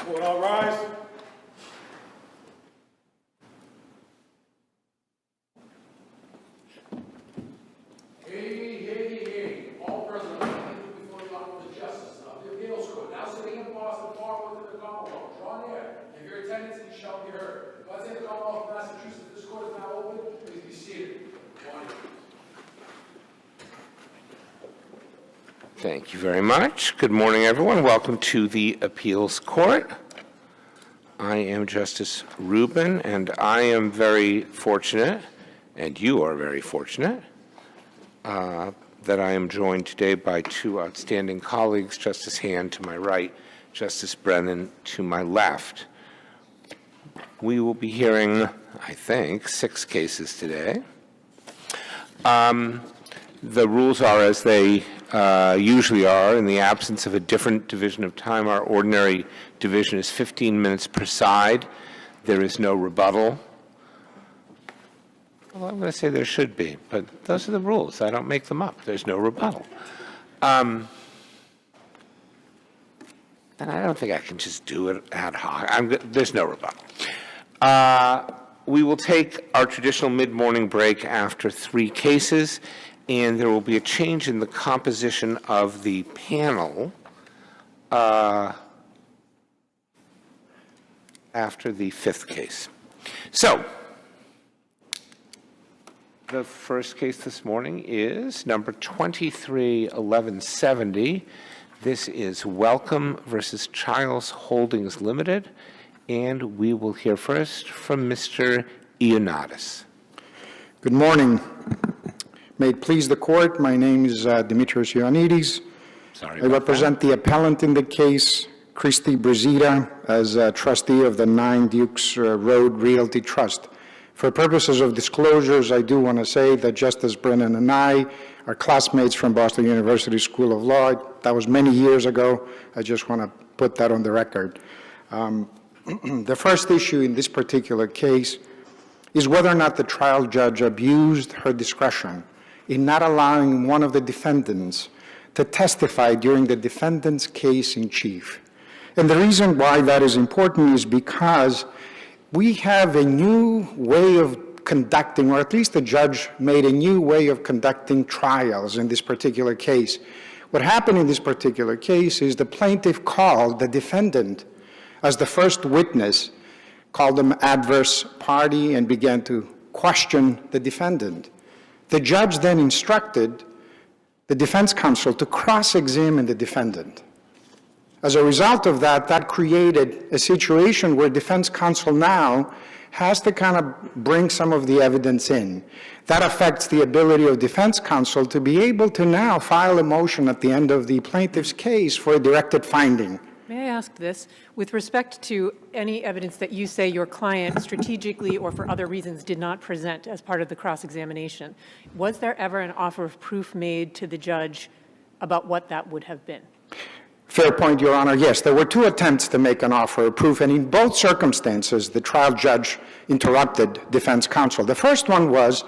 Court, all rise. Hey, all present, before the Honorable Justice of the Appeals Court, now sitting in Boston, far within the Commonwealth, draw near, and your attendance shall be heard. God save the Commonwealth of Massachusetts, this court is now open, please be seated. Thank you very much. Good morning, everyone. Welcome to the Appeals Court. I am Justice Rubin, and I am very fortunate, and you are very fortunate, that I am joined today by two outstanding colleagues, Justice Hand to my right, Justice Brennan to my left. We will be hearing, I think, 6 cases today. The rules are as they usually are. In the absence of a different division of time, our ordinary division is 15 minutes per side. There is no rebuttal. Well, I'm going to say there should be, but those are the rules. I don't make them up. There's no rebuttal. And I don't think I can just do it ad hoc. There's no rebuttal. We will take our traditional mid-morning break after 3 cases, and there will be a change in the composition of the panel after the 5th case. So, the first case this morning is number 231170. This is Welcome versus CHILES Holdings Limited, and we will hear first from Mr. Ioannidis. Good morning. May it please the court, my name is Dimitrios Ioannidis. I represent the appellant in the case, Christy Brizida, as trustee of the 9 Dukes Road Realty Trust. For purposes of disclosures, I do want to say that Justice Brennan and I are classmates from Boston University School of Law. That was many years ago. I just want to put that on the record. The first issue in this particular case is whether or not the trial judge abused her discretion in not allowing one of the defendants to testify during the defendant's case in chief. And the reason why that is important is because we have a new way of conducting, or at least the judge made a new way of conducting trials in this particular case. What happened in this particular case is the plaintiff called the defendant as the first witness, called them adverse party, and began to question the defendant. The judge then instructed the defense counsel to cross-examine the defendant. As a result of that, that created a situation where defense counsel now has to kind of bring some of the evidence in. That affects the ability of defense counsel to be able to now file a motion at the end of the plaintiff's case for a directed finding. May I ask this? With respect to any evidence that you say your client strategically or for other reasons did not present as part of the cross-examination, was there ever an offer of proof made to the judge about what that would have been? Fair point, Your Honor. Yes, there were 2 attempts to make an offer of proof, and in both circumstances, the trial judge interrupted defense counsel. The first one was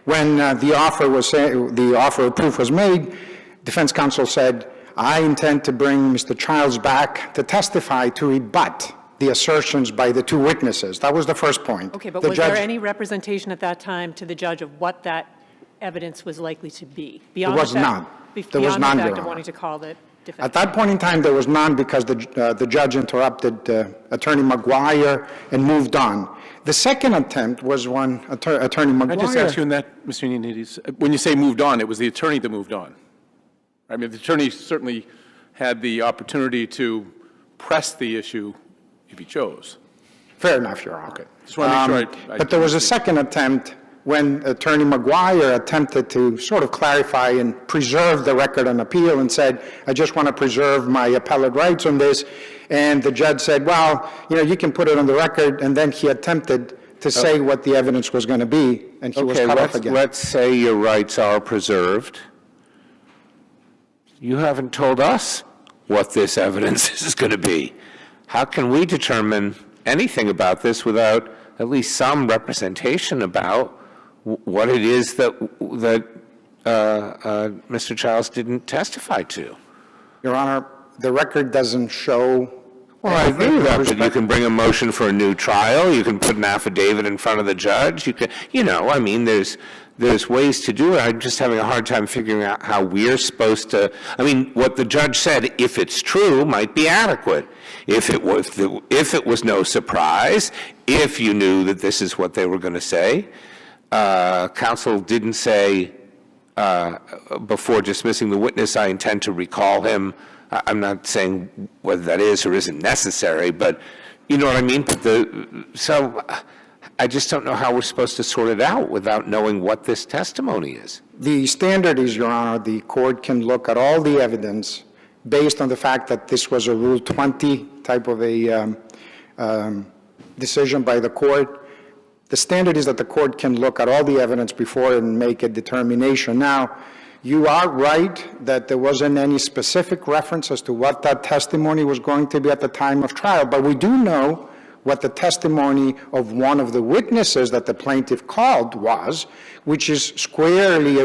when the offer of proof was made, defense counsel said, I intend to bring Mr. Childs back to testify to rebut the assertions by the 2 witnesses. That was the first point. Okay, but was there any representation at that time to the judge of what that evidence was likely to be? There was none. There was none, Your Honor. Of wanting to call the defense. At that point in time, there was none because the judge interrupted Attorney McGuire and moved on. The second attempt was when Attorney McGuire... Can I just ask you on that, Mr. Ioannidis? When you say moved on, it was the attorney that moved on. I mean, the attorney certainly had the opportunity to press the issue if he chose. Fair enough, Your Honor. Okay. Just want to make sure but there was a second attempt when Attorney McGuire attempted to sort of clarify and preserve the record on appeal and said, I just want to preserve my appellate rights on this. And the judge said, well, you can put it on the record. And then he attempted to say what the evidence was going to be, and he was cut off again. Let's say your rights are preserved. You haven't told us what this evidence is going to be. How can we determine anything about this without at least some representation about what it is that Mr. Childs didn't testify to? Your Honor, the record doesn't show Well, I agree with that, but you can bring a motion for a new trial, you can put an affidavit in front of the judge, you can, I mean, there's ways to do it. I'm just having a hard time figuring out how we're supposed to, I mean, what the judge said, if it's true, might be adequate. If it was no surprise, if you knew that this is what they were going to say, counsel didn't say before dismissing the witness, I intend to recall him. I'm not saying whether that is or isn't necessary, but you know what I mean? So I just don't know how we're supposed to sort it out without knowing what this testimony is. The standard is, Your Honor, the court can look at all the evidence based on the fact that this was a Rule 20 type of a decision by the court. The standard is that the court can look at all the evidence before and make a determination. Now, you are right that there wasn't any specific reference as to what that testimony was going to be at the time of trial, but we do know what the testimony of one of the witnesses that the plaintiff called was, which is squarely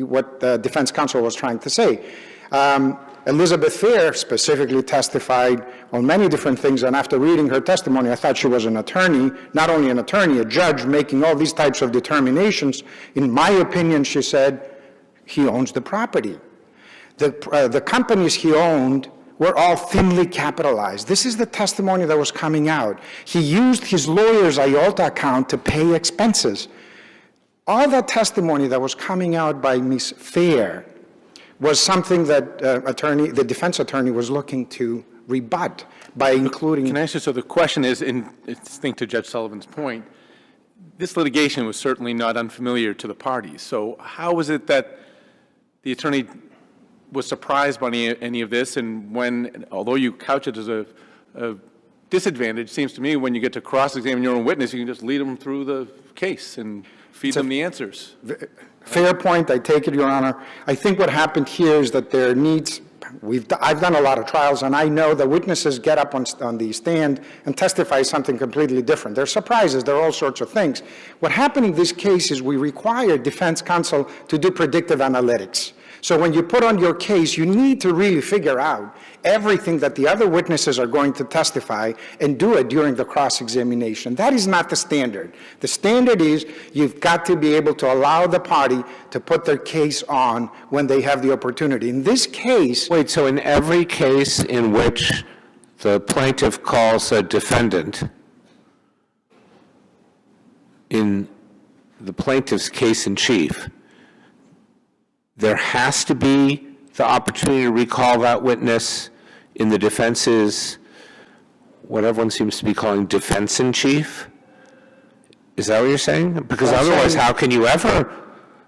what the defense counsel was trying to say. Elizabeth Fair specifically testified on many different things, and after reading her testimony, I thought she was an attorney, not only an attorney, a judge making all these types of determinations. In my opinion, she said, he owns the property. The companies he owned were all thinly capitalized. This is the testimony that was coming out. He used his lawyer's IOLTA account to pay expenses. All that testimony that was coming out by Ms. Fair was something that the defense attorney was looking to rebut by including. Can I ask you, so the question is, in distinct to Judge Sullivan's point, this litigation was certainly not unfamiliar to the parties. So how was it that the attorney was surprised by any of this, and when, although you couch it as a disadvantage, seems to me when you get to cross-examine your own witness, you can just lead them through the case and feed them the answers. Fair point, I take it, Your Honor. I think what happened here is that there needs, I've done a lot of trials, and I know that witnesses get up on the stand and testify something completely different. There are surprises, there are all sorts of things. What happened in this case is we required defense counsel to do predictive analytics. So when you put on your case, you need to really figure out everything that the other witnesses are going to testify and do it during the cross-examination. That is not the standard. The standard is you've got to be able to allow the party to put their case on when they have the opportunity. In this case— Wait, so in every case in which the plaintiff calls a defendant, in the plaintiff's case in chief, there has to be the opportunity to recall that witness in the defense's, what everyone seems to be calling defense in chief? Is that what you're saying? Because otherwise, how can you ever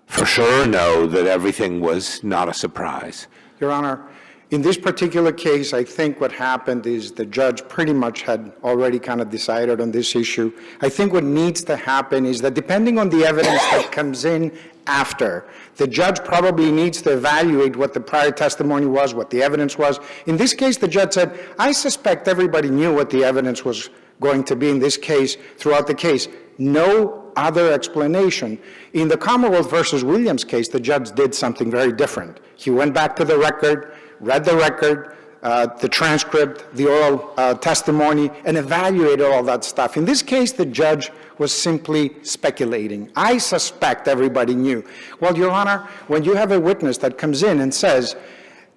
for sure know that everything was not a surprise? Your Honor, in this particular case, I think what happened is the judge pretty much had already kind of decided on this issue. I think what needs to happen is that depending on the evidence that comes in after, the judge probably needs to evaluate what the prior testimony was, what the evidence was. In this case, the judge said, I suspect everybody knew what the evidence was going to be in this case throughout the case. No other explanation. In the Commonwealth versus Williams case, the judge did something very different. He went back to the record, read the record, the transcript, the oral testimony, and evaluated all that stuff. In this case, the judge was simply speculating. I suspect everybody knew. Well, Your Honor, when you have a witness that comes in and says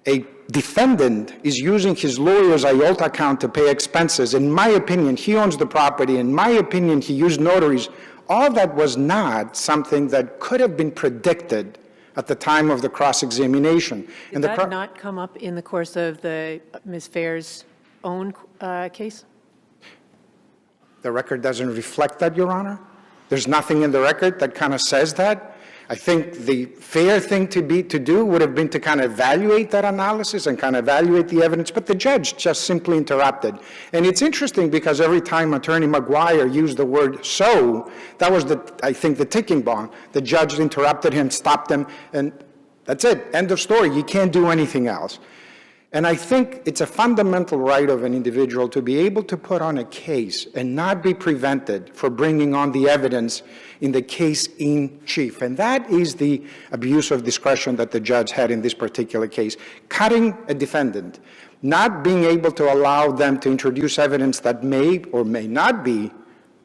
a defendant is using his lawyer's IOLTA account to pay expenses, in my opinion, he owns the property, in my opinion, he used notaries, all that was not something that could have been predicted at the time of the cross-examination. Did that not come up in the course of the Ms. Fair's own case? The record doesn't reflect that, Your Honor. There's nothing in the record that kind of says that. I think the fair thing to do would have been to kind of evaluate that analysis and kind of evaluate the evidence, but the judge just simply interrupted. And it's interesting because every time Attorney McGuire used the word "so," that was, I think, the ticking bomb. The judge interrupted him, stopped him, and that's it. End of story. You can't do anything else. And I think it's a fundamental right of an individual to be able to put on a case and not be prevented from bringing on the evidence in the case in chief. And that is the abuse of discretion that the judge had in this particular case. Cutting a defendant not being able to allow them to introduce evidence that may or may not be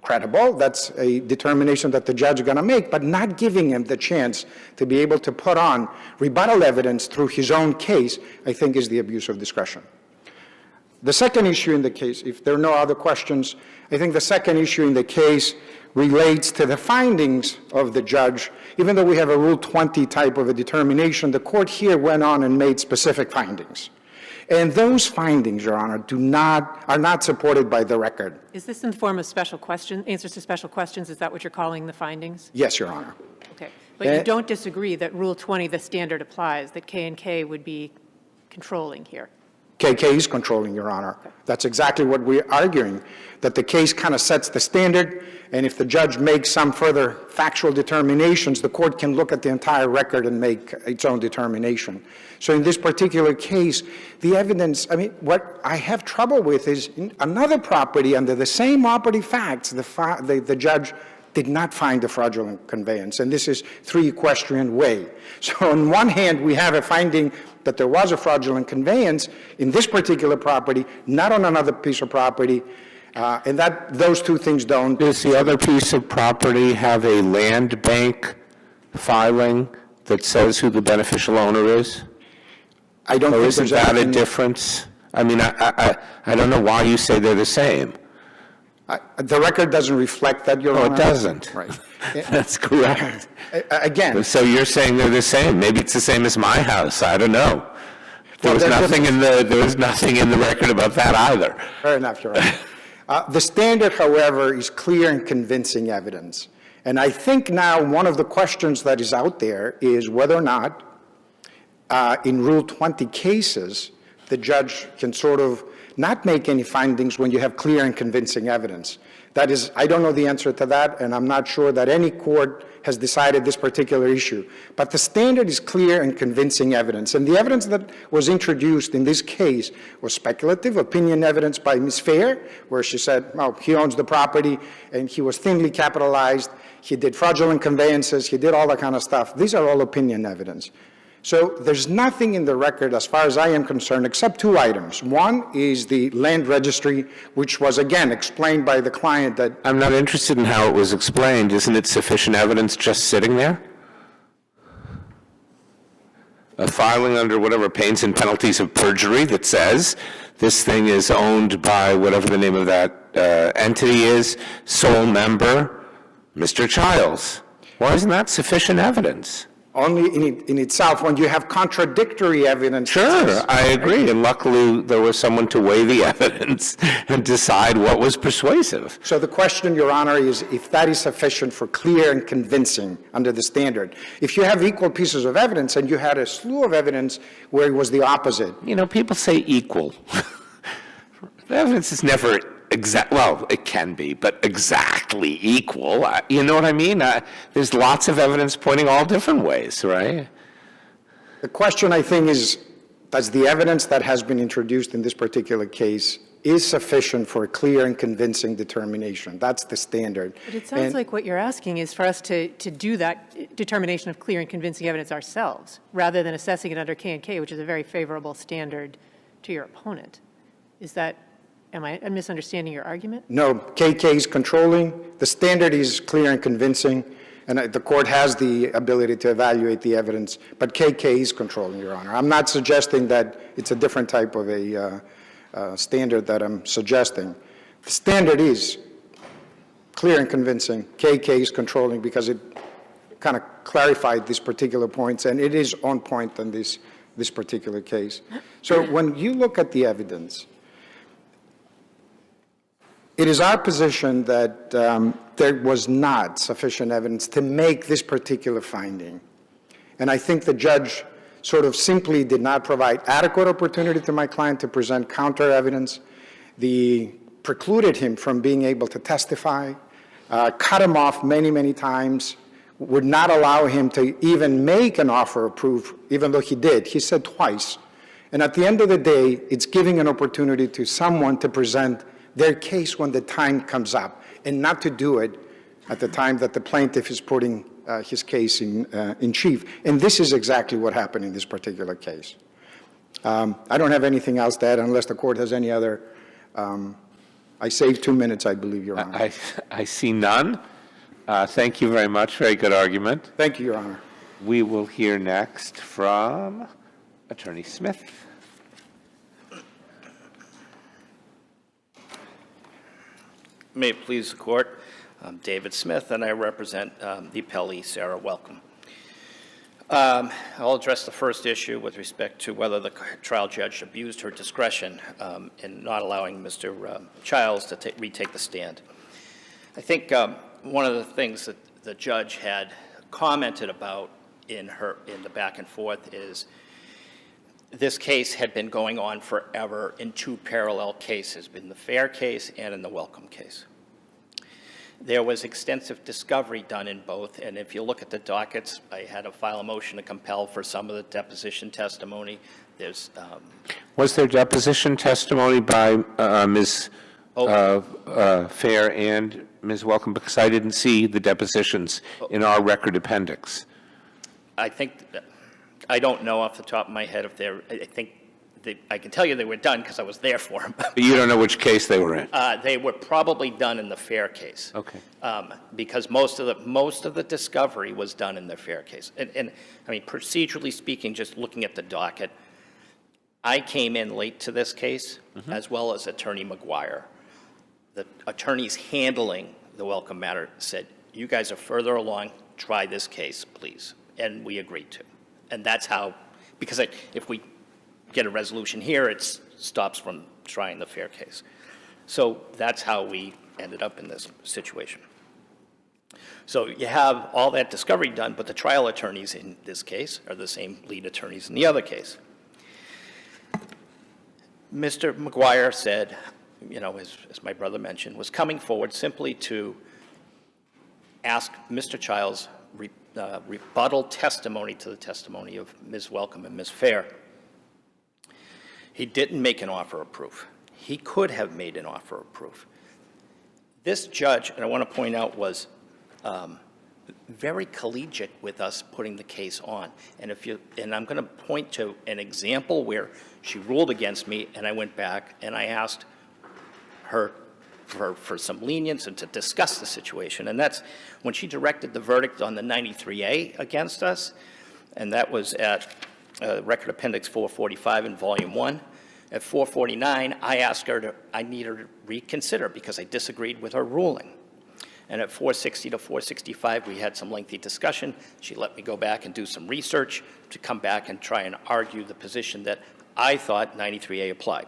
credible. That's a determination that the judge is going to make, but not giving him the chance to be able to put on rebuttal evidence through his own case, I think is the abuse of discretion. The second issue in the case, if there are no other questions, I think the second issue in the case relates to the findings of the judge. Even though we have a Rule 20 type of a determination, the court here went on and made specific findings. And those findings, Your Honor, are not supported by the record. Is this in the form of special question, answers to special questions? Is that what you're calling the findings? Yes, Your Honor. Okay. But you don't disagree that Rule 20, the standard applies, that K&K would be controlling here? KK is controlling, Your Honor. That's exactly what we're arguing, that the case kind of sets the standard, and if the judge makes some further factual determinations, the court can look at the entire record and make its own determination. So in this particular case, the evidence, I mean, what I have trouble with is in another property under the same operative facts, the judge did not find a fraudulent conveyance, and this is 3 Equestrian Way. So on one hand, we have a finding that there was a fraudulent conveyance in this particular property, not on another piece of property, and that those 2 things don't. Does the other piece of property have a land bank filing that says who the beneficial owner is? I don't Or think isn't there's that a anything- difference? I mean, I don't know why you say they're the same. The record doesn't reflect that, Your No, Honor. it doesn't. Right. That's correct. Again, So you're saying they're the same. Maybe it's the same as my house. I don't know. There was nothing in the record about that either. fair enough, Your Honor. The standard, however, is clear and convincing evidence. And I think now one of the questions that is out there is whether or not in Rule 20 cases, the judge can sort of not make any findings when you have clear and convincing evidence. That is, I don't know the answer to that, and I'm not sure that any court has decided this particular issue. But the standard is clear and convincing evidence. And the evidence that was introduced in this case was speculative opinion evidence by Ms. Fair, where she said, oh, he owns the property, and he was thinly capitalized, he did fraudulent conveyances, he did all that kind of stuff. These are all opinion evidence. So there's nothing in the record, as far as I am concerned, except 2 items. One is the land registry, which was, again, explained by the client that... I'm not interested in how it was explained. Isn't it sufficient evidence just sitting there? A filing under whatever pains and penalties of perjury that says this thing is owned by whatever the name of that entity is, sole member, Mr. Chiles. Why isn't that sufficient evidence? Only in itself, when you have contradictory evidence... Sure, I agree. And luckily, there was someone to weigh the evidence and decide what was persuasive. So the question, Your Honor, is if that is sufficient for clear and convincing under the standard. If you have equal pieces of evidence and you had a slew of evidence where it was the opposite... You know, people say equal. The evidence is never well, it can be, but exactly equal. You know what I mean? There's lots of evidence pointing all different ways, right? The question, I think, is, does the evidence that has been introduced in this particular case is sufficient for a clear and convincing determination? That's the standard. But it sounds like what you're asking is for us to do that determination of clear and convincing evidence ourselves, rather than assessing it under K&K, which is a very favorable standard to your opponent. Is that... Am I misunderstanding your argument? No, KK is controlling. The standard is clear and convincing, and the court has the ability to evaluate the evidence, but KK is controlling, Your Honor. I'm not suggesting that it's a different type of a standard that I'm suggesting. The standard is clear and convincing. KK is controlling because it kind of clarified these particular points, and it is on point in this particular case. So when you look at the evidence, it is our position that there was not sufficient evidence to make this particular finding. And I think the judge sort of simply did not provide adequate opportunity to my client to present counter evidence. Precluded him from being able to testify, cut him off many, many times, would not allow him to even make an offer of proof, even though he did. He said twice. And at the end of the day, it's giving an opportunity to someone to present their case when the time comes up, and not to do it at the time that the plaintiff is putting his case in chief. And this is exactly what happened in this particular case. I don't have anything else to add unless the court has any other. I saved 2 minutes, I believe, Your Honor. I see none. Thank you very much. Very good argument. Thank you, Your Honor. We will hear next from Attorney Smith. May it please the court, I'm David Smith, and I represent the appellee, Sarah Welcome. I'll address the first issue with respect to whether the trial judge abused her discretion in not allowing Mr. Chiles to retake the stand. I think one of the things that the judge had commented about in the back and forth is this case had been going on forever in two parallel cases, in the Fair case and in the Welcome case. There was extensive discovery done in both, and if you look at the dockets, I had to file a motion to compel for some of the deposition testimony. There's Was there deposition testimony by Ms. Fair and Ms. Welcome? Because I didn't see the depositions in our record appendix. I don't know off the top of my head if they're, I can tell you they were done because I was there for them. But you don't know which case they were in? They were probably done in the Fair case. Okay. Because most of the discovery was done in the Fair case. And I mean, procedurally speaking, just looking at the docket, I came in late to this case, as well as Attorney McGuire. The attorneys handling the Welcome matter said, you guys are further along, try this case, please. And we agreed to. And that's how, because if we get a resolution here, it stops from trying the Fair case. So that's how we ended up in this situation. So you have all that discovery done, but the trial attorneys in this case are the same lead attorneys in the other case. Mr. McGuire said, you know, as my brother mentioned, was coming forward simply to ask Mr. Chiles' rebuttal testimony to the testimony of Ms. Welcome and Ms. Fair. He didn't make an offer of proof. He could have made an offer of proof. This judge, and I want to point out, was very collegiate with us putting the case on. And I'm going to point to an example where she ruled against me, and I went back and I asked her for some lenience and to discuss the situation. And that's when she directed the verdict on the 93A against us, and that was at Record Appendix 445 in Volume 1. At 449, I need her to reconsider because I disagreed with her ruling. And at 460 to 465, we had some lengthy discussion. She let me go back and do some research to come back and try and argue the position that I thought 93A applied.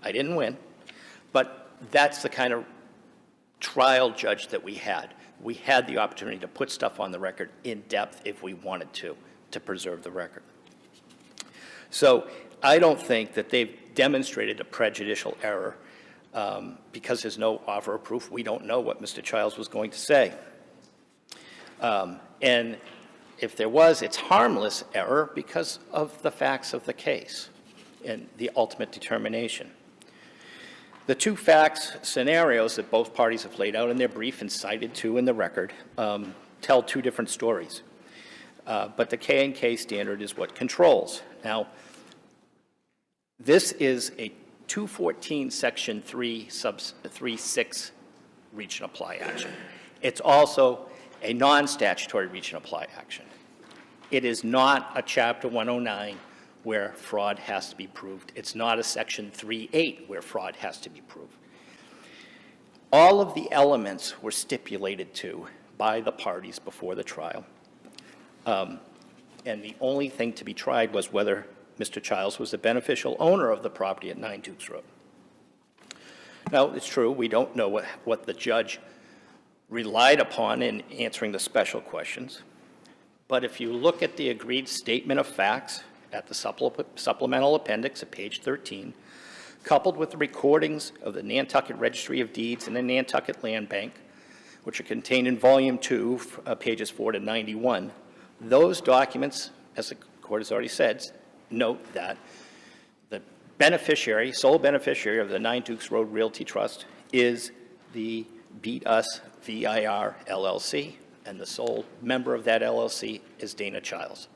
I didn't win, but that's the kind of trial judge that we had. We had the opportunity to put stuff on the record in depth if we wanted to preserve the record. So I don't think that they've demonstrated a prejudicial error because there's no offer of proof. We don't know what Mr. Chiles was going to say. And if there was, it's harmless error because of the facts of the case and the ultimate determination. The two facts scenarios that both parties have laid out in their brief and cited to in the record tell two different stories. But the K&K standard is what controls. Now, this is a 214 Section 3(6) reach and apply action. It's also a non-statutory reach and apply action. It is not a Chapter 109 where fraud has to be proved. It's not a Section 3(8) where fraud has to be proved. All of the elements were stipulated to by the parties before the trial. And the only thing to be tried was whether Mr. Chiles was the beneficial owner of the property at 9 Dukes Road. Now, it's true, we don't know what the judge relied upon in answering the special questions. But if you look at the agreed statement of facts at the supplemental appendix at page 13, coupled with the recordings of the Nantucket Registry of Deeds and the Nantucket Land Bank, which are contained in Volume 2, pages 4 to 91, those documents, as the court has already said, note that the beneficiary, sole beneficiary of the 9 Dukes Road Realty Trust is the Beat Us VIR LLC, and the sole member of that LLC is Dana Chiles.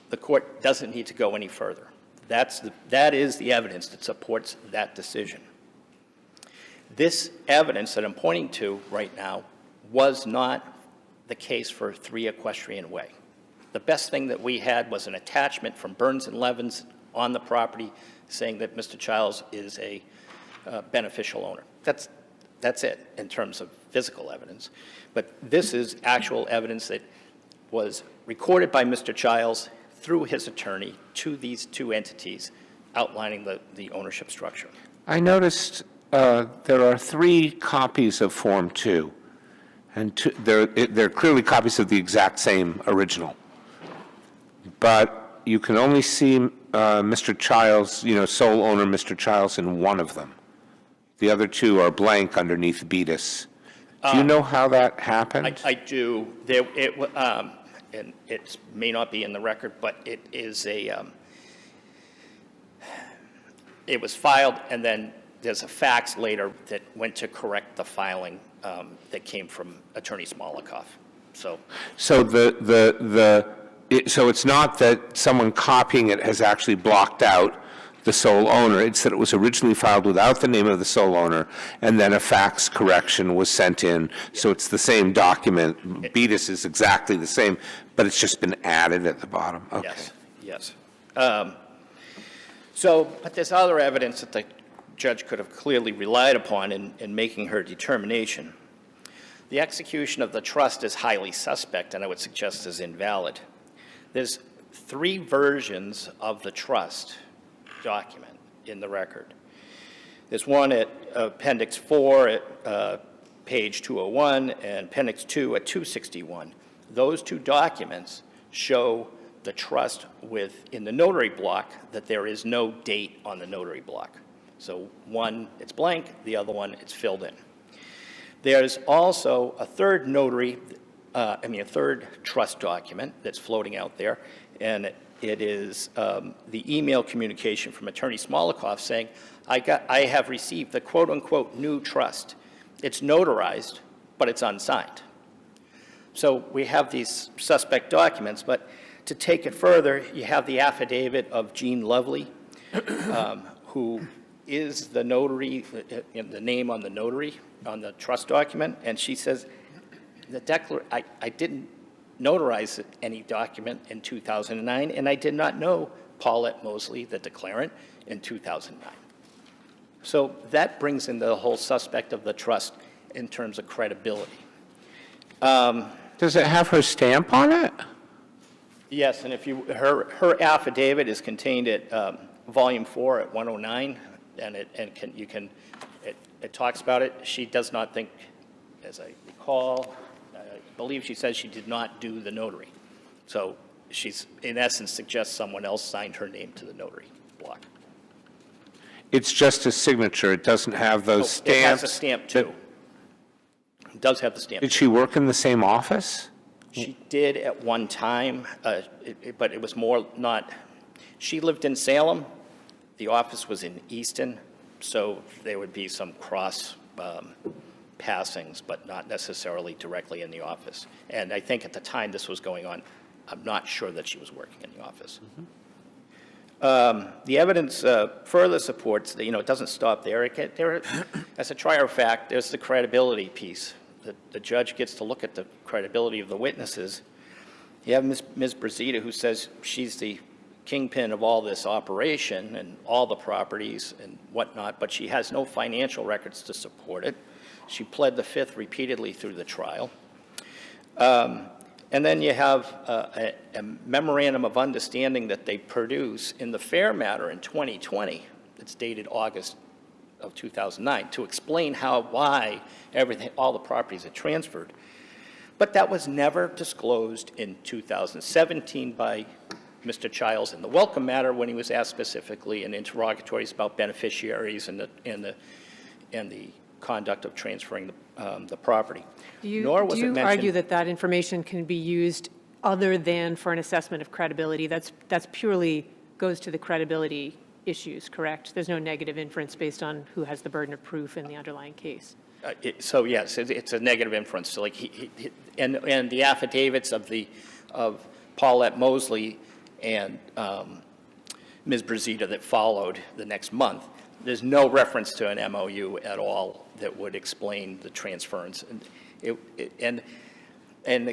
The court doesn't need to go any further. That is the evidence that supports that decision. This evidence that I'm pointing to right now was not the case for 3 Equestrian Way. The best thing that we had was an attachment from Burns and Levins on the property saying that Mr. Chiles is a beneficial owner. That's it in terms of physical evidence. But this is actual evidence that was recorded by Mr. Chiles through his attorney to these 2 entities outlining the ownership structure. I noticed there are 3 copies of Form 2, and they're clearly copies of the exact same original. But you can only see Mr. Chiles, sole owner Mr. Chiles in one of them. The other 2 are blank underneath Beatus. Do you know how that happened? I do. And it may not be in the record, but it is it was filed, and then there's a fax later that went to correct the filing that came from Attorney Smolikoff. So it's not that someone copying it has actually blocked out the sole owner. It's that it was originally filed without the name of the sole owner, and then a fax correction was sent in. So it's the same document. Beatus is exactly the same, but it's just been added at the bottom. Okay. Yes. But there's other evidence that the judge could have clearly relied upon in making her determination. The execution of the trust is highly suspect, and I would suggest is invalid. There's 3 versions of the trust document in the record. There's one at Appendix 4 at page 201 and Appendix 2 at 261. Those 2 documents show the trust in the notary block that there is no date on the notary block. So one, it's blank, the other one, it's filled in. There's also a third a third trust document that's floating out there, and it is the email communication from Attorney Smolikoff saying, I have received the quote-unquote new trust. It's notarized, but it's unsigned. So we have these suspect documents, but to take it further, you have the affidavit of Jean Lovely, who is the notary, the name on the notary, on the trust document, and she says, I didn't notarize any document in 2009, and I did not know Paulette Mosley, the declarant, in 2009. So that brings in the whole suspect of the trust in terms of credibility. Does it have her stamp on it? Yes, and if her affidavit is contained at volume 4 at 109, and it talks about it. She does not think, as I recall, I believe she says she did not do the notary. So she's, in essence, suggests someone else signed her name to the notary block. It's just a signature. It doesn't have those stamps. It has a stamp, too. It does have the stamp. Did she work in the same office? She did at one time, but it was more not. She lived in Salem. The office was in Easton, so there would be some cross passings, but not necessarily directly in the office. And I think at the time this was going on, I'm not sure that she was working in the office. Mm-hmm. The evidence further supports that, it doesn't stop there. As a trier of fact, there's the credibility piece. The judge gets to look at the credibility of the witnesses. You have Ms. Brazita, who says she's the kingpin of all this operation and all the properties and whatnot, but she has no financial records to support it. She pled the fifth repeatedly through the trial. And then you have a memorandum of understanding that they produce in the fair matter in 2020. It's dated August of 2009 to explain why all the properties are transferred. But that was never disclosed in 2017 by Mr. Chiles in the welcome matter when he was asked specifically in interrogatories about beneficiaries and the conduct of transferring the property. Do you argue that information can be used other than for an assessment of credibility? That's purely goes to the credibility issues, correct? There's no negative inference based on who has the burden of proof in the underlying case. So yes, it's a negative inference. So like and the affidavits of Paulette Mosley and Ms. Brazita that followed the next month, there's no reference to an MOU at all that would explain the transference. And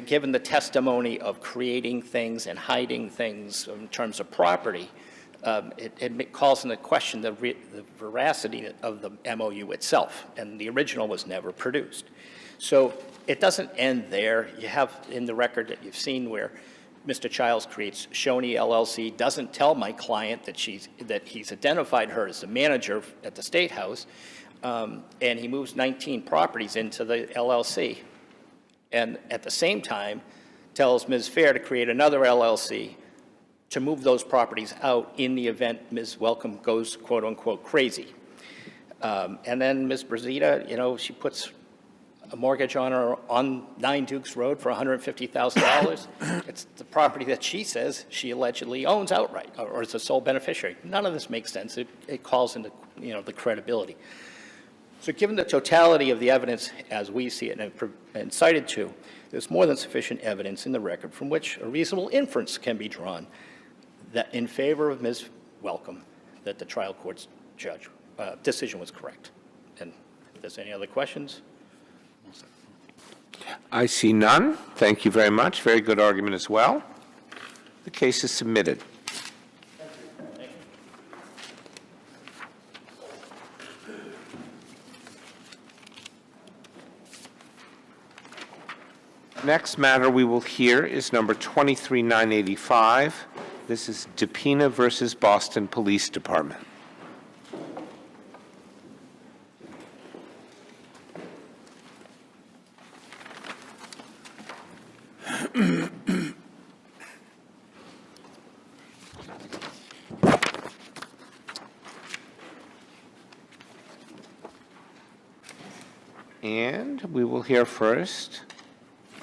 given the testimony of creating things and hiding things in terms of property, it calls into question the veracity of the MOU itself, and the original was never produced. So it doesn't end there. You have in the record that you've seen where Mr. Childs creates Shoney LLC, doesn't tell my client that he's identified her as the manager at the State House, and he moves 19 properties into the LLC. And at the same time, tells Ms. Fair to create another LLC to move those properties out in the event Ms. Welcome goes, quote unquote, crazy. And then Ms. Brazita, you know, she puts a mortgage on her on 9 Dukes Road for $150,000. It's the property that she says she allegedly owns outright or is a sole beneficiary. None of this makes sense. It calls into, you know, the credibility. So given the totality of the evidence as we see it and cited to, there's more than sufficient evidence in the record from which a reasonable inference can be drawn that in favor of Ms. Welcome, that the trial court's decision was correct. And if there's any other questions? I see none. Thank you very much. Very good argument as well. The case is submitted. Next matter we will hear is number 23985. This is DEPINA versus Boston Police Department. And we will hear first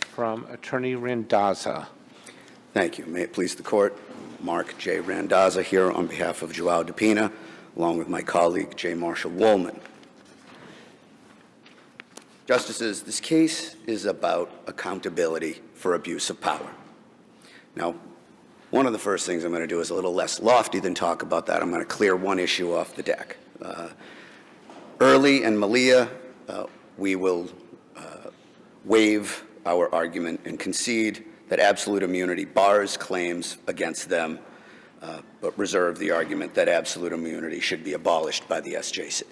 from Attorney Randazza. Thank you. May it please the Court, Mark J. Randazza here on behalf of JOAO DEPINA, along with my colleague J. Marshall Woolman. Justices, this case is about accountability for abuse of power. Now, one of the first things I'm going to do is a little less lofty than talk about that. I'm going to clear one issue off the deck. Early and Malia, we will waive our argument and concede that absolute immunity bars claims against them, but reserve the argument that absolute immunity should be abolished by the SJC.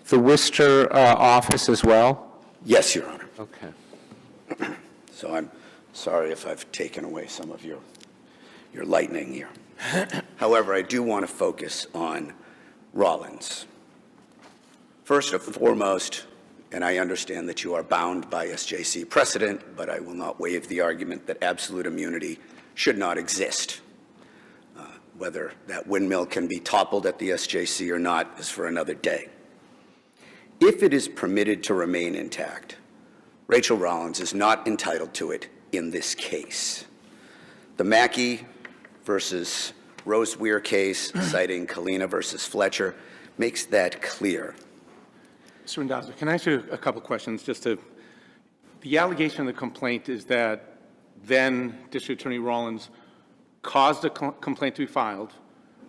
The Worcester office as well? Yes, Your Honor. Okay. So I'm sorry if I've taken away some of your lightning here. However, I do want to focus on Rollins. First and foremost, and I understand that you are bound by SJC precedent, but I will not waive the argument that absolute immunity should not exist. Whether that windmill can be toppled at the SJC or not is for another day. If it is permitted to remain intact, Rachel Rollins is not entitled to it in this case. The Mackey versus Roseweir case, citing Kalina versus Fletcher, makes that clear. Mr. Randazza, can I ask you a couple questions? The allegation of the complaint is that then District Attorney Rollins caused a complaint to be filed,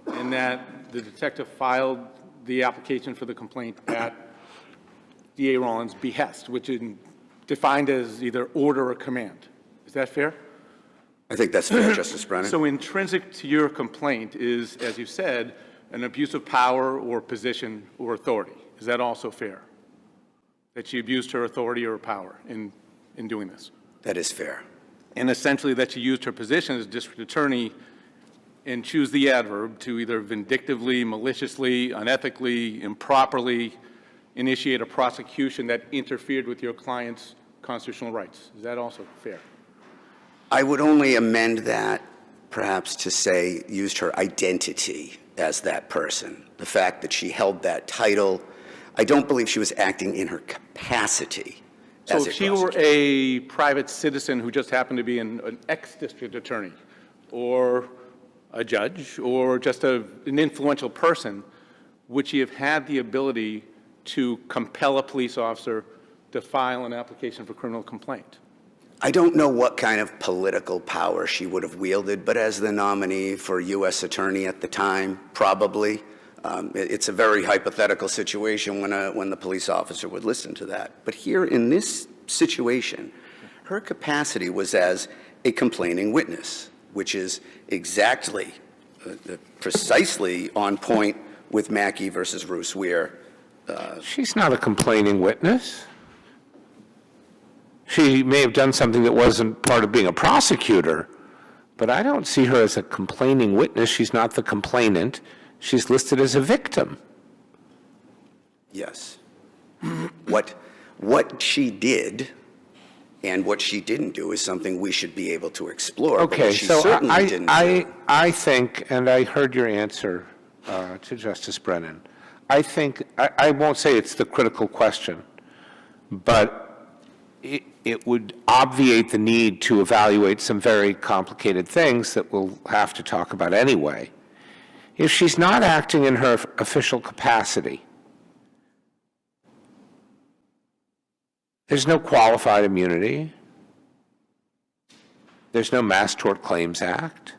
and that the detective filed the application for the complaint at DA Rollins' behest, which is defined as either order or command. Is that fair? I think that's fair, Justice Brennan. So intrinsic to your complaint is, as you said, an abuse of power or position or authority. Is that also fair? That she abused her authority or power in doing this? That is fair. And essentially that she used her position as district attorney and choose the adverb to either vindictively, maliciously, unethically, improperly initiate a prosecution that interfered with your client's constitutional rights. Is that also fair? I would only amend that perhaps to say used her identity as that person. The fact that she held that title, I don't believe she was acting in her capacity. So if she were a private citizen who just happened to be an ex-district attorney or a judge or just an influential person, would she have had the ability to compel a police officer to file an application for criminal complaint? I don't know what kind of political power she would have wielded, but as the nominee for U.S. Attorney at the time, probably. It's a very hypothetical situation when the police officer would listen to that. But here in this situation, her capacity was as a complaining witness, which is exactly, precisely on point with Mackey versus Roos, where She's not a complaining witness. She may have done something that wasn't part of being a prosecutor, but I don't see her as a complaining witness. She's not the complainant. She's listed as a victim. yes, what she did and what she didn't do is something we should be able to explore. But Okay, what she so certainly didn't do. I think, and I heard your answer to Justice Brennan, I think, I won't say it's the critical question, but it would obviate the need to evaluate some very complicated things that we'll have to talk about anyway. If she's not acting in her official capacity, there's no qualified immunity. There's no Mass Tort Claims Act,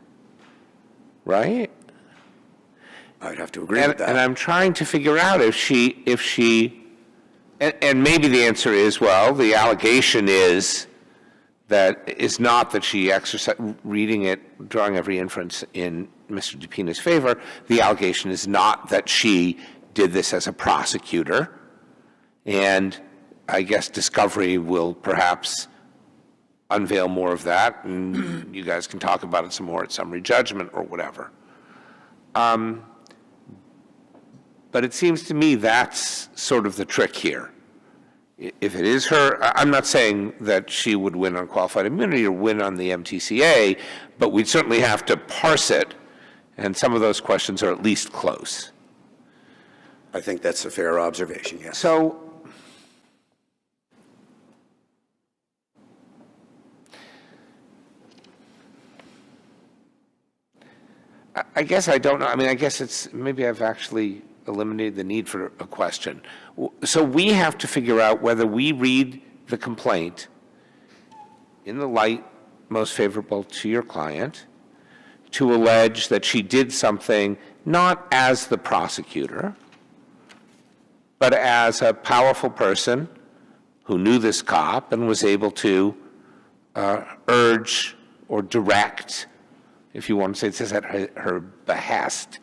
right? I'd have to agree with that. And I'm trying to figure out if she, and maybe the answer is, well, the allegation is not that she exercised, reading it, drawing every inference in Mr. DEPINA's favor, the allegation is not that she did this as a prosecutor, and I guess discovery will perhaps unveil more of that, and you guys can talk about it some more at summary judgment or whatever. But it seems to me that's sort of the trick here. If it is her, I'm not saying that she would win on qualified immunity or win on the MTCA, but we'd certainly have to parse it, and some of those questions are at least close. I think that's a fair observation, yes. So, I guess I don't know. I mean, I guess it's, maybe I've actually eliminated the need for a question. So we have to figure out whether we read the complaint in the light most favorable to your client to allege that she did something not as the prosecutor, but as a powerful person who knew this cop and was able to urge or direct, if you want to say it says at her behest,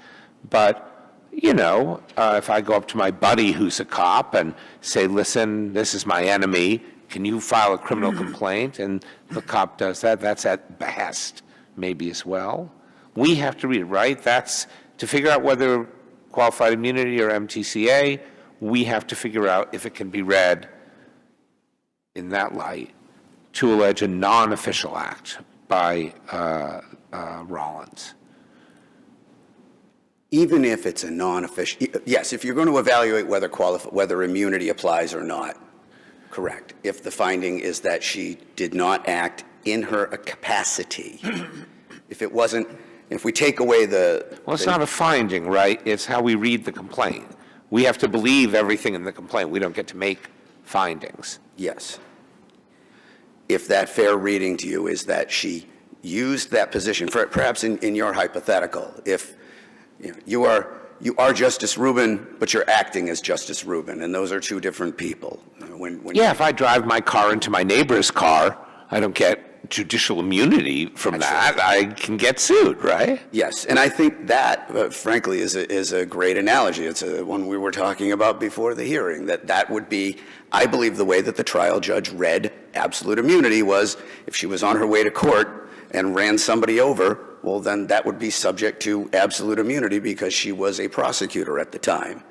but you know, if I go up to my buddy who's a cop and say, listen, this is my enemy, can you file a criminal complaint? And the cop does that, that's at behest maybe as well. We have to read it, right? That's to figure out whether qualified immunity or MTCA, we have to figure out if it can be read in that light to allege a non-official act by Rollins. Even if it's a non-official, yes, if you're going to evaluate whether immunity applies or not, correct. If the finding is that she did not act in her capacity, if it wasn't, if we take away Well, it's not a finding, right? It's how we read the complaint. We have to believe everything in the complaint. We don't get to make findings. Yes. If that fair reading to you is that she used that position, perhaps in your hypothetical, if you are Justice Rubin, but you're acting as Justice Rubin, and those are two different people. If I drive my car into my neighbor's car, I don't get judicial immunity from that. I can get sued, right? Yes, and I think that, frankly, is a great analogy. It's one we were talking about before the hearing, that would be, I believe, the way that the trial judge read absolute immunity was if she was on her way to court and ran somebody over, well, then that would be subject to absolute immunity because she was a prosecutor at the time.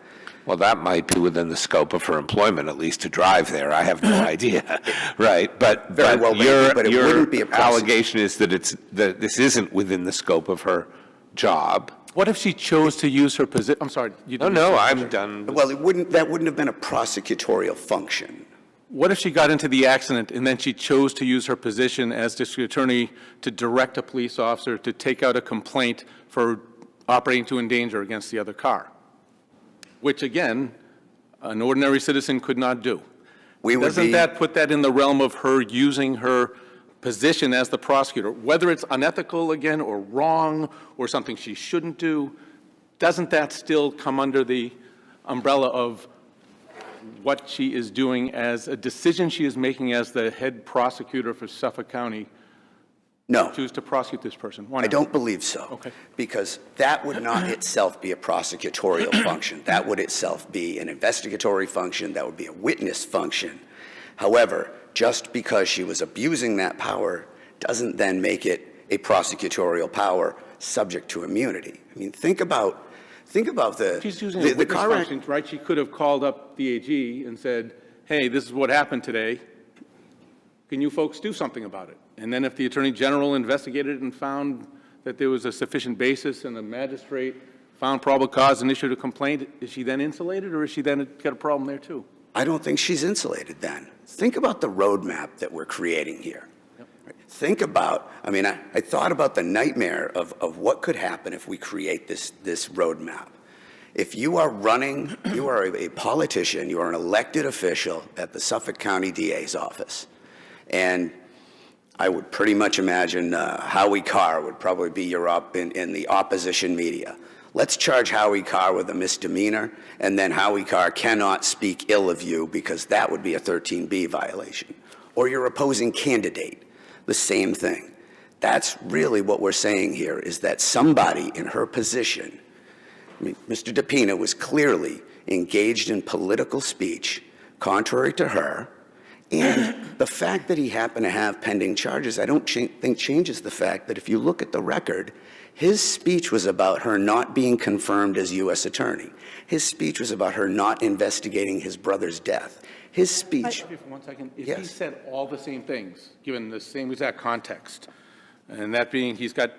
Well, that might be within the scope of her employment, at least to drive there. I have no idea, right? But your wouldn't be a allegation is that that this isn't within the scope of her job. What if she chose to use her position? I'm sorry. I'm done. Well, that wouldn't have been a prosecutorial function. What if she got into the accident and then she chose to use her position as district attorney to direct a police officer to take out a complaint for operating to endanger against the other car? Which, again, an ordinary citizen could not do. Doesn't that put that in the realm of her using her position as the prosecutor, whether it's unethical again or wrong or something she shouldn't do, doesn't that still come under the umbrella of what she is doing as a decision she is making as the head prosecutor for Suffolk County? No. Choose to prosecute this person? Why I not? don't believe so. Okay. Because that would not itself be a prosecutorial function. That would itself be an investigatory function. That would be a witness function. However, just because she was abusing that power doesn't then make it a prosecutorial power subject to immunity. I mean, think about the She's using the a witness car function, right? She could have called up the AG and said, hey, this is what happened today. Can you folks do something about it? And then if the Attorney General investigated and found that there was a sufficient basis and the magistrate found probable cause and issued a complaint, is she then insulated, or is she then got a problem there too? I don't think she's insulated then. Think about the roadmap that we're creating here. Right? Think about, I mean, I thought about the nightmare of what could happen if we create this roadmap. If you are running, you are a politician, you are an elected official at the Suffolk County DA's office, and I would pretty much imagine Howie Carr would probably be your in the opposition media. Let's charge Howie Carr with a misdemeanor, and then Howie Carr cannot speak ill of you because that would be a 13B violation. Or your opposing candidate, the same thing. That's really what we're saying here, is that somebody in her position, I mean, Mr. DEPINA was clearly engaged in political speech contrary to her, and the fact that he happened to have pending charges, I don't think changes the fact that if you look at the record, his speech was about her not being confirmed as U.S. attorney. His speech was about her not investigating his brother's death. His speech... For 1 second, if Yes. he said all the same things, given the same exact context, and that being he's got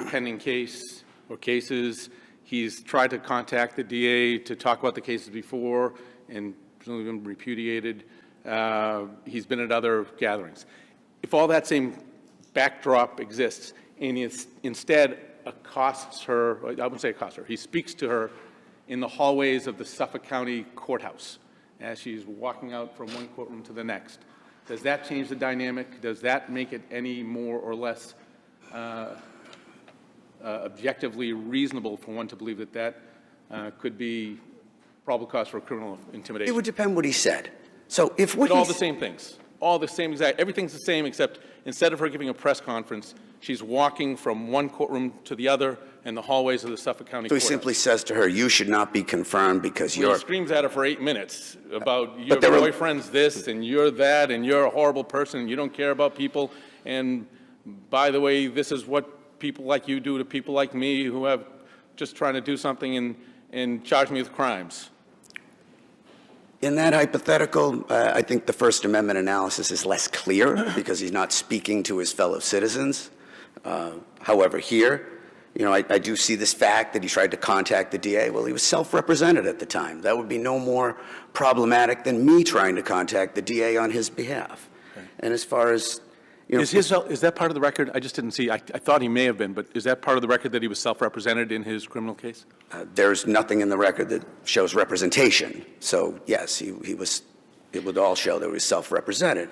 pending case or cases, he's tried to contact the DA to talk about the cases before and presumably been repudiated, he's been at other gatherings. If all that same backdrop exists and he instead accosts her, I wouldn't say accosts her, he speaks to her in the hallways of the Suffolk County Courthouse as she's walking out from one courtroom to the next, does that change the dynamic? Does that make it any more or less objectively reasonable for one to believe that that could be probable cause for criminal intimidation? It would depend what he said. So if what But all he the same things, all the same exact, everything's the same except instead of her giving a press conference, she's walking from one courtroom to the other in the hallways of the Suffolk County So he Courthouse. simply says to her, you should not be confirmed because Well, you're... he screams at her for 8 minutes about your there were- boyfriend's this and you're that and you're a horrible person and you don't care about people. And by the way, this is what people like you do to people like me who have just trying to do something and charge me with crimes. In that hypothetical, I think the First Amendment analysis is less clear because he's not speaking to his fellow citizens. However, here, you know, I do see this fact that he tried to contact the DA. Well, he was self-represented at the time. That would be no more problematic than me trying to contact the DA on his behalf. Okay. And as far as, you know... Is that part of the record? I just didn't see. I thought he may have been, but is that part of the record that he was self-represented in his criminal case? There's nothing in the record that shows representation. So, yes, he was, it would all show that he was self-represented.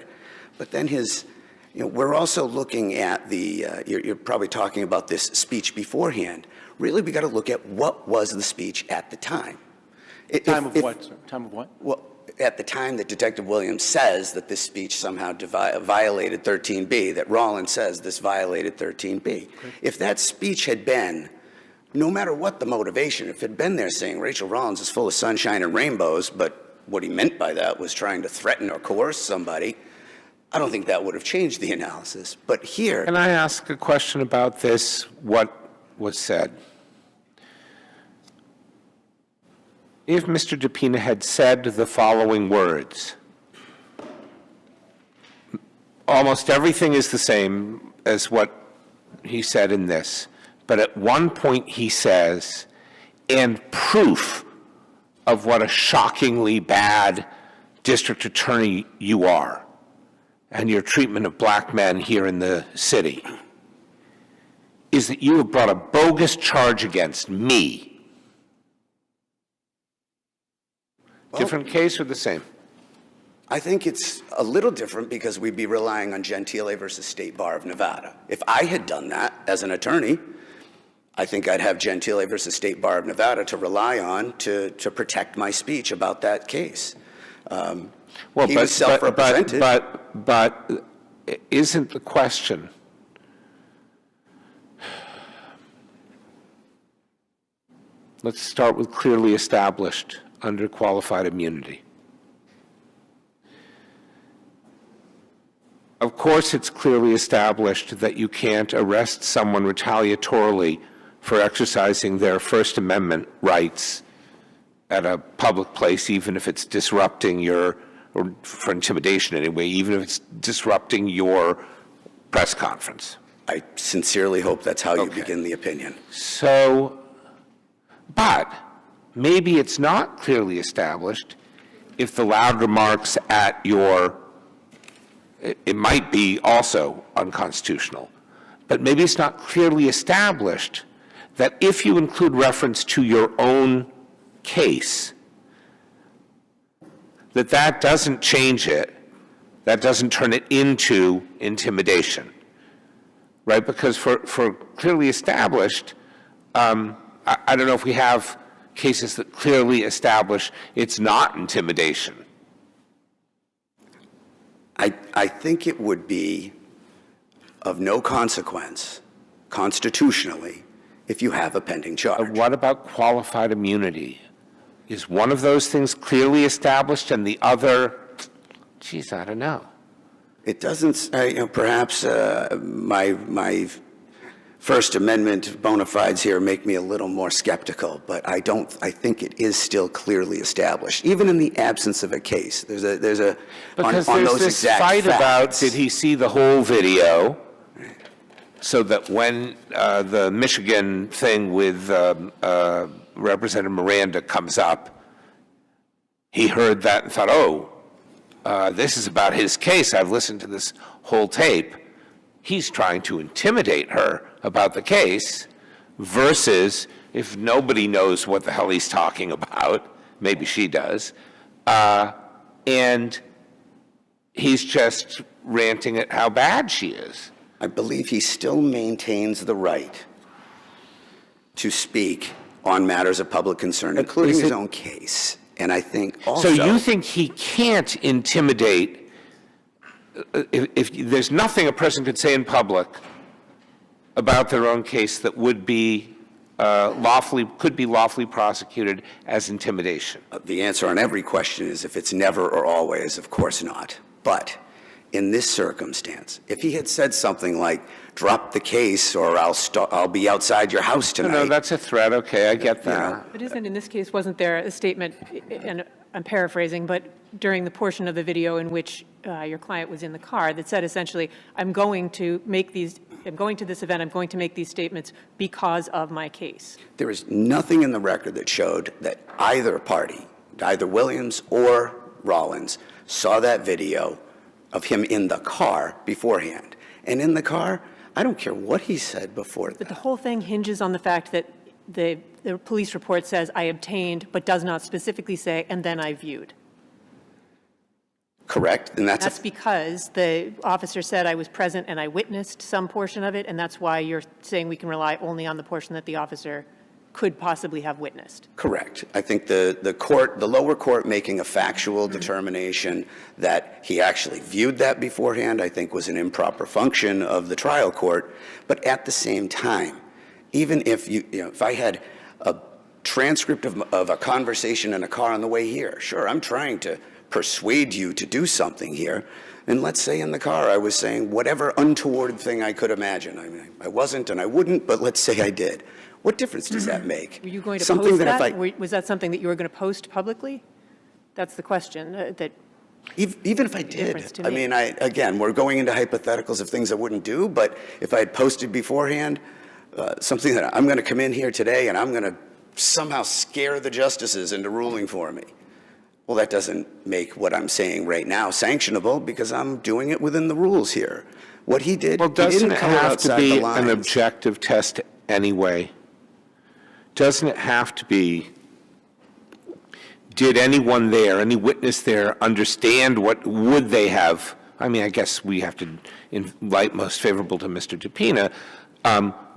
But then his, you know, we're also looking at the, you're probably talking about this speech beforehand. Really, we got to look at what was the speech at the time. Time of what, sir? Time of what? Well, at the time that Detective Williams says that this speech somehow violated 13B, that Rollins says this violated 13B. Okay. If that speech had been, no matter what the motivation, if it had been there saying Rachel Rollins is full of sunshine and rainbows, but what he meant by that was trying to threaten or coerce somebody, I don't think that would have changed the analysis. But here... Can I ask a question about this, what was said? If Mr. DEPINA had said the following words, almost everything is the same as what he said in this, but at one point he says, and proof of what a shockingly bad district attorney you are, and your treatment of black men here in the city, is that you have brought a bogus charge against me. Different case or the same? I think it's a little different because we'd be relying on Gentile versus State Bar of Nevada. If I had done that as an attorney, I think I'd have Gentile versus State Bar of Nevada to rely on to protect my speech about that case. He was self-represented. But isn't the question, let's start with clearly established under qualified immunity. Of course, it's clearly established that you can't arrest someone retaliatorily for exercising their First Amendment rights at a public place, even if it's disrupting your, or for intimidation anyway, even if it's disrupting your press conference. I sincerely hope that's how you Okay. begin the opinion. So, but maybe it's not clearly established if the loud remarks at your, it might be also unconstitutional, but maybe it's not clearly established that if you include reference to your own case, that doesn't change it, that doesn't turn it into intimidation, right? Because for clearly established, I don't know if we have cases that clearly establish it's not intimidation. I think it would be of no consequence constitutionally if you have a pending charge. What about qualified immunity? Is one of those things clearly established and the other, geez, I don't know. It doesn't, perhaps my First Amendment bona fides here make me a little more skeptical, but I think it is still clearly established, even in the absence of a case. There's a Because on there's those this exact fight about, facts. did he see the whole video? So that when the Michigan thing with Representative Miranda comes up, he heard that and thought, oh, this is about his case. I've listened to this whole tape. He's trying to intimidate her about the case, versus if nobody knows what the hell he's talking about, maybe she does, and he's just ranting at how bad she is. I believe he still maintains the right to speak on matters of public concern, including his own case. And I think also... So you think he can't intimidate, if there's nothing a person could say in public about their own case that would be could be lawfully prosecuted as intimidation? The answer on every question is if it's never or always, of course not. But in this circumstance, if he had said something like, drop the case or I'll be outside your house tonight. No, that's a threat. Okay, I get that. But isn't, in this case, wasn't there a statement, and I'm paraphrasing, but during the portion of the video in which your client was in the car that said essentially, I'm going to this event, I'm going to make these statements because of my case? There is nothing in the record that showed that either party, either Williams or Rollins, saw that video of him in the car beforehand. And in the car, I don't care what he said before that. But the whole thing hinges on the fact that the police report says I obtained, but does not specifically say, and then I viewed. Correct, and That's because the officer said I was present and I witnessed some portion of it, and that's why you're saying we can rely only on the portion that the officer could possibly have witnessed. correct. I think the lower court making a factual determination that he actually viewed that beforehand, I think was an improper function of the trial court. But at the same time, even if if I had a transcript of a conversation in a car on the way here, sure, I'm trying to persuade you to do something here. And let's say in the car I was saying whatever untoward thing I could imagine. I mean, I wasn't and I wouldn't, but let's say I did. What difference does that make? Were you going to Something post that? If Was that something that you were going to post publicly? That's the question. Even if I difference did, to I me. mean, again, we're going into hypotheticals of things I wouldn't do, but if I had posted beforehand, something that I'm going to come in here today and I'm going to somehow scare the justices into ruling for me. Well, that doesn't make what I'm saying right now sanctionable because I'm doing it within the rules here. What he did, Well, he doesn't didn't it come have to outside be the lines. an objective test anyway? Doesn't it have to be, did anyone there, any witness there, understand what would they have? I mean, I guess we have to, in light most favorable to Mr. DEPINA,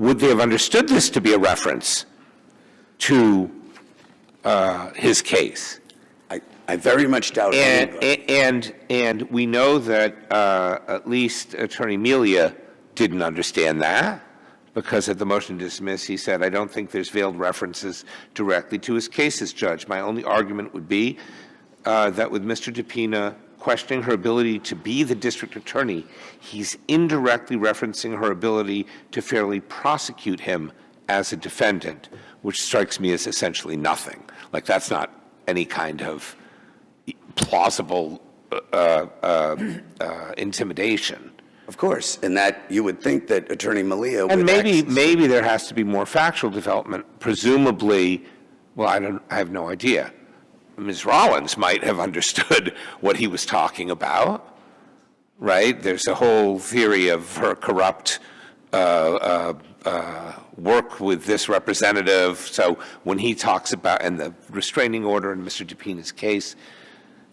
would they have understood this to be a reference to his case? I very much doubt it. And we know that at least Attorney Melia didn't understand that, because at the motion to dismiss, he said, I don't think there's veiled references directly to his cases, Judge. My only argument would be that with Mr. DEPINA questioning her ability to be the district attorney, he's indirectly referencing her ability to fairly prosecute him as a defendant, which strikes me as essentially nothing. Like, that's not any kind of plausible intimidation. Of course, and that you would think that Attorney Melia would... And maybe there has to be more factual development. Presumably, well, I have no idea. Ms. Rollins might have understood what he was talking about, right? There's a whole theory of her corrupt work with this representative. So when he talks about, and the restraining order in Mr. DEPINA's case,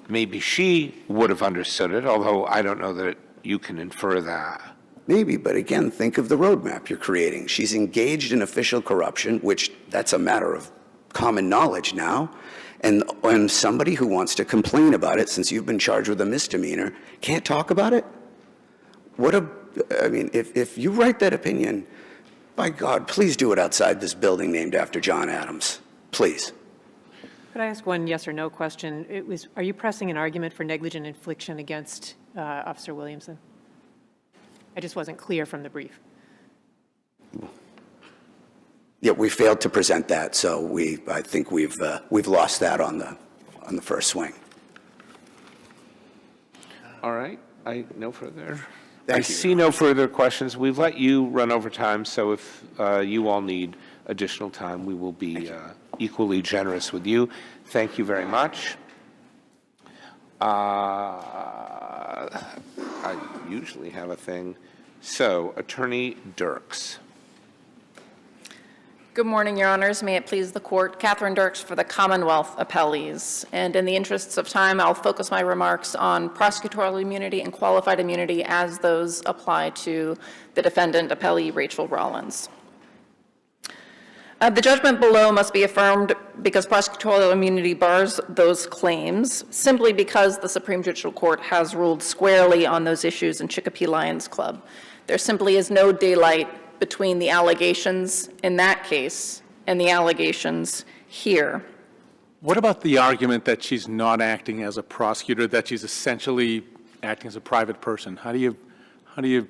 maybe she would have understood it, although I don't know that you can infer that. Maybe, but again, think of the roadmap you're creating. She's engaged in official corruption, which that's a matter of common knowledge now. And somebody who wants to complain about it, since you've been charged with a misdemeanor, can't talk about it? I mean, if you write that opinion, by God, please do it outside this building named after John Adams. Please. Could I ask one yes or no question? Are you pressing an argument for negligent infliction against Officer Williamson? I just wasn't clear from the brief. Yeah, we failed to present that, so I think we've lost that on the first swing. All right. No further. Thank I you. see no further questions. We've let you run over time, so if you all need additional time, we will be equally generous with you. Thank you very much. I usually have a thing. So, Attorney Dirks. Good morning, Your Honors. May it please the Court. Catherine Dirks for the Commonwealth Appellees. And in the interests of time, I'll focus my remarks on prosecutorial immunity and qualified immunity as those apply to the defendant, appellee Rachel Rollins. The judgment below must be affirmed because prosecutorial immunity bars those claims simply because the Supreme Judicial Court has ruled squarely on those issues in Chicopee Lions Club. There simply is no daylight between the allegations in that case and the allegations here. What about the argument that she's not acting as a prosecutor, that she's essentially acting as a private person? How do you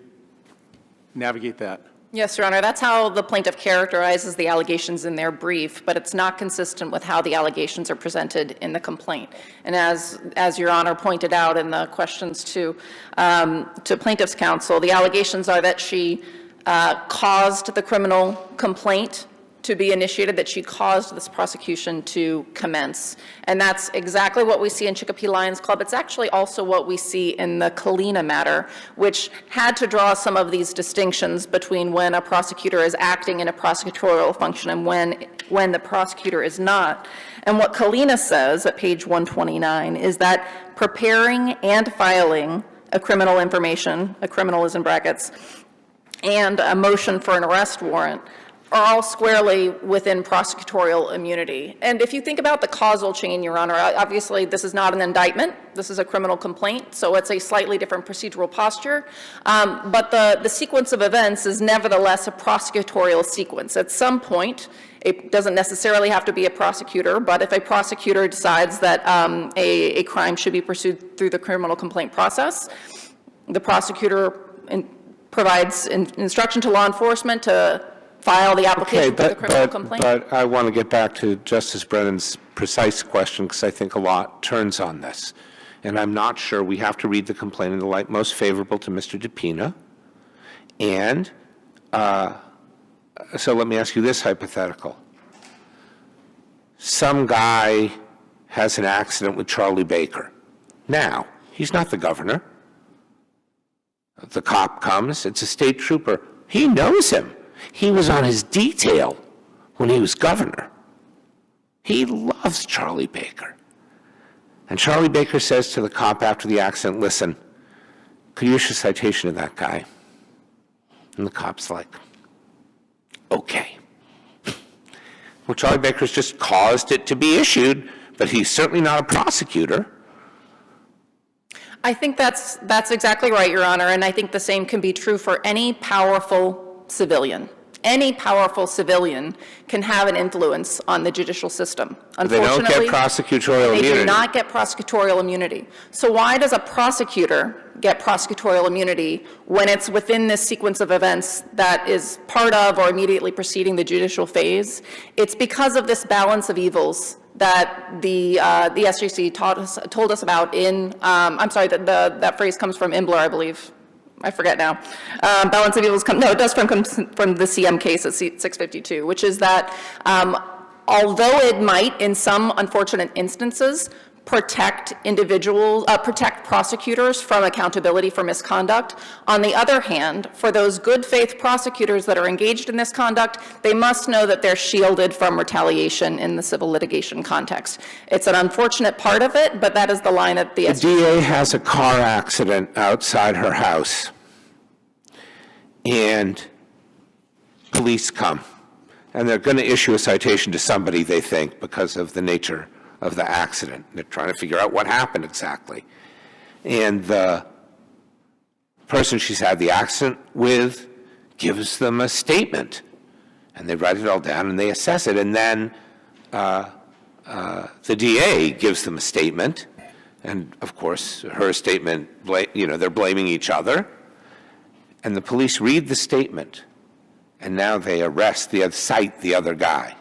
navigate that? Yes, Your Honor, that's how the plaintiff characterizes the allegations in their brief, but it's not consistent with how the allegations are presented in the complaint. And as Your Honor pointed out in the questions to plaintiff's counsel, the allegations are that she caused the criminal complaint to be initiated, that she caused this prosecution to commence. And that's exactly what we see in Chicopee Lions Club. It's actually also what we see in the Kalina matter, which had to draw some of these distinctions between when a prosecutor is acting in a prosecutorial function and when the prosecutor is not. And what Kalina says at page 129 is that preparing and filing a criminal information, a criminal is in brackets, and a motion for an arrest warrant are all squarely within prosecutorial immunity. And if you think about the causal chain, Your Honor, obviously this is not an indictment. This is a criminal complaint, so it's a slightly different procedural posture. But the sequence of events is nevertheless a prosecutorial sequence. At some point, it doesn't necessarily have to be a prosecutor, but if a prosecutor decides that a crime should be pursued through the criminal complaint process, the prosecutor provides instruction to law enforcement to file the application for the criminal complaint. But I want to get back to Justice Brennan's precise question, because I think a lot turns on this. And I'm not sure we have to read the complaint in the light most favorable to Mr. DEPINA. And so let me ask you this hypothetical. Some guy has an accident with Charlie Baker. Now, he's not the governor. The cop comes, it's a state trooper. He knows him. He was on his detail when he was governor. He loves Charlie Baker. And Charlie Baker says to the cop after the accident, listen, could you issue a citation to that guy? And the cop's like, okay. Well, Charlie Baker's just caused it to be issued, but he's certainly not a prosecutor. I think that's exactly right, Your Honor, and I think the same can be true for any powerful civilian. Any powerful civilian can have an influence on the judicial system. They don't get prosecutorial immunity. They do not get prosecutorial immunity. So why does a prosecutor get prosecutorial immunity when it's within this sequence of events that is part of or immediately preceding the judicial phase? It's because of this balance of evils that the SJC told us about in, I'm sorry, that phrase comes from Imbler, I believe. I forget now. Balance of evils, no, it does from the CM case at 652, which is that although it might, in some unfortunate instances, protect individuals, protect prosecutors from accountability for misconduct. On the other hand, for those good faith prosecutors that are engaged in this conduct, they must know that they're shielded from retaliation in the civil litigation context. It's an unfortunate part of it, but that is the line that the DA has a car accident outside her house, and police come, and they're going to issue a citation to somebody, they think, because of the nature of the accident. They're trying to figure out what happened exactly. And the person she's had the accident with gives them a statement. And they write it all down and they assess it. And then the DA gives them a statement. And of course, her statement, they're blaming each other. And the police read the statement. And now they cite the other guy.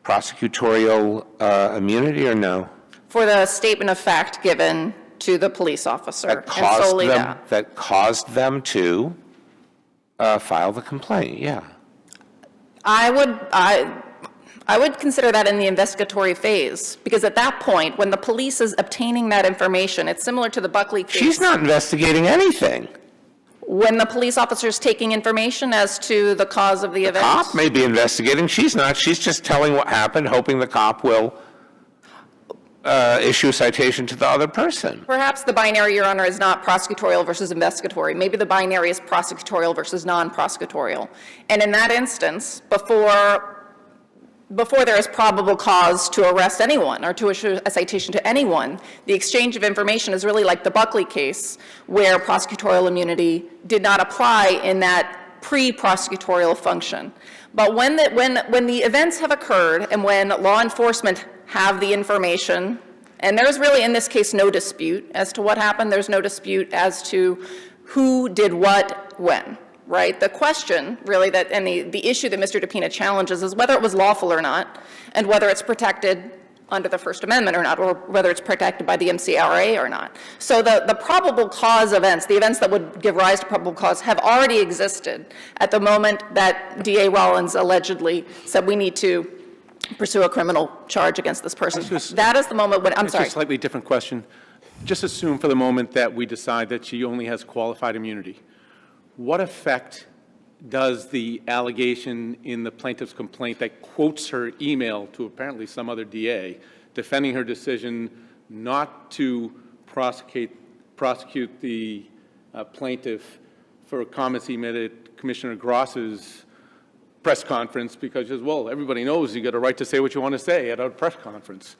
Prosecutorial immunity or no? For the statement of fact given to the police officer. That caused them to file the complaint, yeah. I would consider that in the investigatory phase, because at that point, when the police is obtaining that information, it's similar to the Buckley case. She's not investigating anything. When the police officer is taking information as to the cause of the event? The cop may be investigating. She's not. She's just telling what happened, hoping the cop will issue a citation to the other person. Perhaps the binary, Your Honor, is not prosecutorial versus investigatory. Maybe the binary is prosecutorial versus non-prosecutorial. And in that instance, before there is probable cause to arrest anyone or to issue a citation to anyone, the exchange of information is really like the Buckley case, where prosecutorial immunity did not apply in that pre-prosecutorial function. But when the events have occurred and when law enforcement have the information, and there's really in this case no dispute as to what happened, there's no dispute as to who did what when. Right? The question, really, and the issue that Mr. DEPINA challenges is whether it was lawful or not, and whether it's protected under the First Amendment or not, or whether it's protected by the MCRA or not. So the probable cause events, the events that would give rise to probable cause, have already existed at the moment that DA Rollins allegedly said we need to pursue a criminal charge against this person. That is the moment when, I'm sorry. It's a slightly different question. Just assume for the moment that we decide that she only has qualified immunity. What effect does the allegation in the plaintiff's complaint that quotes her email to apparently some other DA defending her decision not to prosecute the plaintiff for comments he made at Commissioner Gross's press conference because, he says, well, everybody knows you got a right to say what you want to say at a press conference,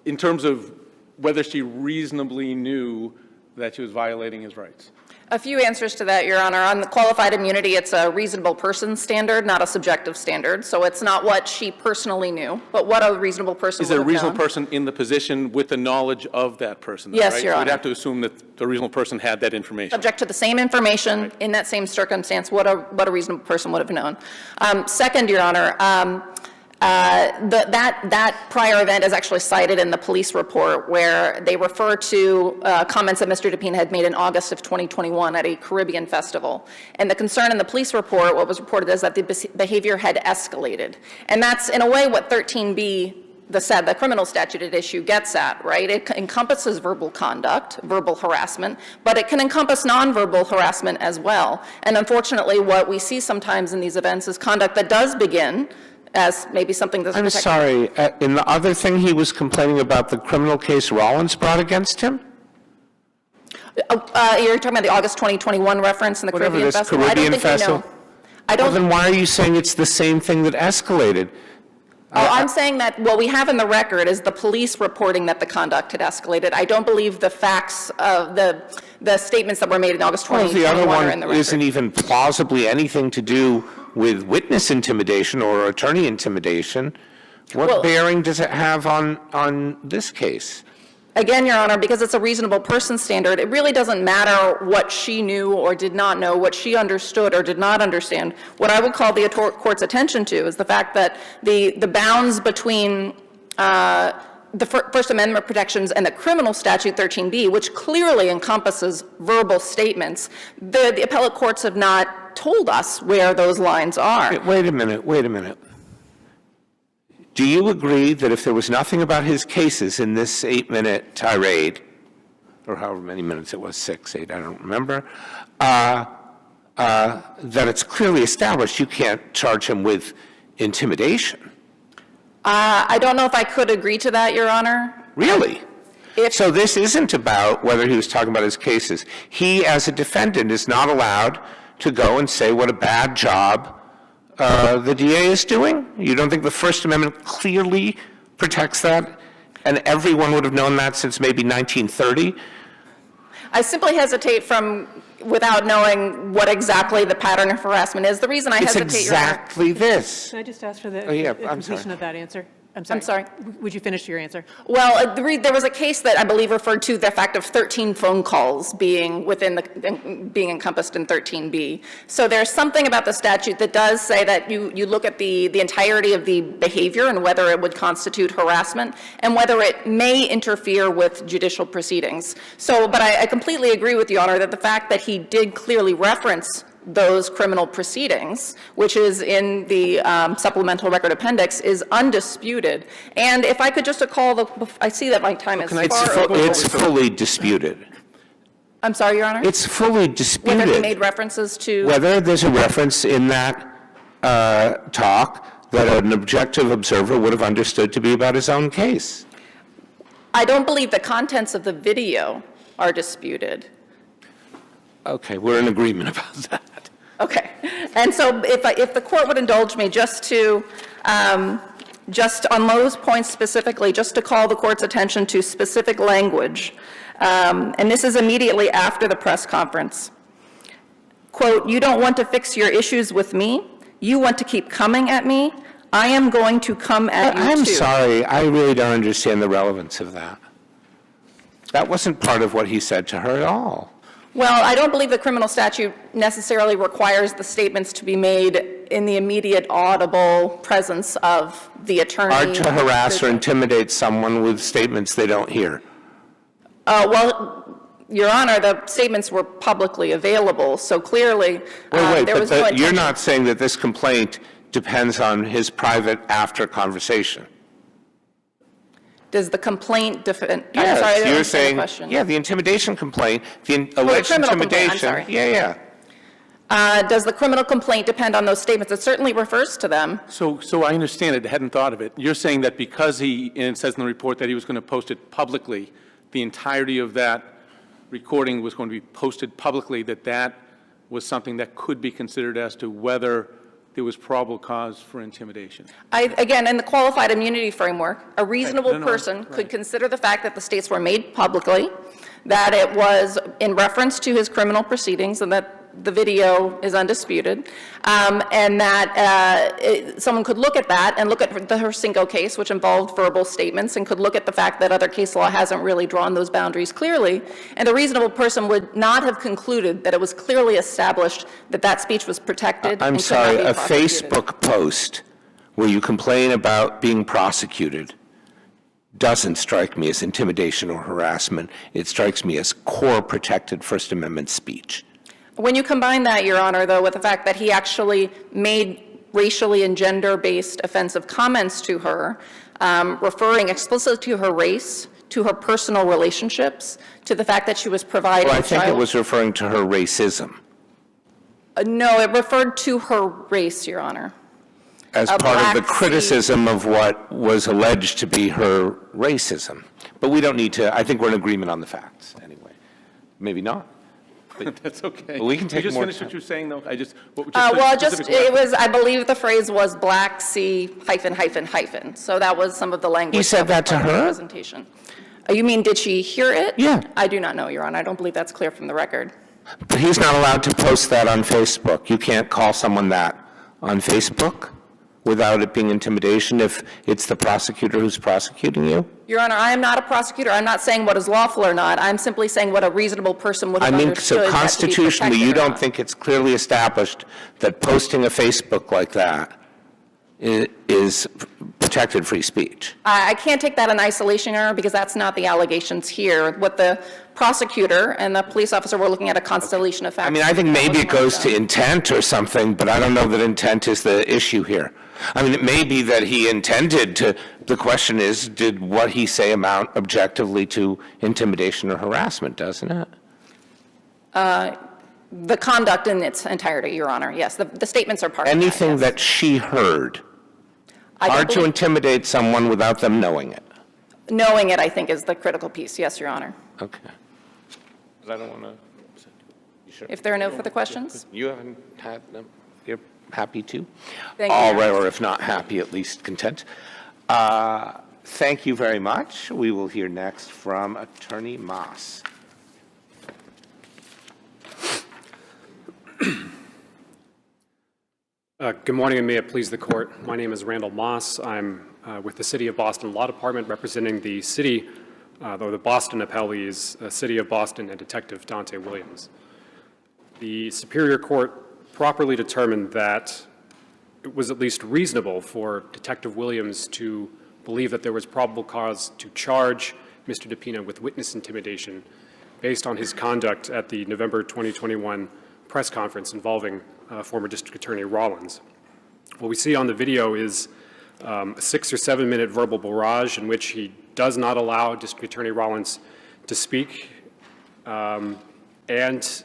in terms of whether she reasonably knew that she was violating his rights? A few answers to that, Your Honor. On the qualified immunity, it's a reasonable person standard, not a subjective standard. So it's not what she personally knew, but what a reasonable person would have known. Is it a reasonable person in the position with the knowledge of that person? Yes, right? Your Honor. We'd have to assume that the reasonable person had that information. Subject to the same information, right, in that same circumstance, what a reasonable person would have known. Second, Your Honor, that prior event is actually cited in the police report, where they refer to comments that Mr. DEPINA had made in August of 2021 at a Caribbean festival. And the concern in the police report, what was reported, is that the behavior had escalated. And that's, in a way, what 13B, the criminal statute at issue, gets at, right? It encompasses verbal conduct, verbal harassment, but it can encompass nonverbal harassment as well. And unfortunately, what we see sometimes in these events is conduct that does begin as maybe something that's I'm protected. sorry, in the other thing he was complaining about the criminal case Rollins brought against him? You're talking about the August 2021 reference in the Whatever Caribbean this Festival? I don't Caribbean think we know. Festival? I Well, don't, then why are you saying it's the same thing that escalated? I'm saying that what we have in the record is the police reporting that the conduct had escalated. I don't believe the facts of the statements that were made in August Well, the 2021 other are in the one isn't record. even plausibly anything to do with witness intimidation or attorney intimidation. What Well- bearing does it have on this case? Again, Your Honor, because it's a reasonable person standard, it really doesn't matter what she knew or did not know, what she understood or did not understand. What I would call the court's attention to is the fact that the bounds between the First Amendment protections and the criminal statute 13B, which clearly encompasses verbal statements, the appellate courts have not told us where those lines are. Wait a minute. Do you agree that if there was nothing about his cases in this 8-minute tirade, or however many minutes it was, 6, 8, I don't remember, that it's clearly established you can't charge him with intimidation? I don't know if I could agree to that, Your Honor. Really? If- So this isn't about whether he was talking about his cases. He, as a defendant, is not allowed to go and say what a bad job the DA is doing? You don't think the First Amendment clearly protects that? And everyone would have known that since maybe 1930? I simply hesitate without knowing what exactly the pattern of harassment is. The reason I It's hesitate, Your Honor. exactly this. Can I just ask for the Oh, yeah, the I'm completion sorry. of that answer? I'm sorry. Would you finish your answer? Well, there was a case that I believe referred to the fact of 13 phone calls being being encompassed in 13B. So there's something about the statute that does say that you look at the entirety of the behavior and whether it would constitute harassment and whether it may interfere with judicial proceedings. So, but I completely agree with you, Honor, that the fact that he did clearly reference those criminal proceedings, which is in the supplemental record appendix, is undisputed. And if I could just I see that my time is far over. It's fully disputed. I'm sorry, Your Honor? It's fully disputed. Whether he made references to, Whether there's a reference in that talk that an objective observer would have understood to be about his own case. I don't believe the contents of the video are disputed. Okay, we're in agreement about that. Okay. And so if the court would indulge me just to, just on those points specifically, just to call the court's attention to specific language, and this is immediately after the press conference. Quote, "You don't want to fix your issues with me. You want to keep coming at me. I am going to come at you too." I'm sorry, I really don't understand the relevance of that. That wasn't part of what he said to her at all. Well, I don't believe the criminal statute necessarily requires the statements to be made in the immediate audible presence of the attorney. Hard to harass or intimidate someone with statements they don't hear. Well, Your Honor, the statements were publicly available, so clearly Wait, there was no but you're intention. not saying that this complaint depends on his private after conversation. Does the complaint defend? I'm Yes, sorry, I don't you're understand the saying, question. yeah, the intimidation complaint, the alleged criminal complaint, I'm intimidation. sorry. Yeah. Does the criminal complaint depend on those statements? It certainly refers to them. So I understand it, I hadn't thought of it. You're saying that because and it says in the report that he was going to post it publicly, the entirety of that recording was going to be posted publicly, that was something that could be considered as to whether there was probable cause for intimidation. Again, in the qualified immunity framework, a reasonable No, no, person could right. consider the fact that the states were made publicly, that it was in reference to his criminal proceedings, and that the video is undisputed, and that someone could look at that and look at the Hercinco case, which involved verbal statements, and could look at the fact that other case law hasn't really drawn those boundaries clearly, and a reasonable person would not have concluded that it was clearly established that that speech was protected I'm and could sorry, not be a prosecuted. Facebook post where you complain about being prosecuted doesn't strike me as intimidation or harassment. It strikes me as core protected First Amendment speech. When you combine that, Your Honor, though, with the fact that he actually made racially and gender-based offensive comments to her, referring explicitly to her race, to her personal relationships, to the fact that she was providing Well, I think it child- was referring to her racism. No, it referred to her race, Your Honor. as a part of the Black criticism of what was alleged to be her racism. But we don't need to, I think we're in agreement on the facts anyway. Maybe not. That's okay. Well, we can take You just more finish time. what you're saying, though? Well, just, it was, I believe the phrase was Black Sea hyphen, hyphen, hyphen. So that was some of the language. He said that to was part of the her? Presentation. You mean, did she hear it? Yeah. I do not know, Your Honor. I don't believe that's clear from the record. But he's not allowed to post that on Facebook. You can't call someone that on Facebook without it being intimidation if it's the prosecutor who's prosecuting you? Your Honor, I am not a prosecutor. I'm not saying what is lawful or not. I'm simply saying what a reasonable person would have I mean, understood so that to be constitutionally, you protected or don't not. think it's clearly established that posting a Facebook like that is protected free speech? I can't take that in isolation, Your Honor, because that's not the allegations here. What the prosecutor and the police officer were looking at a constellation of facts. I mean, I think maybe it goes to intent or something, but I don't know that intent is the issue here. I mean, it may be that he intended to, the question is, did what he say amount objectively to intimidation or harassment, doesn't it? The conduct in its entirety, Your Honor, yes. The statements are part of that, Anything yes. that she heard, I don't hard to believe- intimidate someone without them knowing it. Knowing it, I think, is the critical piece, yes, Your Honor. Okay. 'Cause I don't want to, you sure? If there are no further questions? You haven't had them? You're happy to? Thank you, All Your right, Honor. or if not happy, at least content. Thank you very much. We will hear next from Attorney Moss. Good morning, and may it please the court. My name is Randall Moss. I'm with the City of Boston Law Department representing the city, or the Boston appellees, City of Boston, and Detective Dante Williams. The Superior Court properly determined that it was at least reasonable for Detective Williams to believe that there was probable cause to charge Mr. DEPINA with witness intimidation based on his conduct at the November 2021 press conference involving former District Attorney Rollins. What we see on the video is a 6 or 7 minute verbal barrage in which he does not allow District Attorney Rollins to speak, and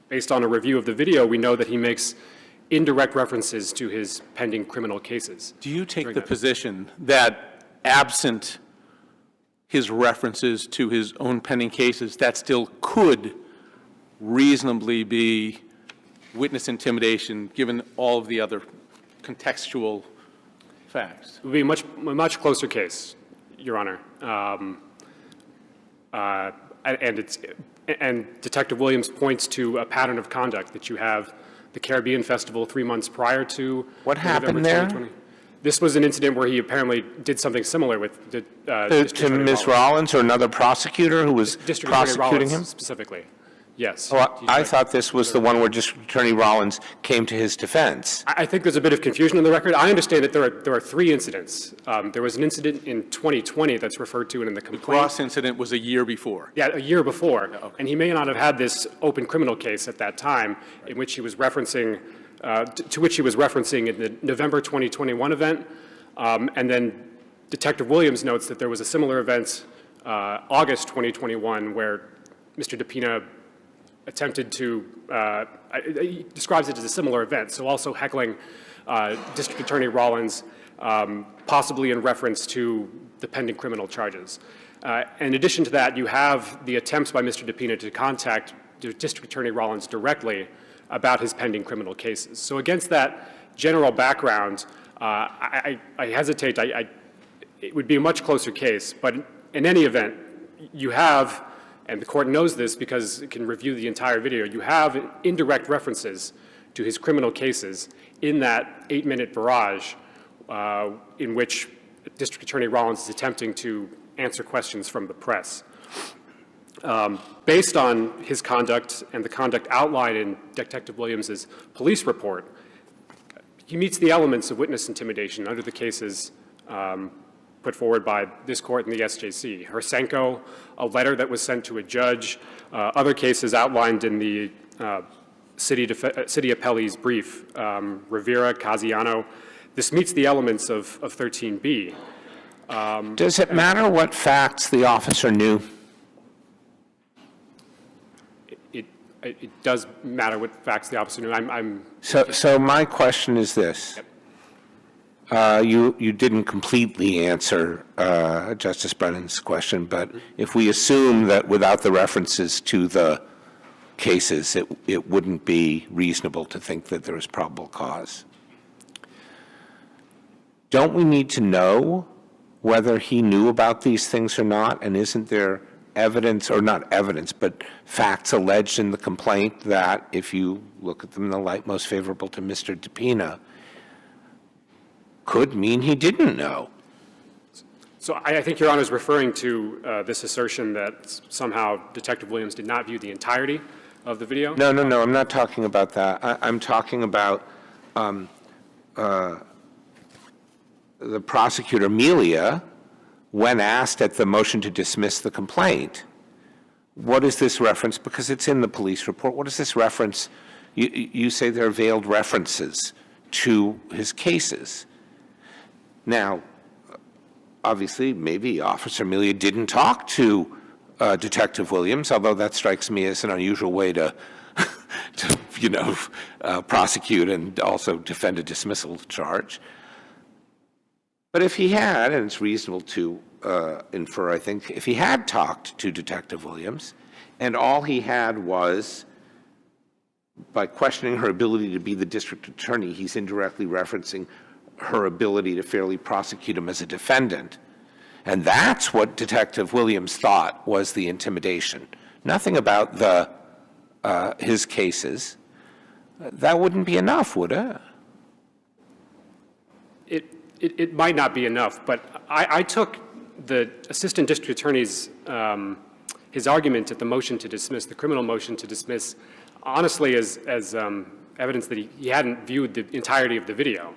based on a review of the video, we know that he makes indirect references to his pending criminal cases. Do you take during the that. position that absent his references to his own pending cases, that still could reasonably be witness intimidation, given all of the other contextual facts? It would be a much closer case, Your Honor. And Detective Williams points to a pattern of conduct that you have the Caribbean Festival 3 months prior to What the happened November there? 2020. This was an incident where he apparently did something similar with the District To Attorney Ms. Rollins or another prosecutor who was District Attorney prosecuting Rollins him? specifically. Yes. Oh, I thought this was the one where District Attorney Rollins came to his defense. I think there's a bit of confusion in the record. I understand that there are 3 incidents. There was an incident in 2020 that's referred to in the complaint. Cross incident was a year before. Yeah, a year before. And he may not have had this open criminal case at that time in which he was referencing, to which he was referencing in the November 2021 event. And then Detective Williams notes that there was a similar event, August 2021, where Mr. DEPINA attempted to, he describes it as a similar event, so also heckling District Attorney Rollins, possibly in reference to the pending criminal charges. In addition to that, you have the attempts by Mr. DEPINA to contact District Attorney Rollins directly about his pending criminal cases. So against that general background, I hesitate, it would be a much closer case, but in any event, you have, and the court knows this because it can review the entire video, you have indirect references to his criminal cases in that 8-minute barrage in which District Attorney Rollins is attempting to answer questions from the press. Based on his conduct and the conduct outlined in Detective Williams's police report, he meets the elements of witness intimidation under the cases put forward by this court and the SJC. Hersenko, a letter that was sent to a judge, other cases outlined in the city appellee's brief, Rivera, Casiano. This meets the elements of 13B. Does it matter what facts the officer knew? it does matter what facts the officer knew. So my question is this. You didn't completely answer Justice Brennan's question, but if we assume that without the references to the cases, it wouldn't be reasonable to think that there is probable cause. Don't we need to know whether he knew about these things or not? And isn't there evidence, or not evidence, but facts alleged in the complaint that, if you look at them in the light most favorable to Mr. DEPINA, could mean he didn't know? So I think Your Honor is referring to this assertion that somehow Detective Williams did not view the entirety of the video? No, I'm not talking about that. I'm talking about the prosecutor, Amelia, when asked at the motion to dismiss the complaint, what is this reference? Because it's in the police report. What is this reference? You say there are veiled references to his cases. Now, obviously, maybe Officer Amelia didn't talk to Detective Williams, although that strikes me as an unusual way to prosecute and also defend a dismissal charge. But if he had, and it's reasonable to infer, I think, if he had talked to Detective Williams, and all he had was, by questioning her ability to be the district attorney, he's indirectly referencing her ability to fairly prosecute him as a defendant. And that's what Detective Williams thought was the intimidation. Nothing about his cases. That wouldn't be enough, would it? It might not be enough, but I took the assistant district attorney's his argument at the motion to dismiss, the criminal motion to dismiss, honestly as evidence that he hadn't viewed the entirety of the video.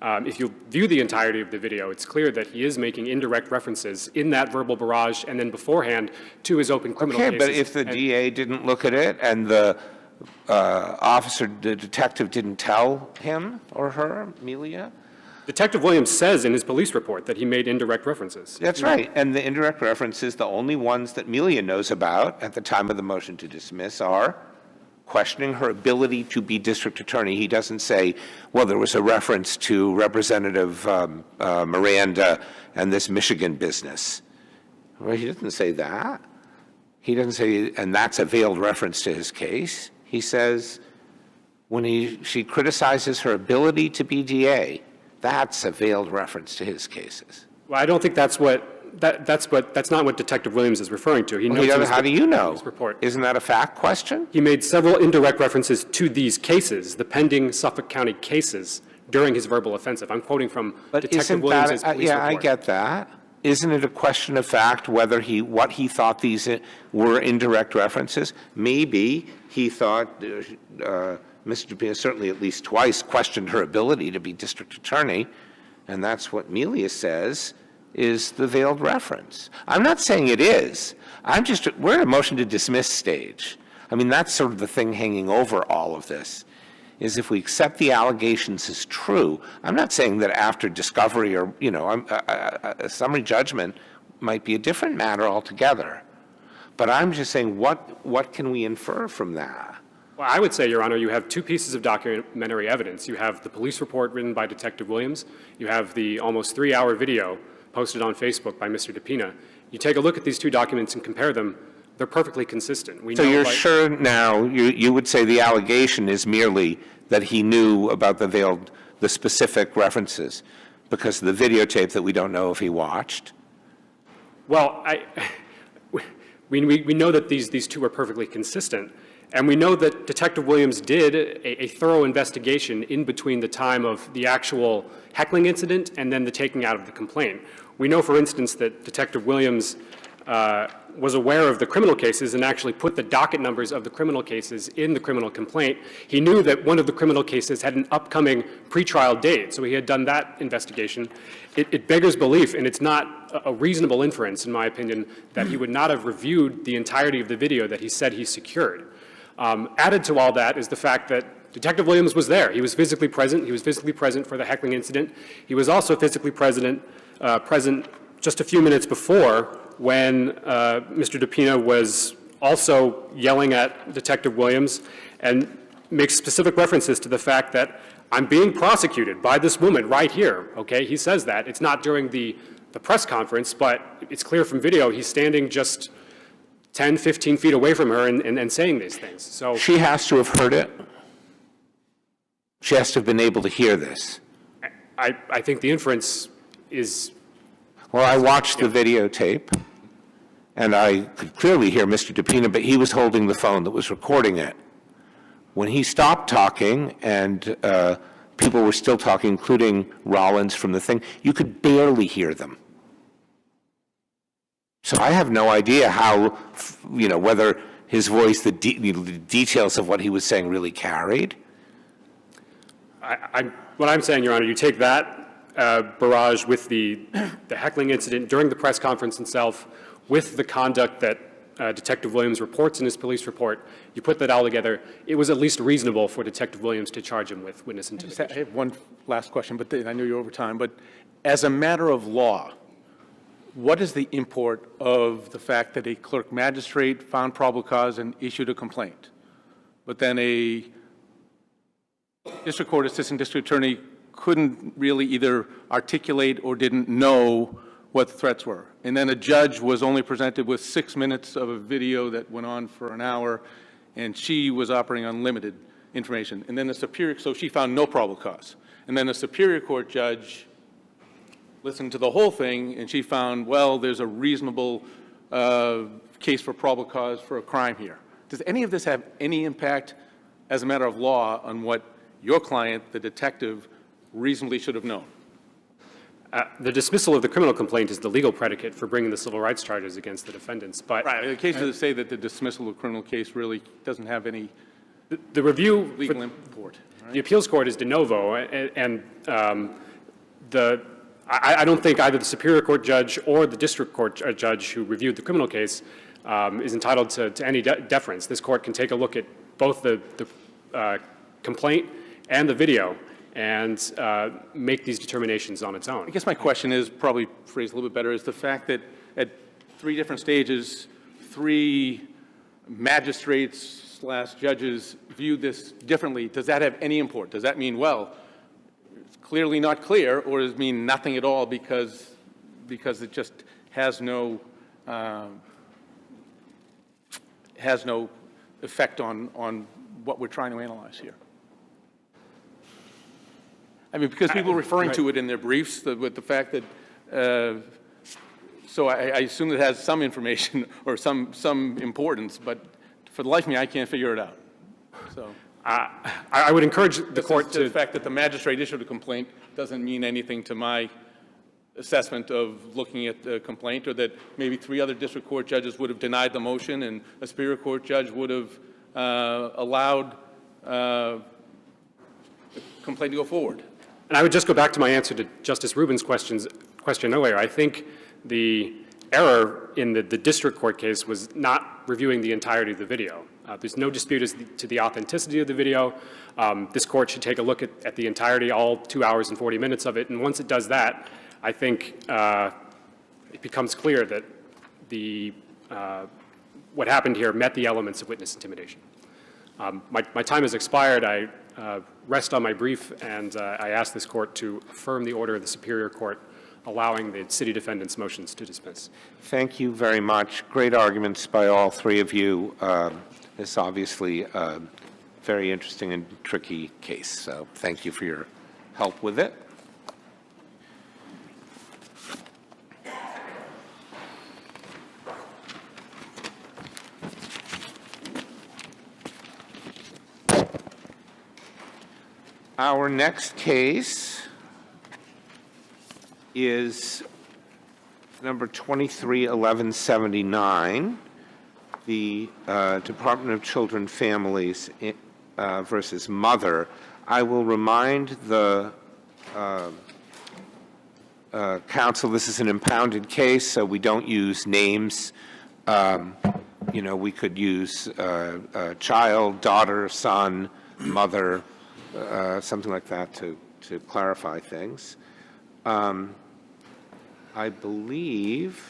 If you view the entirety of the video, it's clear that he is making indirect references in that verbal barrage and then beforehand to his open criminal cases. Okay, but if the DA didn't look at it and the detective didn't tell him or her, Amelia? Detective Williams says in his police report that he made indirect references. That's right. And the indirect references, the only ones that Amelia knows about at the time of the motion to dismiss, are questioning her ability to be district attorney. He doesn't say, well, there was a reference to Representative Miranda and this Michigan business. Well, he doesn't say that. He doesn't say, and that's a veiled reference to his case. He says, when she criticizes her ability to be DA, that's a veiled reference to his cases. Well, I don't think that's not what Detective Williams is referring to. How do you know? Report. Isn't that a fact question? He made several indirect references to these cases, the pending Suffolk County cases, during his verbal offensive. I'm quoting from Detective Williams' police report. I get that. Isn't it a question of fact whether what he thought these were indirect references? Maybe he thought Mr. DePina certainly at least twice questioned her ability to be district attorney, and that's what Amelia says is the veiled reference. I'm not saying it is. We're at a motion to dismiss stage. I mean, that's sort of the thing hanging over all of this, is if we accept the allegations as true. I'm not saying that after discovery or, a summary judgment might be a different matter altogether. But I'm just saying, what can we infer from that? Well, I would say, Your Honor, you have two pieces of documentary evidence. You have the police report written by Detective Williams. You have the almost 3-hour video posted on Facebook by Mr. DePina. You take a look at these two documents and compare them, they're perfectly consistent. So you're sure now, you would say the allegation is merely that he knew about the specific references because of the videotape that we don't know if he watched? Well, we know that these two are perfectly consistent. And we know that Detective Williams did a thorough investigation in between the time of the actual heckling incident and then the taking out of the complaint. We know, for instance, that Detective Williams was aware of the criminal cases and actually put the docket numbers of the criminal cases in the criminal complaint. He knew that one of the criminal cases had an upcoming pretrial date, so he had done that investigation. It beggars belief, and it's not a reasonable inference, in my opinion, that he would not have reviewed the entirety of the video that he said he secured. Added to all that is the fact that Detective Williams was there. He was physically present. He was physically present for the heckling incident. He was also physically present just a few minutes before when Mr. DePina was also yelling at Detective Williams and makes specific references to the fact that I'm being prosecuted by this woman right here, okay? He says that. It's not during the press conference, but it's clear from video he's standing just 10, 15 feet away from her and saying these things. So She has to have heard it. She has to have been able to hear this. I think the inference is, Well, I watched the videotape, and I could clearly hear Mr. DEPINA, but he was holding the phone that was recording it. When he stopped talking and people were still talking, including Rollins from the thing, you could barely hear them. So I have no idea how, whether his voice, the details of what he was saying really carried. what I'm saying, Your Honor, you take that barrage with the heckling incident during the press conference itself, with the conduct that Detective Williams reports in his police report, you put that all together, it was at least reasonable for Detective Williams to charge him with witness intimidation. I have one last question, but I know you're over time. But as a matter of law, what is the import of the fact that a clerk magistrate found probable cause and issued a complaint, but then a district court assistant district attorney couldn't really either articulate or didn't know what the threats were? And then a judge was only presented with 6 minutes of a video that went on for an hour, and she was operating on limited information. And then so she found no probable cause. And then a Superior Court judge listened to the whole thing, and she found, well, there's a reasonable case for probable cause for a crime here. Does any of this have any impact as a matter of law on what your client, the detective, reasonably should have known? The dismissal of the criminal complaint is the legal predicate for bringing the civil rights charges against the defendants. But right. The cases that say that the dismissal of a criminal case really doesn't have any the review legal import. Right? The appeals court is de novo, and I don't think either the Superior Court judge or the district court judge who reviewed the criminal case is entitled to any deference. This court can take a look at both the complaint and the video and make these determinations on its own. I guess my question is, probably phrased a little bit better, is the fact that at 3 different stages, 3 magistrates / judges viewed this differently. Does that have any import? Does that mean, well, it's clearly not clear, or does it mean nothing at all because it just has no effect on what we're trying to analyze here? I mean, because people are referring to it in their briefs with the fact that, so I assume it has some information or some importance, but for the life of me, I can't figure it out. So I would encourage the court to. The fact that the magistrate issued a complaint doesn't mean anything to my assessment of looking at the complaint, or that maybe 3 other district court judges would have denied the motion and a Superior Court judge would have allowed the complaint to go forward. And I would just go back to my answer to Justice Rubin's question earlier. I think the error in the district court case was not reviewing the entirety of the video. There's no dispute as to the authenticity of the video. This court should take a look at the entirety, all 2 hours and 40 minutes of it. And once it does that, I think it becomes clear that what happened here met the elements of witness intimidation. My time has expired. I rest on my brief, and I ask this court to affirm the order of the Superior Court allowing the city defendants' motions to dismiss. Thank you very much. Great arguments by all 3 of you. This is obviously a very interesting and tricky case, so thank you for your help with it. Our next case is number 231179, the Department of Children Families versus Mother. I will remind the council this is an impounded case, so we don't use names. We could use child, daughter, son, mother, something like that to clarify things. I believe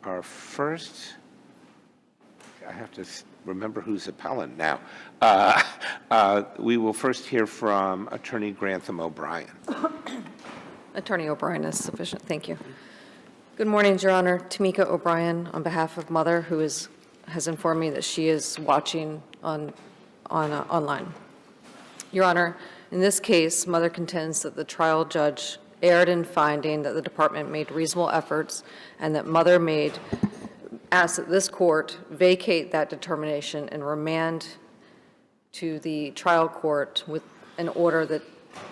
our first, I have to remember who's appellant now. We will first hear from Attorney Grantham O'Brien. Attorney O'Brien is sufficient. Thank you. Good morning, Your Honor. Tamika O'Brien, on behalf of Mother, who has informed me that she is watching online. Your Honor, in this case, Mother contends that the trial judge erred in finding that the department made reasonable efforts and that Mother asked that this court vacate that determination and remand to the trial court with an order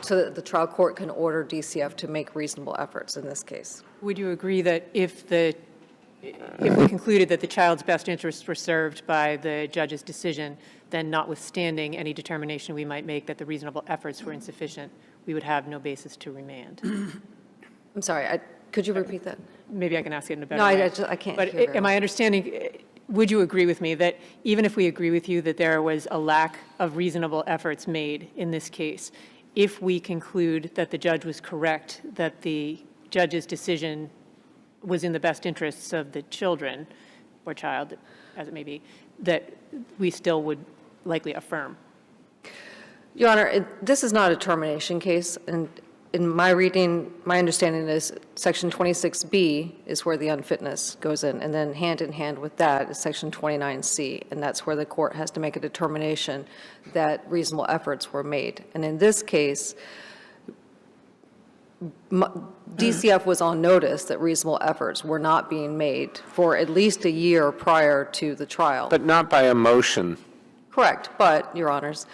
so that the trial court can order DCF to make reasonable efforts in this case. Would you agree that if we concluded that the child's best interests were served by the judge's decision, then notwithstanding any determination we might make that the reasonable efforts were insufficient, we would have no basis to remand? I'm sorry, could you repeat that? Maybe I can ask it in a better No, way. I can't But hear very am I understanding, would you agree with me that even if we agree with you that there was a lack of reasonable efforts made in this case, if we conclude that the judge was correct, that the judge's decision was in the best interests of the children, or child, as it may be, that we still would likely affirm? Your Honor, this is not a termination case, and in my reading, my understanding is Section 26B is where the unfitness goes in, and then hand in hand with that is Section 29C, and that's where the court has to make a determination that reasonable efforts were made. And in this case, DCF was on notice that reasonable efforts were not being made for at least a year prior to the trial. But not by a motion. Correct, but, Your Honors,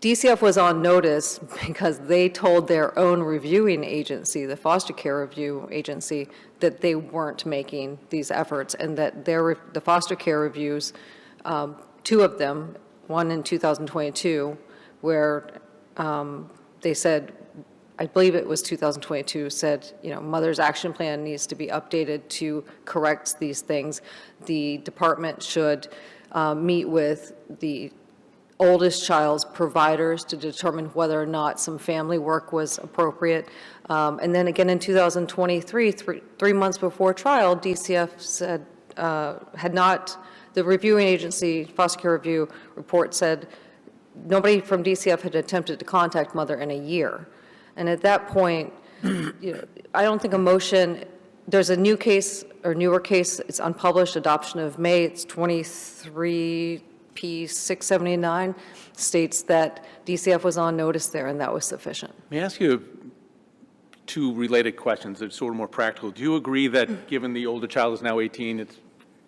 DCF was on notice because they told their own reviewing agency, the foster care review agency, that they weren't making these efforts and that the foster care reviews, two of them, one in 2022, where they said, I believe it was 2022, said, Mother's action plan needs to be updated to correct these things. The department should meet with the oldest child's providers to determine whether or not some family work was appropriate. And then again in 2023, three months before trial, DCF said, the reviewing agency, foster care review report said, nobody from DCF had attempted to contact Mother in a year. And at that point, I don't think a motion, there's a new case or newer case, it's unpublished, adoption of May, it's 23P679, states that DCF was on notice there and that was sufficient. May I ask you two related questions that are sort of more practical? Do you agree that given the older child is now 18, it's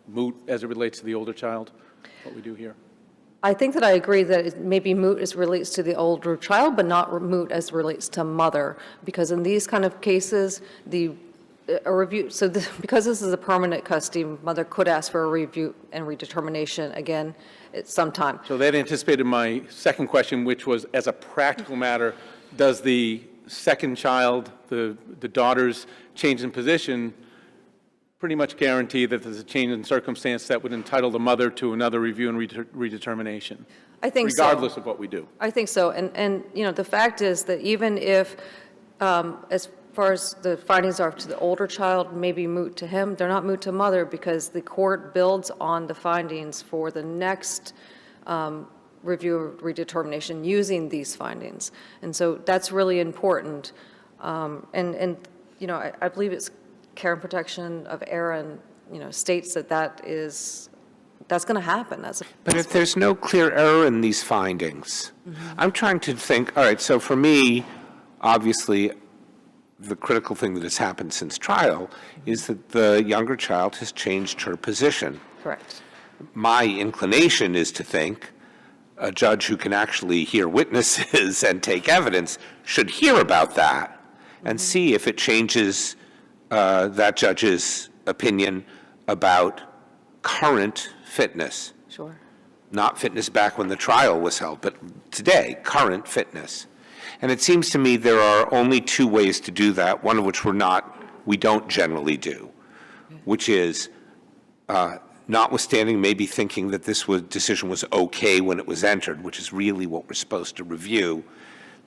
moot as it relates to the older child, what we do here? I think that I agree that it may be moot as it relates to the older child, but not moot as it relates to Mother, because in these kind of cases, because this is a permanent custody, Mother could ask for a review and redetermination again at some time. So that anticipated my second question, which was, as a practical matter, does the second child, the daughter's change in position, pretty much guarantee that there's a change in circumstance that would entitle the mother to another review and redetermination? I think so. Regardless of what we do. I think so. And the fact is that even if, as far as the findings are to the older child, may be moot to him, they're not moot to Mother because the court builds on the findings for the next review or redetermination using these findings. And so that's really important. I believe it's Care and Protection of Aaron, states that that's going to happen. But if there's no clear error in these findings, I'm trying to think, all right, so for me, obviously, the critical thing that has happened since trial is that the younger child has changed her position. Correct. My inclination is to think a judge who can actually hear witnesses and take evidence should hear about that and see if it changes that judge's opinion about current fitness. Sure. Not fitness back when the trial was held, but today, current fitness. And it seems to me there are only two ways to do that, one of which we don't generally do, which is notwithstanding maybe thinking that this decision was okay when it was entered, which is really what we're supposed to review.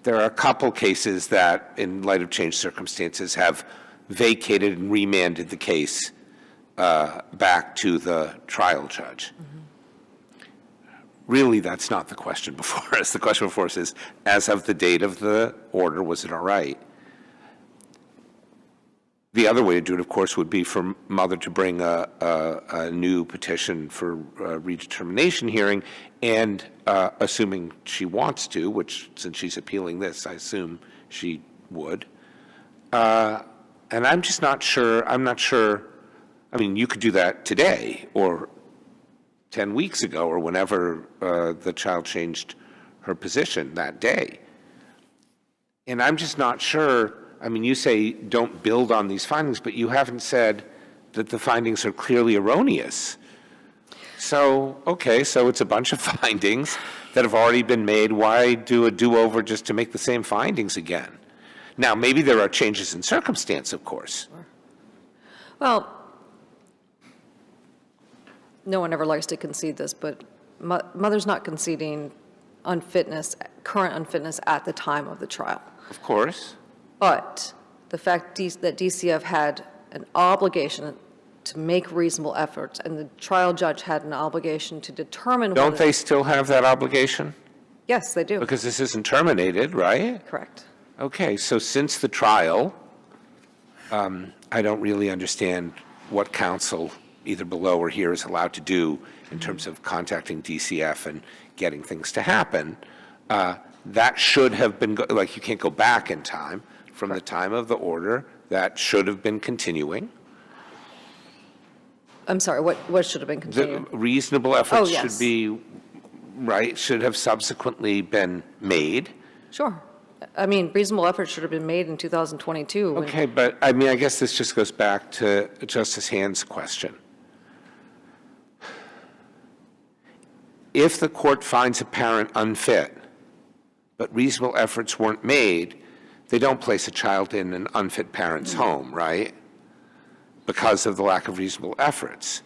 There are a couple cases that, in light of changed circumstances, have vacated and remanded the case back to the trial judge. Really, that's not the question before us. The question before us is, as of the date of the order, was it all right? The other way to do it, of course, would be for mother to bring a new petition for a redetermination hearing, and assuming she wants to, which since she's appealing this, I assume she would. And I'm just not sure, I mean, you could do that today or 10 weeks ago or whenever the child changed her position that day. And I'm just not sure, I mean, you say don't build on these findings, but you haven't said that the findings are clearly erroneous. So, okay, so it's a bunch of findings that have already been made. Why do a do-over just to make the same findings again? Now, maybe there are changes in circumstance, of course. Well, no one ever likes to concede this, but mother's not conceding unfitness, current unfitness at the time of the trial. Of course. But the fact that DCF had an obligation to make reasonable efforts, and the trial judge had an obligation to determine whether... Don't they still have that obligation? Yes, they do. Because this isn't terminated, right? Correct. Okay, so since the trial, I don't really understand what counsel, either below or here, is allowed to do in terms of contacting DCF and getting things to happen. That should have been, like, you can't go back in time from the time of the order. That should have been continuing. I'm sorry, what should have been continued? The reasonable efforts yes. should be, right, should have subsequently been made. Sure. I mean, reasonable efforts should have been made in 2022. Okay, but I mean, I guess this just goes back to Justice Hand's question. If the court finds a parent unfit, but reasonable efforts weren't made, they don't place a child in an unfit parent's home, right? Because of the lack of reasonable efforts,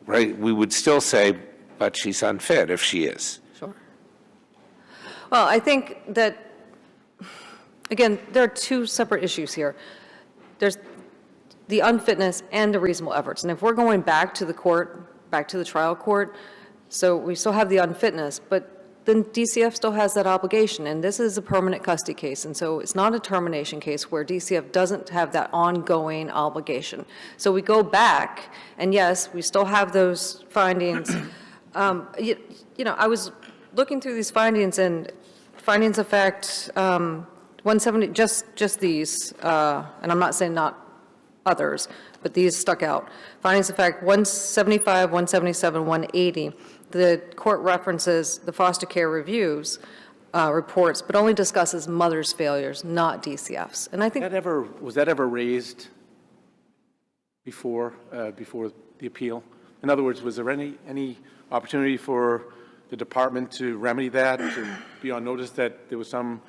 right? We would still say, but she's unfit if she is. Sure. Well, I think that, again, there are two separate issues here. There's the unfitness and the reasonable efforts. And if we're going back to the court, back to the trial court, so we still have the unfitness, but then DCF still has that obligation, and this is a permanent custody case, and so it's not a termination case where DCF doesn't have that ongoing obligation. So we go back, and yes, we still have those findings. You know, I was looking through these findings, and findings of fact 170, just these, and I'm not saying not others, but these stuck out. Findings of fact 175, 177, 180. The court references the foster care reviews reports, but only discusses mother's failures, not DCF's. And I think was that ever raised before the appeal? In other words, was there any opportunity for the department to remedy that, to be on notice that there was some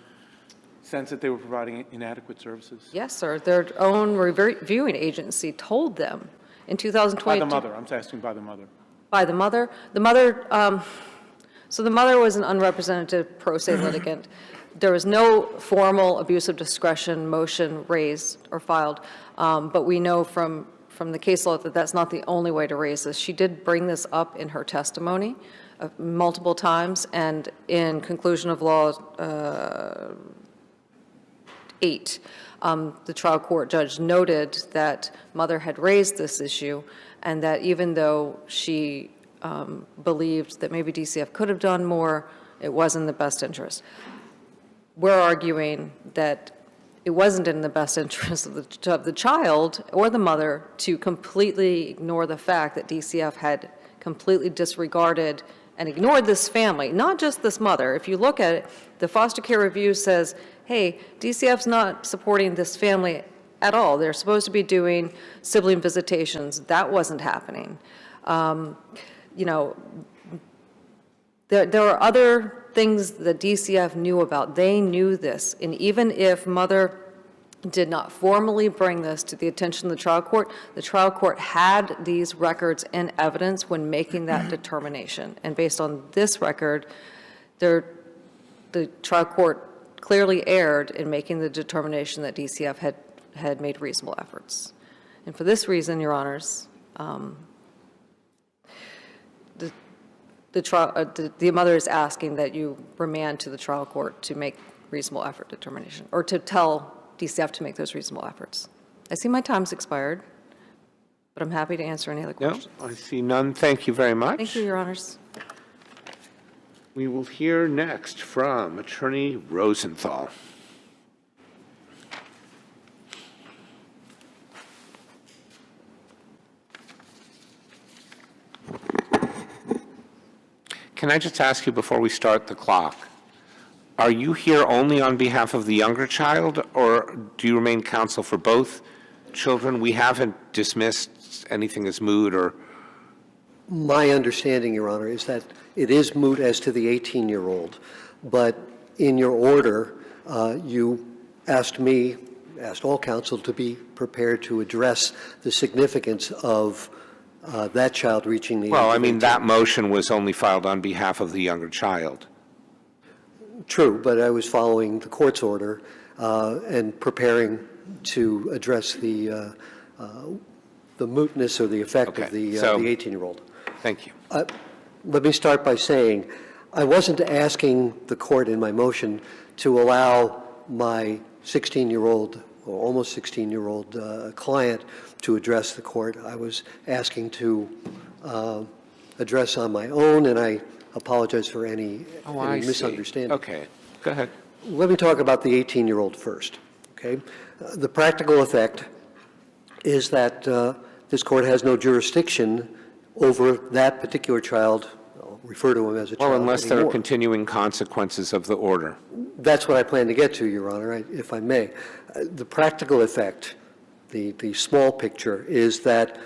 sense that they were providing inadequate services? yes, sir. Their own reviewing agency told them in 2022. By the mother. I'm asking by the mother. By the mother. The mother, so the mother was an unrepresentative pro se litigant. There was no formal abuse of discretion motion raised or filed, but we know from the case law that that's not the only way to raise this. She did bring this up in her testimony multiple times, and in conclusion of law 8, the trial court judge noted that mother had raised this issue, and that even though she believed that maybe DCF could have done more, it was in the best interest. We're arguing that it wasn't in the best interest of the child or the mother to completely ignore the fact that DCF had completely disregarded and ignored this family, not just this mother. If you look at it, the foster care review says, hey, DCF's not supporting this family at all. They're supposed to be doing sibling visitations. That wasn't happening. You know, there are other things that DCF knew about. They knew this, and even if mother did not formally bring this to the attention of the trial court had these records and evidence when making that determination. And based on this record, the trial court clearly erred in making the determination that DCF had made reasonable efforts. And for this reason, Your Honors, the mother is asking that you remand to the trial court to make reasonable effort determination, or to tell DCF to make those reasonable efforts. I see my time's expired, but I'm happy to answer any other No, questions. I see none. Thank you very much. Thank you, Your Honors. We will hear next from Attorney Rosenthal. Can I just ask you before we start the clock, are you here only on behalf of the younger child, or do you remain counsel for both children? We haven't dismissed anything as moot or... My understanding, Your Honor, is that it is moot as to the 18-year-old, but in your order, you asked all counsel to be prepared to address the significance of that child reaching the age of 18. Well, I mean, that motion was only filed on behalf of the younger child. True, but I was following the court's order and preparing to address the mootness or the effect of the 18-year-old. Thank you. Let me start by saying I wasn't asking the court in my motion to allow my 16-year-old or almost 16-year-old client to address the court. I was asking to address on my own, and I apologize for any misunderstanding. Okay, go ahead. Let me talk about the 18-year-old first, okay? The practical effect is that this court has no jurisdiction over that particular child. I'll refer to him as a child Well, unless there are anymore. continuing consequences of the order. That's what I plan to get to, Your Honor, if I may. The practical effect, the small picture, is that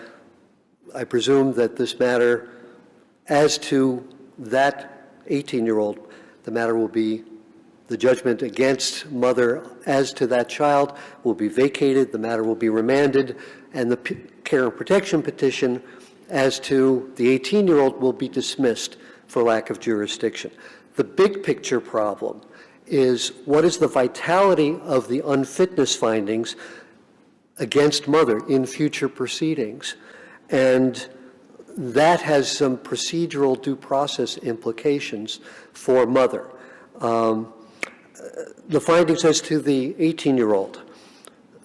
I presume that this matter, as to that 18-year-old, the matter will be, the judgment against mother as to that child will be vacated, the matter will be remanded, and the care and protection petition as to the 18-year-old will be dismissed for lack of jurisdiction. The big picture problem is what is the vitality of the unfitness findings against mother in future proceedings? And that has some procedural due process implications for mother. The findings as to the 18-year-old,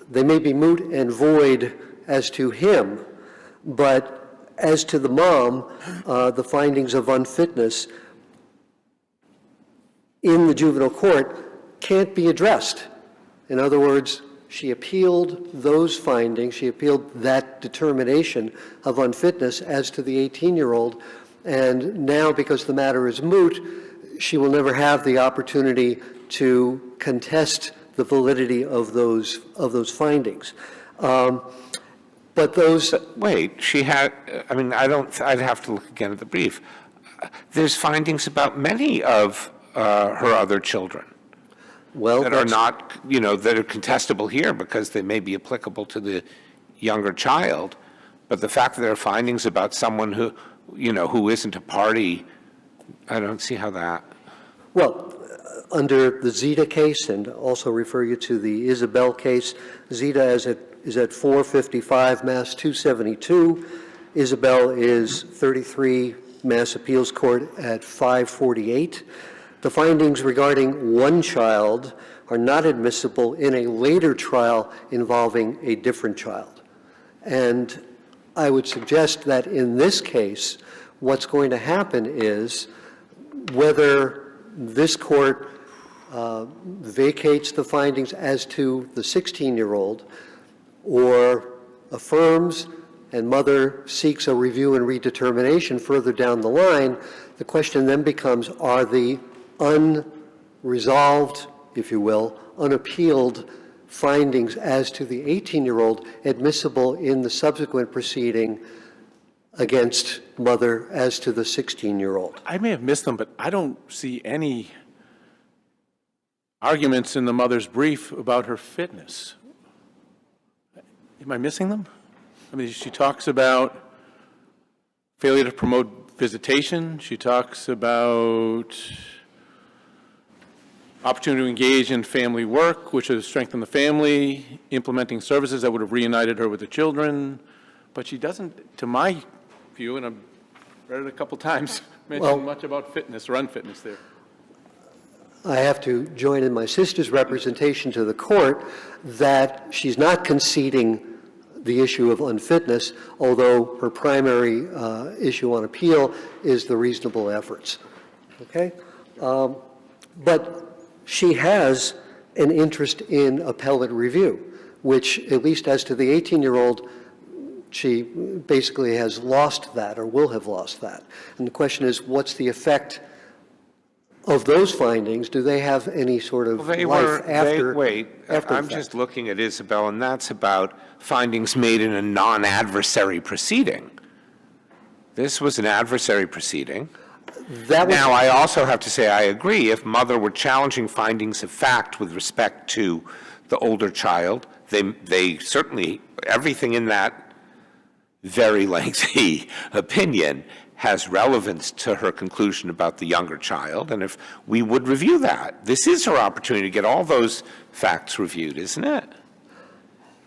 they may be moot and void as to him, but as to the mom, the findings of unfitness in the juvenile court can't be addressed. In other words, she appealed those findings, she appealed that determination of unfitness as to the 18-year-old, and now because the matter is moot, she will never have the opportunity to contest the validity of those findings. But those... Wait, she had, I mean, I'd have to look again at the brief. There's findings about many of her other children that are not, that are contestable here because they may be applicable to the younger child. But the fact that there are findings about someone who, who isn't a party, I don't see how that... Well, under the Zeta case, and also refer you to the Isabel case, Zeta is at 455 Mass 272. Isabel is 33 Mass Appeals Court at 548. The findings regarding one child are not admissible in a later trial involving a different child. And I would suggest that in this case, what's going to happen is whether this court vacates the findings as to the 16-year-old or affirms and mother seeks a review and redetermination further down the line, the question then becomes, are the unresolved, if you will, unappealed findings as to the 18-year-old admissible in the subsequent proceeding against mother as to the 16-year-old? I may have missed them, but I don't see any arguments in the mother's brief about her fitness. Am I missing them? I mean, she talks about failure to promote visitation. She talks about opportunity to engage in family work, which would have strengthened the family, implementing services that would have reunited her with the children. But she doesn't, to my view, and I've read it a couple times, mention much about fitness or unfitness there. I have to join in my sister's representation to the court that she's not conceding the issue of unfitness, although her primary issue on appeal is the reasonable efforts. Okay? But she has an interest in appellate review, which, at least as to the 18-year-old, she basically has lost that or will have lost that. And the question is, what's the effect of those findings? Do they have any sort of life after? I'm just looking at Isabel, and that's about findings made in a non-adversary proceeding. This was an adversary proceeding. Now, I also have to say I agree. If mother were challenging findings of fact with respect to the older child, they certainly, everything in that very lengthy opinion has relevance to her conclusion about the younger child, and if we would review that. This is her opportunity to get all those facts reviewed, isn't it?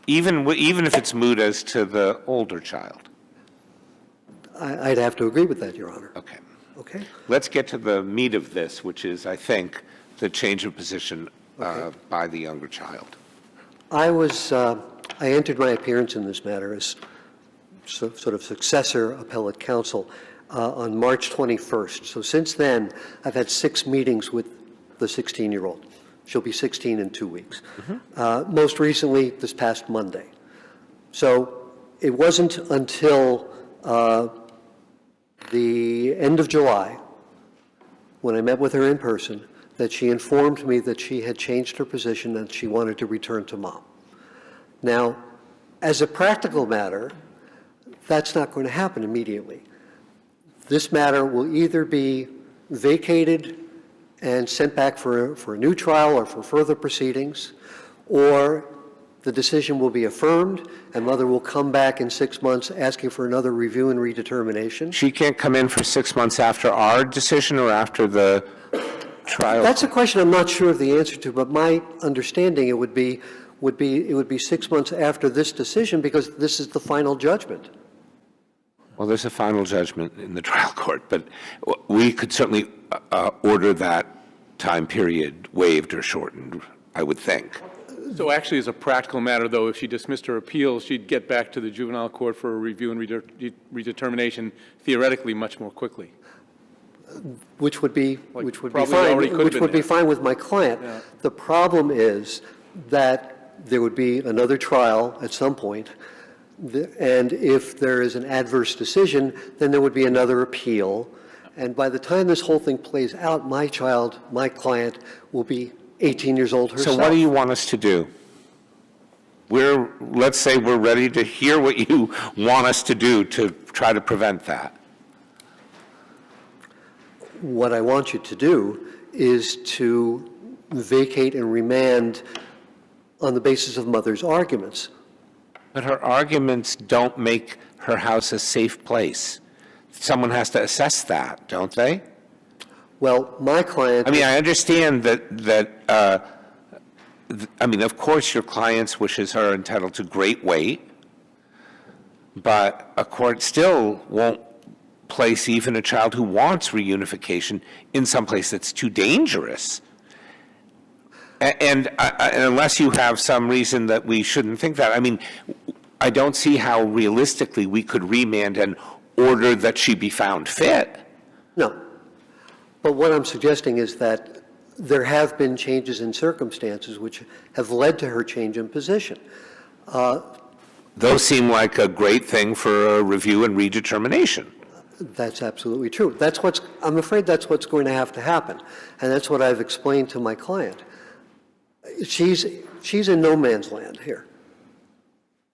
Even if it's moot as to the older child. I'd have to agree with that, Your Honor. Okay. Okay. Let's get to the meat of this, which is, I think, the change of position by the younger child. I entered my appearance in this matter as sort of successor appellate counsel on March 21st. So since then, I've had 6 meetings with the 16-year-old. She'll be 16 in 2 weeks. Most recently, this past Monday. So it wasn't until the end of July, when I met with her in person, that she informed me that she had changed her position and she wanted to return to mom. Now, as a practical matter, that's not going to happen immediately. This matter will either be vacated and sent back for a new trial or for further proceedings, or the decision will be affirmed and mother will come back in 6 months asking for another review and redetermination. She can't come in for 6 months after our decision or after the trial? That's a question I'm not sure of the answer to, but my understanding it would be 6 months after this decision, because this is the final judgment. Well, there's a final judgment in the trial court, but we could certainly order that time period waived or shortened, I would think. So actually, as a practical matter, though, if she dismissed her appeal, she'd get back to the juvenile court for a review and redetermination theoretically much more quickly. Which would be Probably fine with my client. Yeah. The problem is that there would be another trial at some point, and if there is an adverse decision, then there would be another appeal. And by the time this whole thing plays out, my client, will be 18 years old herself. So what do you want us to do? Let's say we're ready to hear what you want us to do to try to prevent that. What I want you to do is to vacate and remand on the basis of mother's arguments. But her arguments don't make her house a safe place. Someone has to assess that, don't they? Well, my client... I mean, I understand that of course your client's wishes are entitled to great weight, but a court still won't place even a child who wants reunification in some place that's too dangerous. And unless you have some reason that we shouldn't think that, I mean, I don't see how realistically we could remand and order that she be found fit. No. But what I'm suggesting is that there have been changes in circumstances which have led to her change in position. Those seem like a great thing for a review and redetermination. That's absolutely true. I'm afraid that's what's going to happen. And that's what I've explained to my client. She's in no man's land here,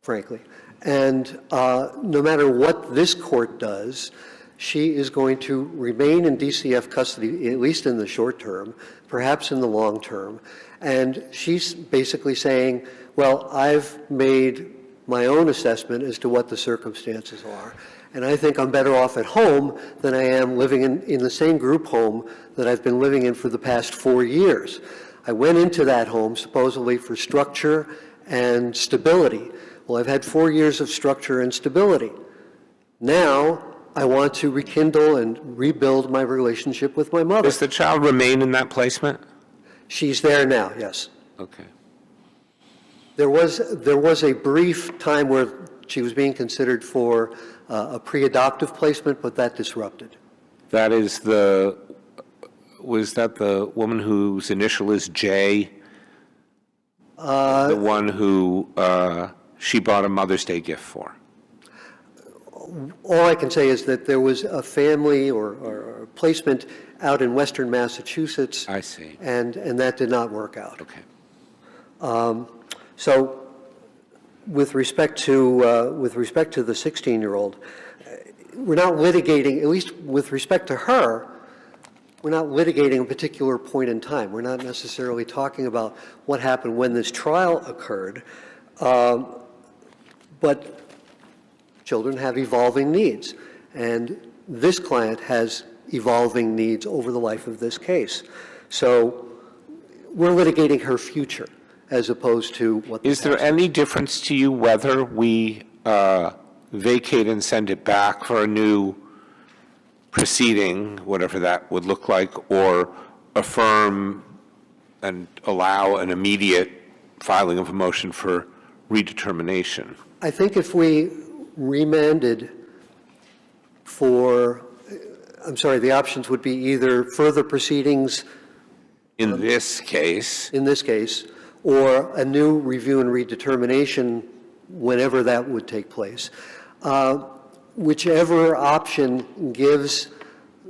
frankly. And no matter what this court does, she is going to remain in DCF custody, at least in the short term, perhaps in the long term. And she's basically saying, well, I've made my own assessment as to what the circumstances are. And I think I'm better off at home than I am living in the same group home that I've been living in for the past 4 years. I went into that home supposedly for structure and stability. Well, I've had 4 years of structure and stability. Now, I want to rekindle and rebuild my relationship with my mother. Does the child remain in that placement? She's there now, yes. Okay. There was a brief time where she was being considered for a pre-adoptive placement, but that disrupted. That is was that the woman whose initial is J? The one who she bought a Mother's Day gift for? All I can say is that there was a family or placement out in western Massachusetts. I see. And that did not work out. Okay. So with respect to the 16-year-old, we're not litigating, at least with respect to her, we're not litigating a particular point in time. We're not necessarily talking about what happened when this trial occurred, but children have evolving needs, and this client has evolving needs over the life of this case. So we're litigating her future as opposed to what. Is there any difference to you whether we vacate and send it back for a new proceeding, whatever that would look like, or affirm and allow an immediate filing of a motion for redetermination? I think if we remanded for, I'm sorry, the options would be either further proceedings in this case, or a new review and redetermination whenever that would take place. Whichever option gives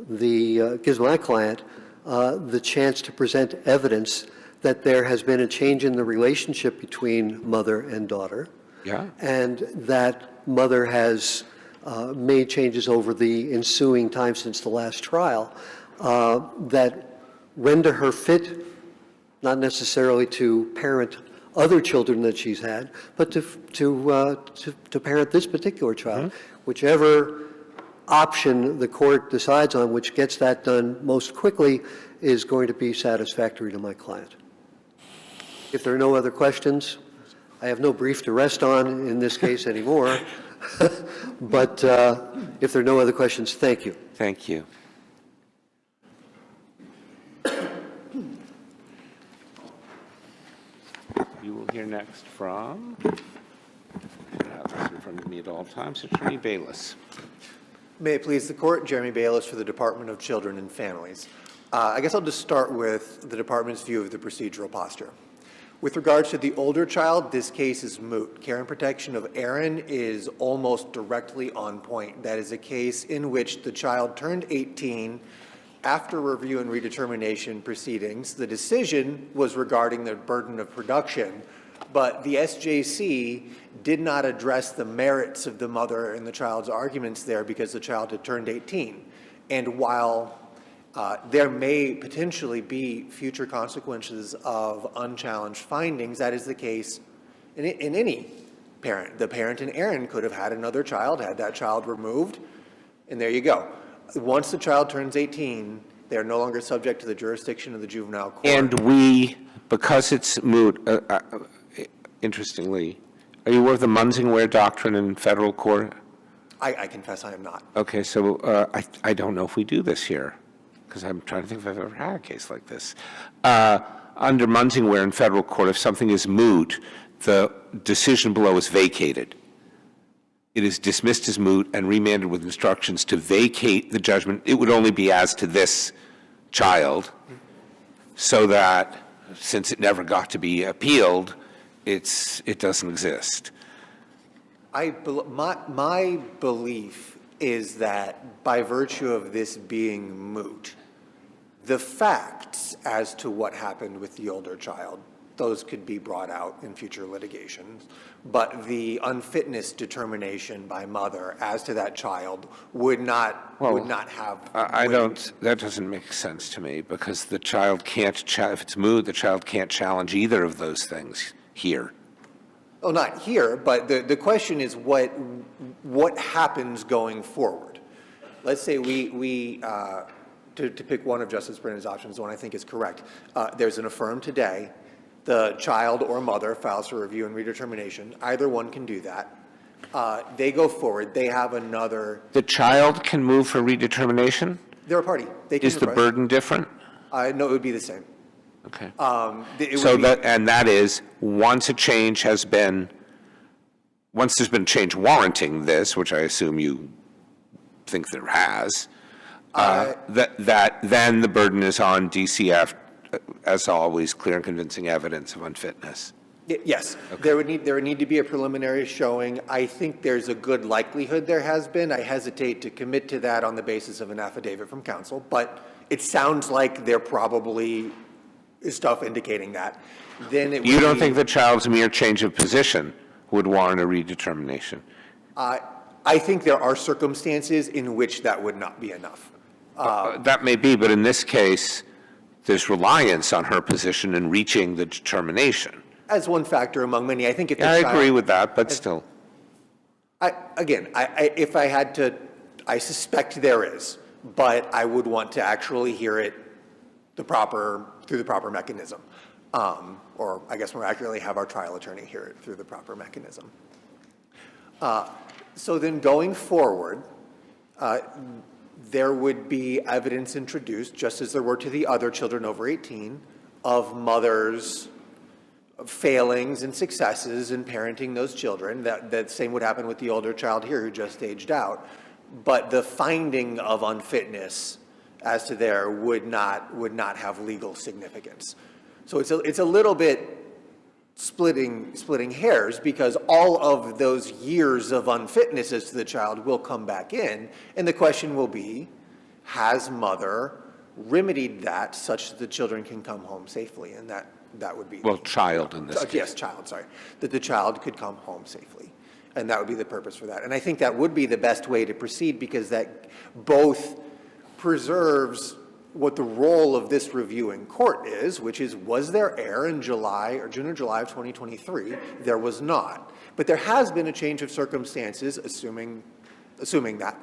my client the chance to present evidence that there has been a change in the relationship between mother and daughter, and that mother has made changes over the ensuing time since the last trial that render her fit, not necessarily to parent other children that she's had, but to parent this particular child. Whichever option the court decides on, which gets that done most quickly, is going to be satisfactory to my client. If there are no other questions, I have no brief to rest on in this case anymore, but if there are no other questions, thank you. Thank you. You will hear next from, I have this in front of me at all times, Attorney Bayless. May it please the Court, Jeremy Bayless for the Department of Children and Families. I guess I'll just start with the Department's view of the procedural posture. With regards to the older child, this case is moot. Care and protection of Aaron is almost directly on point. That is a case in which the child turned 18 after review and redetermination proceedings. The decision was regarding the burden of production, but the SJC did not address the merits of the mother and the child's arguments there because the child had turned 18. And while there may potentially be future consequences of unchallenged findings, that is the case in any parent. The parent in Aaron could have had another child, had that child removed, and there you go. Once the child turns 18, they are no longer subject to the jurisdiction of the juvenile court. And we, because it's moot, interestingly, are you aware of the Munsingware doctrine in federal court? I confess I am not. Okay, so I don't know if we do this here, because I'm trying to think if I've ever had a case like this. Under Munsingware in federal court, if something is moot, the decision below is vacated. It is dismissed as moot and remanded with instructions to vacate the judgment. It would only be as to this child, so that since it never got to be appealed, it doesn't exist. My belief is that by virtue of this being moot, the facts as to what happened with the older child, those could be brought out in future litigations, but the unfitness determination by mother as to that child would not have. That doesn't make sense to me, because the child can't, if it's moot, the child can't challenge either of those things here. Oh, not here, but the question is what happens going forward. Let's say we to pick one of Justice Brennan's options, the one I think is correct. There's an affirm today. The child or mother files for review and redetermination. Either one can do that. They go forward. They have another. The child can move for redetermination? They're a party. They can Is the request. burden different? No, it would be the same. Okay. It So would be- that is, once there's been change warranting this, which I assume you think there has, then the burden is on DCF, as always, clear and convincing evidence of unfitness. Yes, there would need to be a preliminary showing. I think there's a good likelihood there has been. I hesitate to commit to that on the basis of an affidavit from counsel, but it sounds like there probably is stuff indicating that. Then it would You don't be- think the child's mere change of position would warrant a redetermination? I think there are circumstances in which that would not be enough. That may be, but in this case, there's reliance on her position in reaching the determination. As one factor among many, I think if the I child- agree with that, but still. If I had to, I suspect there is, but I would want to actually hear it through the proper mechanism. Or I guess more accurately, have our trial attorney hear it through the proper mechanism. So then going forward, there would be evidence introduced, just as there were to the other children over 18, of mothers' failings and successes in parenting those children. That same would happen with the older child here who just aged out. But the finding of unfitness as to there would not have legal significance. So it's a little bit splitting hairs, because all of those years of unfitness as to the child will come back in, and the question will be, has mother remedied that such that the children can come home safely? And that would be... Well, child in this case. Yes, child, sorry. That the child could come home safely. And that would be the purpose for that. And I think that would be the best way to proceed, because that both preserves what the role of this reviewing court is, which is, was there error in June or July of 2023? There was not. But there has been a change of circumstances, assuming that.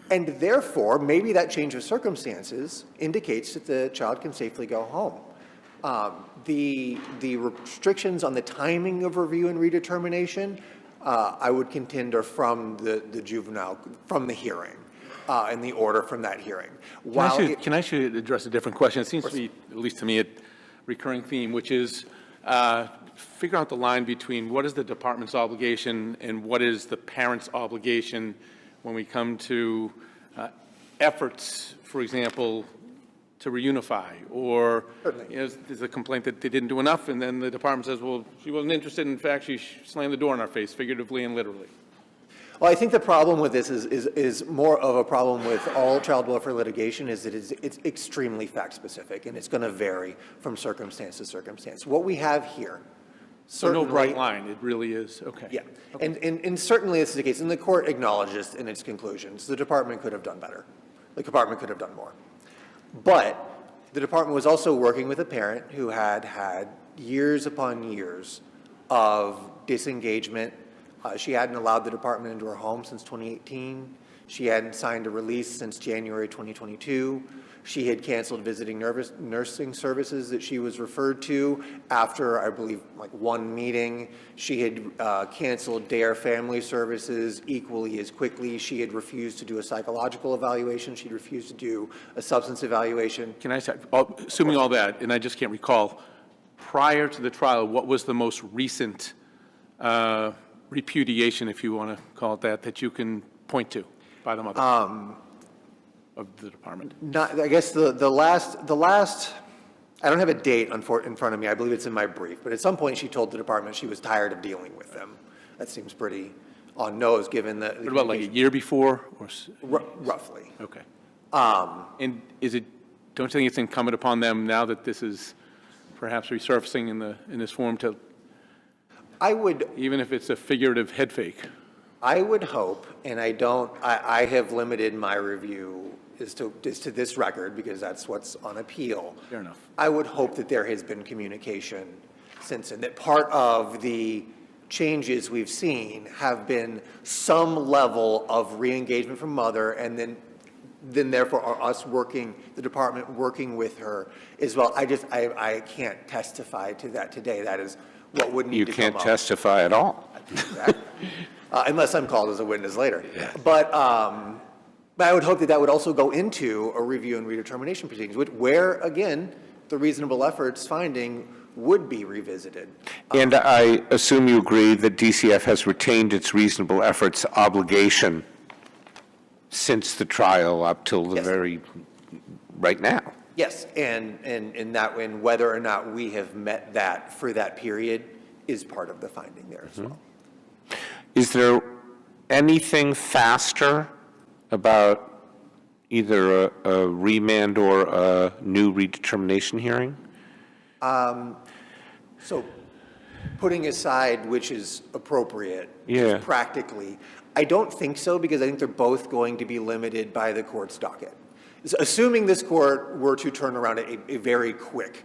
And therefore, maybe that change of circumstances indicates that the child can safely go home. The restrictions on the timing of review and redetermination, I would contend, are from the juvenile, from the hearing. And the order from that hearing. Can I actually address a different question? It seems to be, at least to me, a recurring theme, which is figure out the line between what is the department's obligation and what is the parent's obligation when we come to efforts, for example, to reunify, or there's a complaint that they didn't do enough, and then the department says, well, she wasn't interested. In fact, she slammed the door in our face, figuratively and literally. Well, I think the problem with this is more of a problem with all child welfare litigation, is that it's extremely fact-specific, and it's going to vary from circumstance to circumstance. What we have here, So no bright line, it really is, okay. Yeah, and certainly this is the case, and the court acknowledges in its conclusions, the department could have done better. The department could have done more. But the department was also working with a parent who had had years upon years of disengagement. She hadn't allowed the department into her home since 2018. She hadn't signed a release since January 2022. She had canceled visiting nursing services that she was referred to after, I believe, like one meeting. She had canceled DARE family services equally as quickly. She had refused to do a psychological evaluation. She'd refused to do a substance evaluation. Can I say, assuming all that, and I just can't recall, prior to the trial, what was the most recent repudiation, if you want to call it that you can point to by the mother of the department? I guess the last, I don't have a date in front of me. I believe it's in my brief. But at some point, she told the department she was tired of dealing with them. That seems pretty on nose, given the What about like a year before? Or roughly. Okay. And don't you think it's incumbent upon them, now that this is perhaps resurfacing in this form, to, even if it's a figurative head fake? I would hope, and I have limited my review as to this record, because that's what's on appeal. Fair enough. I would hope that there has been communication since, and that part of the changes we've seen have been some level of re-engagement from mother, and then then therefore are us working, the department working with her as well. I can't testify to that today. That is what would need to come up. You can't testify at all. Exactly. Unless I'm called as a witness later. But I would hope that that would also go into a review and redetermination proceedings, where, again, the reasonable efforts finding would be revisited. And I assume you agree that DCF has retained its reasonable efforts obligation since the trial up till the very, right now. Yes, and whether or not we have met that for that period is part of the finding there as well. Is there anything faster about either a remand or a new redetermination hearing? So putting aside which is appropriate, Yeah. just practically, I don't think so, because I think they're both going to be limited by the court's docket. So assuming this court were to turn around a very quick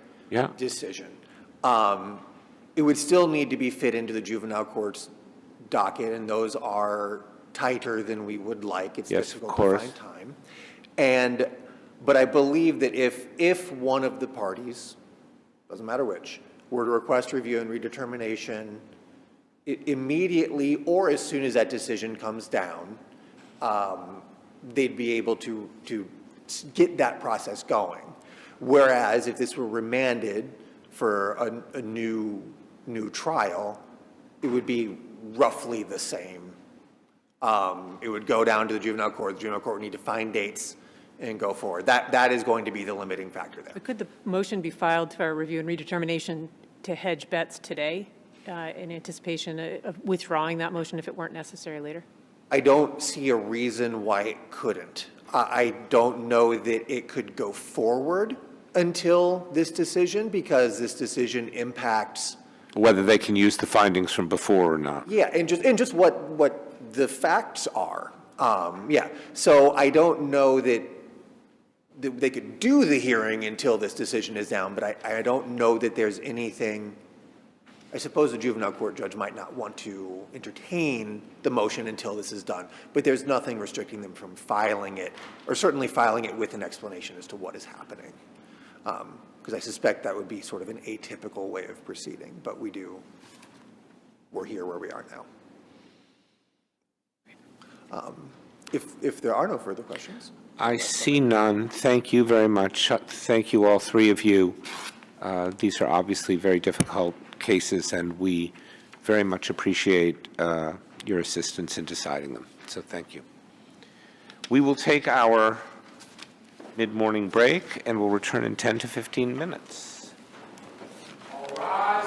decision, it would still need to be fit into the juvenile court's docket, and those are tighter than we would like. It's difficult to find time. But I believe that if one of the parties, doesn't matter which, were to request review and redetermination immediately or as soon as that decision comes down, they'd be able to get that process going. Whereas if this were remanded for a new trial, it would be roughly the same. It would go down to the juvenile court. The juvenile court would need to find dates and go forward. That is going to be the limiting factor there. But could the motion be filed for review and redetermination to hedge bets today in anticipation of withdrawing that motion if it weren't necessary later? I don't see a reason why it couldn't. I don't know that it could go forward until this decision, because this decision impacts Whether they can use the findings from before or not. Yeah, and just what the facts are. So I don't know that they could do the hearing until this decision is down, but I don't know that there's anything. I suppose the juvenile court judge might not want to entertain the motion until this is done, but there's nothing restricting them from filing it, or certainly filing it with an explanation as to what is happening. Because I suspect that would be sort of an atypical way of proceeding, but we're here where we are now. If there are no further questions. I see none. Thank you very much. Thank you, all three of you. These are obviously very difficult cases, and we very much appreciate your assistance in deciding them. So thank you. We will take our mid-morning break, and we'll return in 10 to 15 minutes. All rise.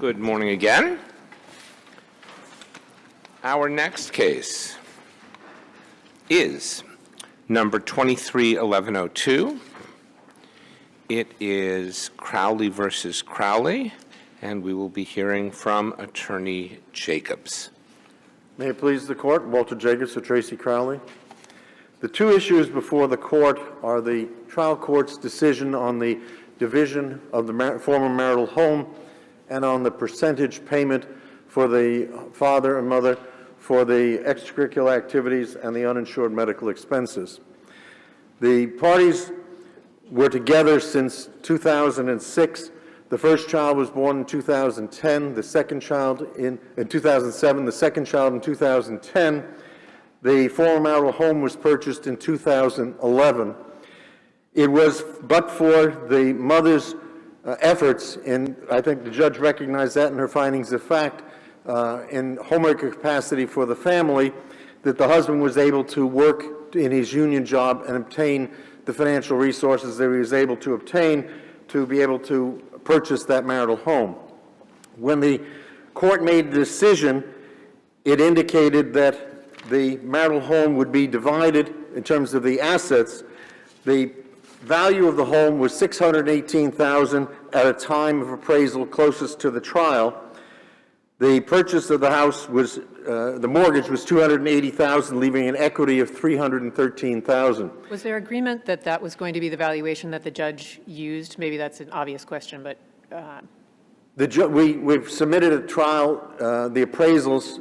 Good morning again. Our next case is number 231102. It is Crowley versus Crowley, and we will be hearing from Attorney Jacobs. May it please the Court, Walter Jacobs for Tracy Crowley. The two issues before the Court are the trial court's decision on the division of the former marital home and on the percentage payment for the father and mother for the extracurricular activities and the uninsured medical expenses. The parties were together since 2006. The first child was born in 2010, the second child in 2007, the second child in 2010. The former marital home was purchased in 2011. It was but for the mother's efforts, and I think the judge recognized that in her findings of fact, in homemaker capacity for the family, that the husband was able to work in his union job and obtain the financial resources that he was able to obtain to be able to purchase that marital home. When the court made the decision, it indicated that the marital home would be divided in terms of the assets. The value of the home was $618,000 at a time of appraisal closest to the trial. The purchase of the house was, the mortgage was $280,000, leaving an equity of $313,000. Was there agreement that that was going to be the valuation that the judge used? Maybe that's an obvious question, but. We've submitted at trial the appraisals,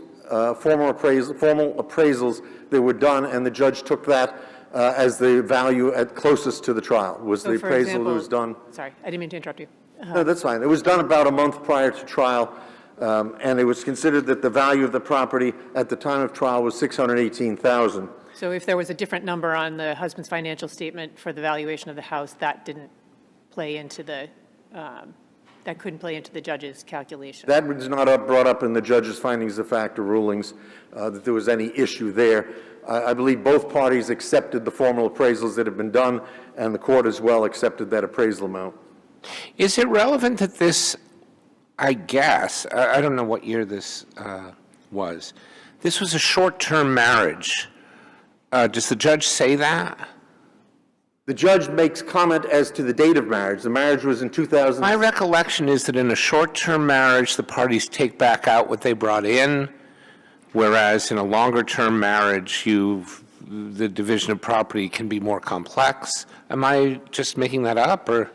formal appraisals that were done, and the judge took that as the value at closest to the trial, was the appraisal that was done. Sorry, I didn't mean to interrupt you. No, that's fine. It was done about a month prior to trial, and it was considered that the value of the property at the time of trial was $618,000. So if there was a different number on the husband's financial statement for the valuation of the house, that didn't play into the, that couldn't play into the judge's calculation? That was not brought up in the judge's findings of fact or rulings, that there was any issue there. I believe both parties accepted the formal appraisals that have been done, and the court as well accepted that appraisal amount. Is it relevant that this, I guess, I don't know what year this was, this was a short-term marriage. Does the judge say that? The judge makes comment as to the date of marriage. The marriage was in 2000. My recollection is that in a short-term marriage, the parties take back out what they brought in, whereas in a longer-term marriage, the division of property can be more complex. Am I just making that up, or?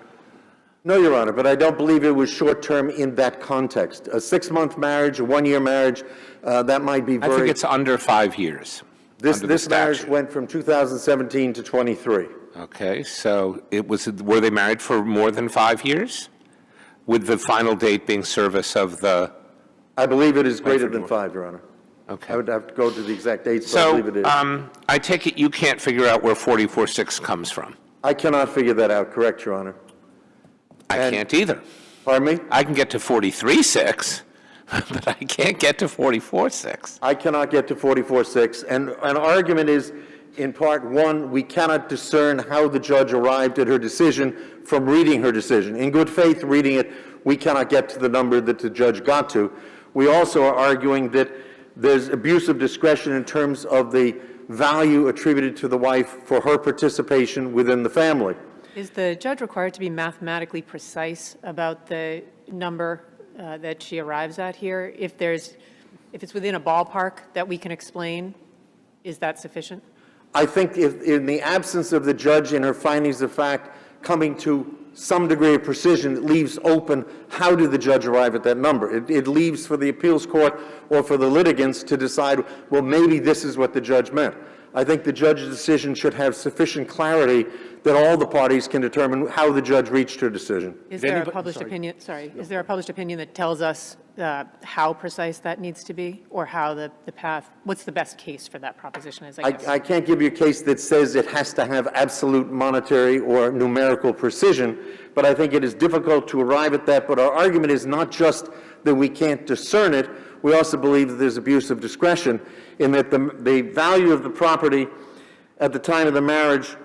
No, Your Honor, but I don't believe it was short-term in that context. A 6-month marriage, a 1-year marriage, that might be very. I think it's under 5 years. This marriage went from 2017 to 23. Okay, so were they married for more than 5 years? With the final date being service of the? I believe it is greater than 5, Your Honor. Okay. I would have to go to the exact dates, but I believe it is. So, I take it you can't figure out where 44.6 comes from? I cannot figure that out, correct, Your Honor. I can't either. Pardon me? I can get to 43.6, but I can't get to 44.6. I cannot get to 44.6, and an argument is, in part one, we cannot discern how the judge arrived at her decision from reading her decision. In good faith, reading it, we cannot get to the number that the judge got to. We also are arguing that there's abuse of discretion in terms of the value attributed to the wife for her participation within the family. Is the judge required to be mathematically precise about the number that she arrives at here? If it's within a ballpark that we can explain, is that sufficient? I think if, in the absence of the judge in her findings of fact coming to some degree of precision, it leaves open how did the judge arrive at that number. It leaves for the appeals court or for the litigants to decide, well, maybe this is what the judge meant. I think the judge's decision should have sufficient clarity that all the parties can determine how the judge reached her decision. Is there a published opinion? Sorry, is there a published opinion that tells us how precise that needs to be, or how the path? What's the best case for that proposition? I can't give you a case that says it has to have absolute monetary or numerical precision, but I think it is difficult to arrive at that. But our argument is not just that we can't discern it. We also believe that there's abuse of discretion in that the value of the property at the time of the marriage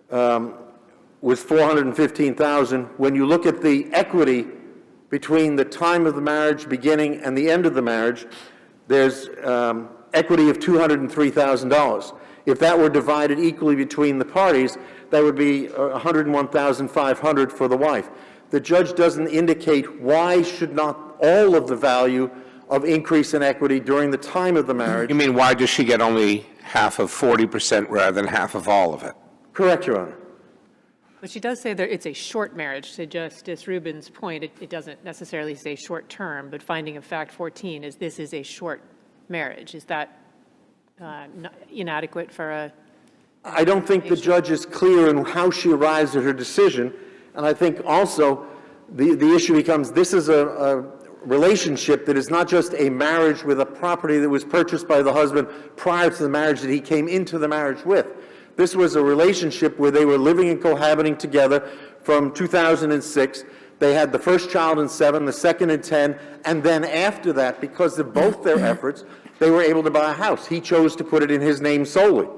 was $415,000. When you look at the equity between the time of the marriage beginning and the end of the marriage, there's equity of $203,000. If that were divided equally between the parties, that would be $101,500 for the wife. The judge doesn't indicate why should not all of the value of increase in equity during the time of the marriage. You mean, why does she get only half of 40% rather than half of all of it? Correct, Your Honor. But she does say that it's a short marriage. To Justice Rubin's point, it doesn't necessarily say short term, but finding of fact 14 is this is a short marriage. Is that inadequate for a... I don't think the judge is clear in how she arrives at her decision, and I think also the issue becomes this is a relationship that is not just a marriage with a property that was purchased by the husband prior to the marriage that he came into the marriage with. This was a relationship where they were living and cohabiting together from 2006. They had the first child in 7, the second in 10, and then after that, because of both their efforts, they were able to buy a house. He chose to put it in his name solely.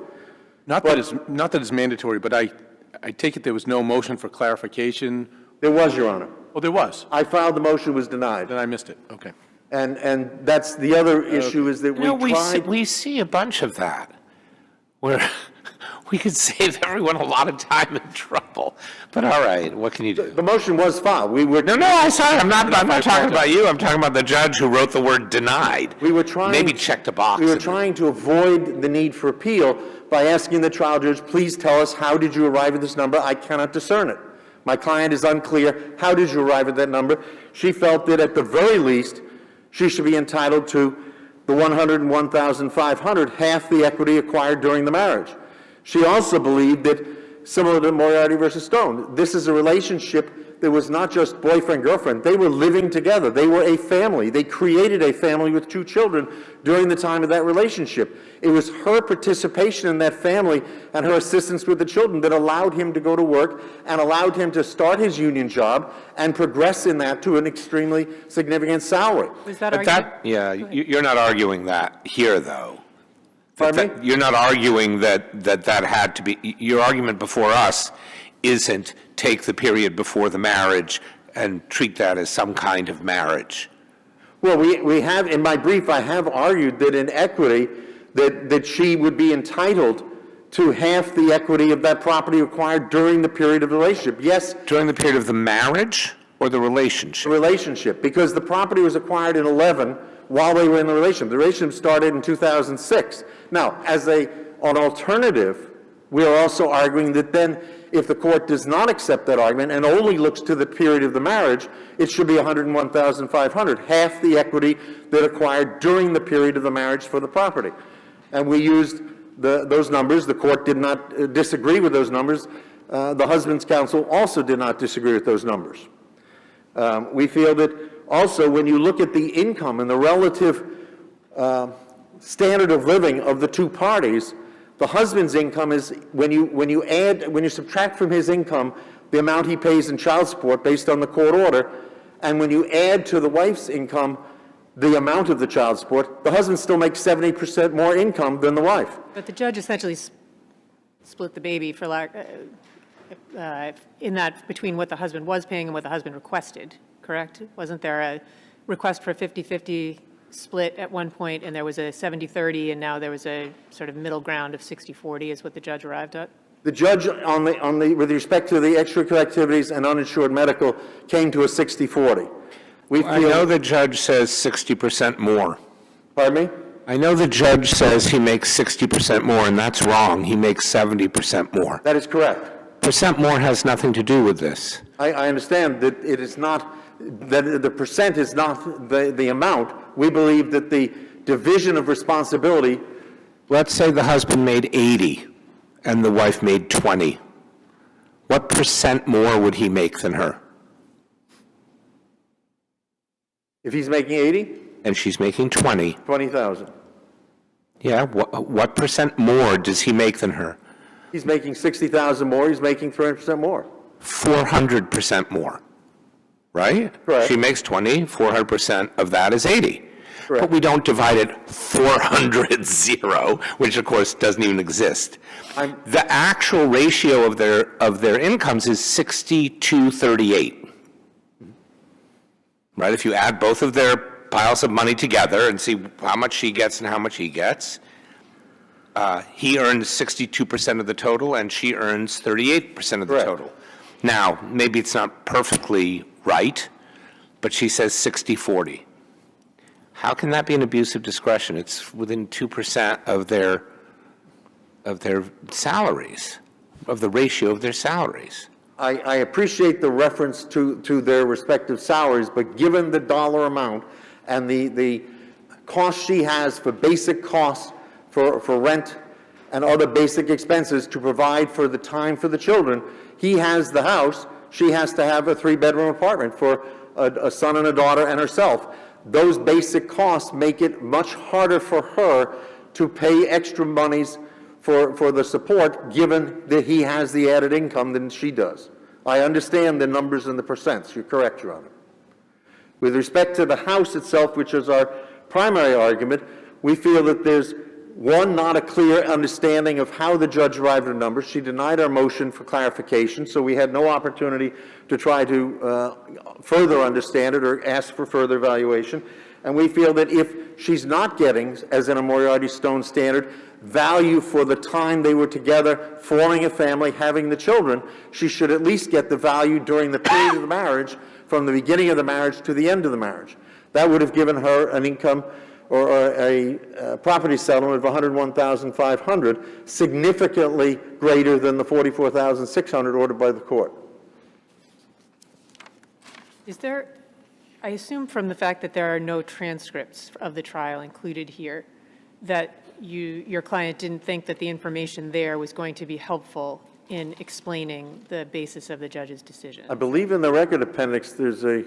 Not that it's mandatory, but I take it there was no motion for clarification? There was, Your Honor. Oh, there was? I filed the motion, was denied. Then I missed it. Okay. And that's the other issue is that we see a bunch of that, where we could save everyone a lot of time and trouble. But all right, what can you do? The motion was filed. We were... No, I'm sorry. I'm not talking about you. I'm talking about the judge who wrote the word denied. We were trying... Maybe checked a box. We were trying to avoid the need for appeal by asking the trial judge, please tell us, how did you arrive at this number? I cannot discern it. My client is unclear. How did you arrive at that number? She felt that at the very least, she should be entitled to the $101,500, half the equity acquired during the marriage. She also believed that, similar to Moriarty versus Stone, this is a relationship that was not just boyfriend-girlfriend. They were living together. They were a family. They created a family with 2 children during the time of that relationship. It was her participation in that family and her assistance with the children that allowed him to go to work and allowed him to start his union job and progress in that to an extremely significant salary. Was that argument? You're not arguing that here, though. Pardon me? You're not arguing that had to be, your argument before us isn't take the period before the marriage and treat that as some kind of marriage. Well, we have, in my brief, I have argued that in equity, that she would be entitled to half the equity of that property acquired during the period of the relationship. Yes. During the period of the marriage or the relationship? The relationship, because the property was acquired in 11 while they were in the relationship. The relationship started in 2006. Now, as an alternative, we are also arguing that then, if the court does not accept that argument and only looks to the period of the marriage, it should be $101,500, half the equity that acquired during the period of the marriage for the property. And we used those numbers. The court did not disagree with those numbers. The husband's counsel also did not disagree with those numbers. We feel that also when you look at the income and the relative standard of living of the 2 parties, the husband's income is, when you subtract from his income the amount he pays in child support based on the court order, and when you add to the wife's income the amount of the child support, the husband still makes 70% more income than the wife. But the judge essentially split the baby for lack, in that between what the husband was paying and what the husband requested, correct? Wasn't there a request for a 50-50 split at one point, and there was a 70-30, and now there was a sort of middle ground of 60-40 is what the judge arrived at? The judge, with respect to the extracurricular activities and uninsured medical, came to a 60-40. I know the judge says 60% more. Pardon me? I know the judge says he makes 60% more, and that's wrong. He makes 70% more. That is correct. Percent more has nothing to do with this. I understand that it is not, that the percent is not the amount. We believe that the division of responsibility. Let's say the husband made 80 and the wife made 20. What percent more would he make than her? If he's making 80? And she's making 20. 20,000. Yeah, what percent more does he make than her? He's making 60,000 more, he's making 300% more. 400% more, right? Correct. She makes 20, 400% of that is 80. Correct. But we don't divide it 400-0, which of course doesn't even exist. The actual ratio of their incomes is 60-38. right? If you add both of their piles of money together and see how much she gets and how much he gets, he earns 62% of the total and she earns 38% of the total. Now, maybe it's not perfectly right, but she says 60-40. How can that be an abuse of discretion? It's within 2% of their salaries, of the ratio of their salaries. I appreciate the reference to their respective salaries, but given the dollar amount and the cost she has for basic costs for rent and other basic expenses to provide for the time for the children, he has the house, she has to have a 3-bedroom apartment for a son and a daughter and herself. Those basic costs make it much harder for her to pay extra monies for the support, given that he has the added income than she does. I understand the numbers and the percents. You're correct, Your Honor. With respect to the house itself, which is our primary argument, we feel that there's, one, not a clear understanding of how the judge arrived at numbers. She denied our motion for clarification, so we had no opportunity to try to further understand it or ask for further evaluation. And we feel that if she's not getting, as in a Moriarty Stone standard, value for the time they were together, forming a family, having the children, she should at least get the value during the period of the marriage, from the beginning of the marriage to the end of the marriage. That would have given her an income or a property settlement of $101,500, significantly greater than the $44,600 ordered by the court. Is there, I assume from the fact that there are no transcripts of the trial included here, that your client didn't think that the information there was going to be helpful in explaining the basis of the judge's decision? I believe in the record appendix there's a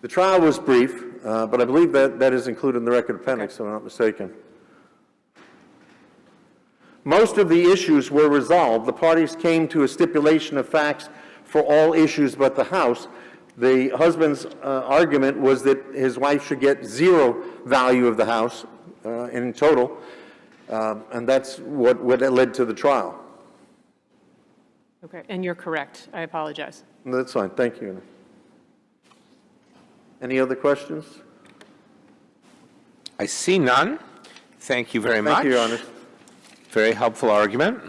the trial was brief, but I believe that is included in the record appendix, if I'm not mistaken. Most of the issues were resolved. The parties came to a stipulation of facts for all issues but the house. The husband's argument was that his wife should get zero value of the house in total, and that's what led to the trial. Okay, and you're correct. I apologize. No, that's fine. Thank you. Any other questions? I see none. Thank you very much. Thank you, Your Honor. Very helpful argument.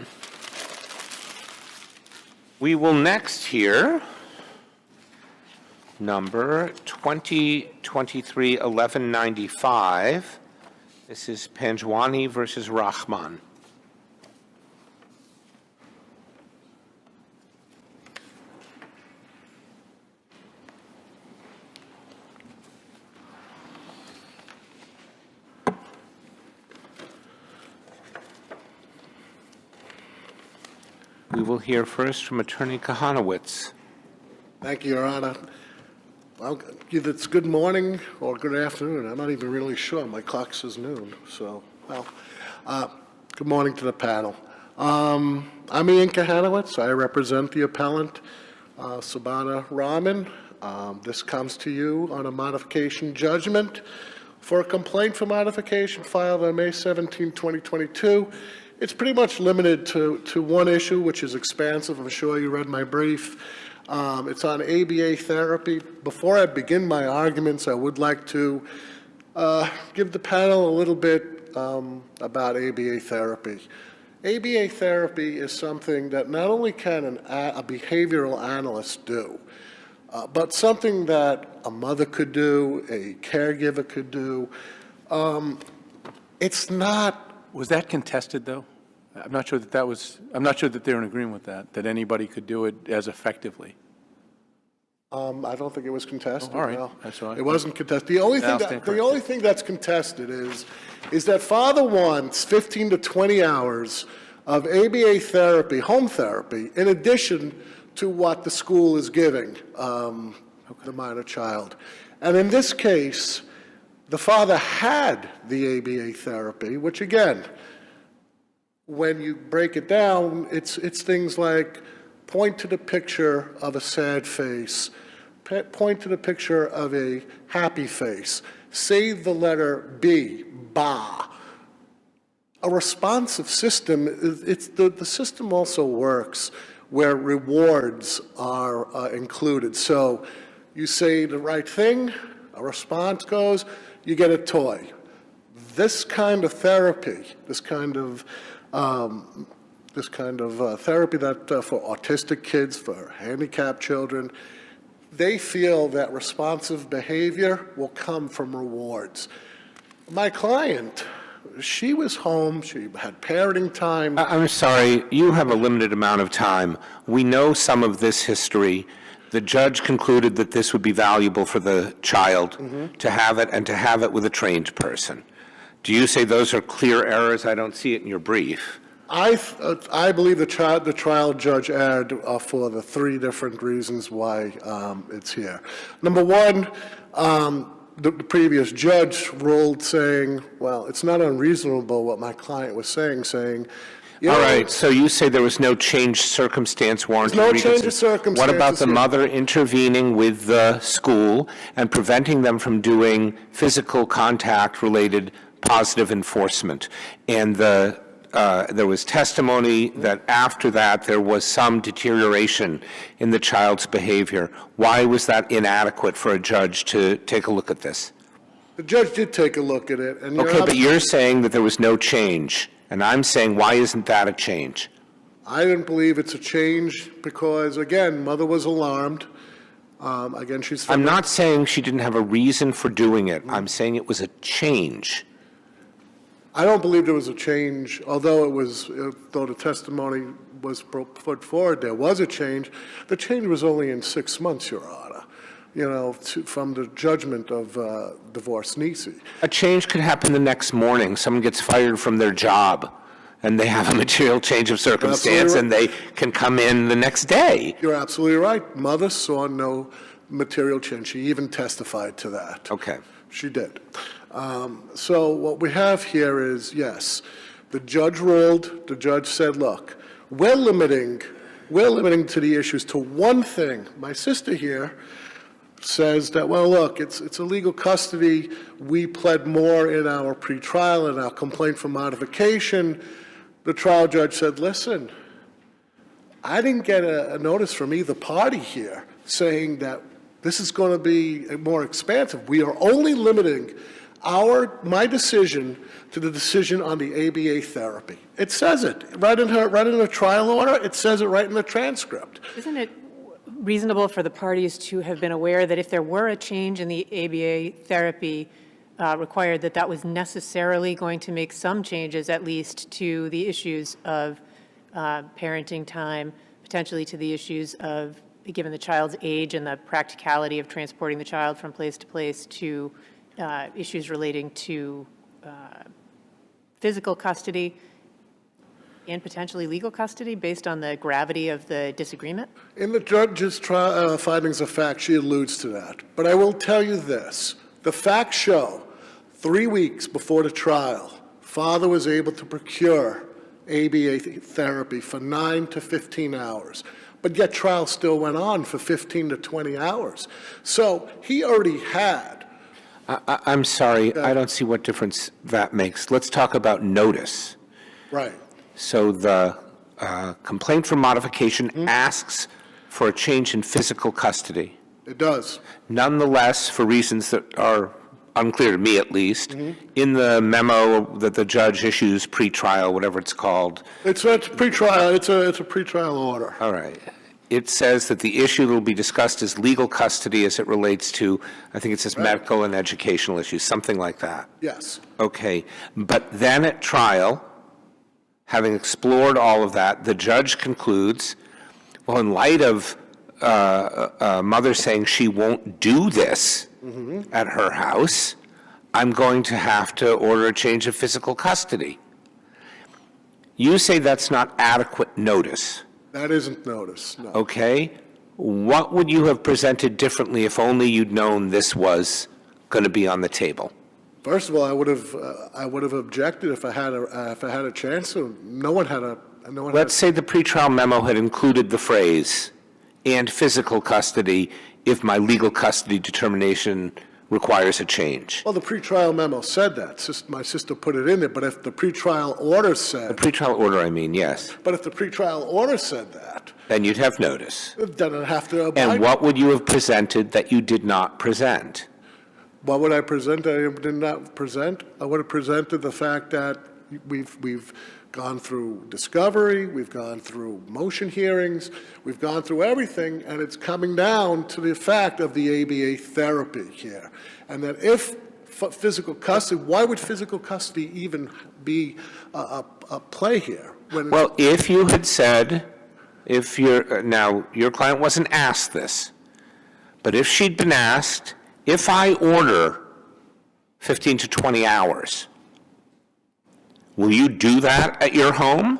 We will next hear number 2023-1195. This is PANJWANI versus RAHMAN. We will hear first from Attorney Kahanowitz. Thank you, Your Honor. Well, either it's good morning or good afternoon. I'm not even really sure. My clock says noon. So, well, good morning to the panel. I'm Ian Kahanowitz. I represent the appellant, SUBHANA RAHMAN. This comes to you on a modification judgment for a complaint for modification filed on May 17, 2022. It's pretty much limited to one issue, which is expansive. I'm sure you read my brief. It's on ABA therapy. Before I begin my arguments, I would like to give the panel a little bit about ABA therapy. ABA therapy is something that not only can a behavioral analyst do, but something that a mother could do, a caregiver could do. It's not. Was that contested, though? I'm not sure that that was, I'm not sure that they're in agreement with that anybody could do it as effectively. I don't think it was contested. Oh, all right. No. That's all right. It wasn't contested. The only thing that's contested is that father wants 15 to 20 hours of ABA therapy, home therapy, in addition to what the school is giving the minor child. And in this case, the father had the ABA therapy, which again, when you break it down, it's things like point to the picture of a sad face, point to the picture of a happy face, say the letter B, ba. A responsive system, the system also works where rewards are included. So you say the right thing, a response goes, you get a toy. This kind of therapy, this kind of therapy that for autistic kids, for handicapped children, they feel that responsive behavior will come from rewards. My client, she was home, she had parenting time. I'm sorry, you have a limited amount of time. We know some of this history. The judge concluded that this would be valuable for the child to have it, and to have it with a trained person. Do you say those are clear errors? I don't see it in your brief. I believe the trial judge erred for the three different reasons why it's here. Number one, the previous judge ruled saying, well, it's not unreasonable what my client was saying, you know, all right, so you say there was no changed circumstance warranted. No change of circumstances. What about the here. mother intervening with the school and preventing them from doing physical contact-related positive enforcement? And there was testimony that after that there was some deterioration in the child's behavior. Why was that inadequate for a judge to take a look at this? The judge did take a look at it. And okay, but you're saying that there was no change. And I'm saying, why isn't that a change? I didn't believe it's a change because, again, mother was alarmed. Again, she's... I'm not saying she didn't have a reason for doing it. I'm saying it was a change. I don't believe there was a change, although the testimony was put forward, there was a change. The change was only in 6 months, Your Honor, you know, from the judgment of divorce Nisi. A change could happen the next morning. Someone gets fired from their job, and they have a material change of circumstance, and they can come in the next day. You're absolutely right. Mother saw no material change. She even testified to that. Okay. She did. So what we have here is, yes, the judge ruled, the judge said, look, we're limiting to the issues to one thing. My sister here says that, well, look, it's a legal custody. We pled more in our pretrial and our complaint for modification. The trial judge said, listen, I didn't get a notice from either party here saying that this is going to be more expansive. We are only limiting my decision to the decision on the ABA therapy. It says it right in the trial order. It says it right in the transcript. Isn't it reasonable for the parties to have been aware that if there were a change in the ABA therapy required, that was necessarily going to make some changes, at least to the issues of parenting time, potentially to the issues of, given the child's age and the practicality of transporting the child from place to place, to issues relating to physical custody and potentially legal custody based on the gravity of the disagreement? In the judge's findings of fact, she alludes to that. But I will tell you this. The facts show 3 weeks before the trial, father was able to procure ABA therapy for 9 to 15 hours. But yet trial still went on for 15 to 20 hours. So he already had. I'm sorry, I don't see what difference that makes. Let's talk about notice. Right. So the complaint for modification asks for a change in physical custody. It does. Nonetheless, for reasons that are unclear to me at least, in the memo that the judge issues pre-trial, whatever it's called. It's pre-trial. It's a pre-trial order. All right. It says that the issue that will be discussed is legal custody as it relates to, I think it says medical and educational issues, something like that. Yes. Okay. But then at trial, having explored all of that, the judge concludes, well, in light of mother saying she won't do this at her house, I'm going to have to order a change of physical custody. You say that's not adequate notice. That isn't notice, no. Okay. What would you have presented differently if only you'd known this was going to be on the table? First of all, I would have objected if I had a chance to. No one had a. Let's say the pretrial memo had included the phrase "and physical custody" if my legal custody determination requires a change. Well, the pretrial memo said that. My sister put it in there. But if the pretrial order said. The pretrial order, I mean, yes. But if the pretrial order said that, Then you'd have notice. then I'd have to abide. And what would you have presented that you did not present? What would I present that I did not present? I would have presented the fact that we've gone through discovery, we've gone through motion hearings, we've gone through everything, and it's coming down to the fact of the ABA therapy here. And that if physical custody, why would physical custody even be a play here? Well, if you had said, now, your client wasn't asked this, but if she'd been asked, if I order 15 to 20 hours, will you do that at your home?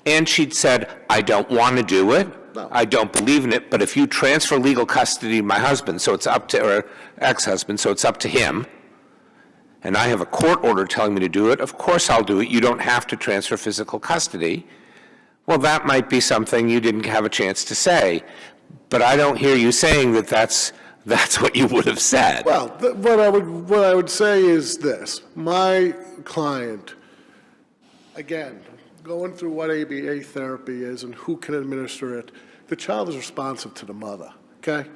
And she'd said, I don't want to do it. No. I don't believe in it. But if you transfer legal custody to my husband, so it's up to, or ex-husband, so it's up to him, and I have a court order telling me to do it, of course I'll do it. You don't have to transfer physical custody. Well, that might be something you didn't have a chance to say. But I don't hear you saying that that's what you would have said. Well, what I would say is this. My client, again, going through what ABA therapy is and who can administer it, the child is responsive to the mother, okay?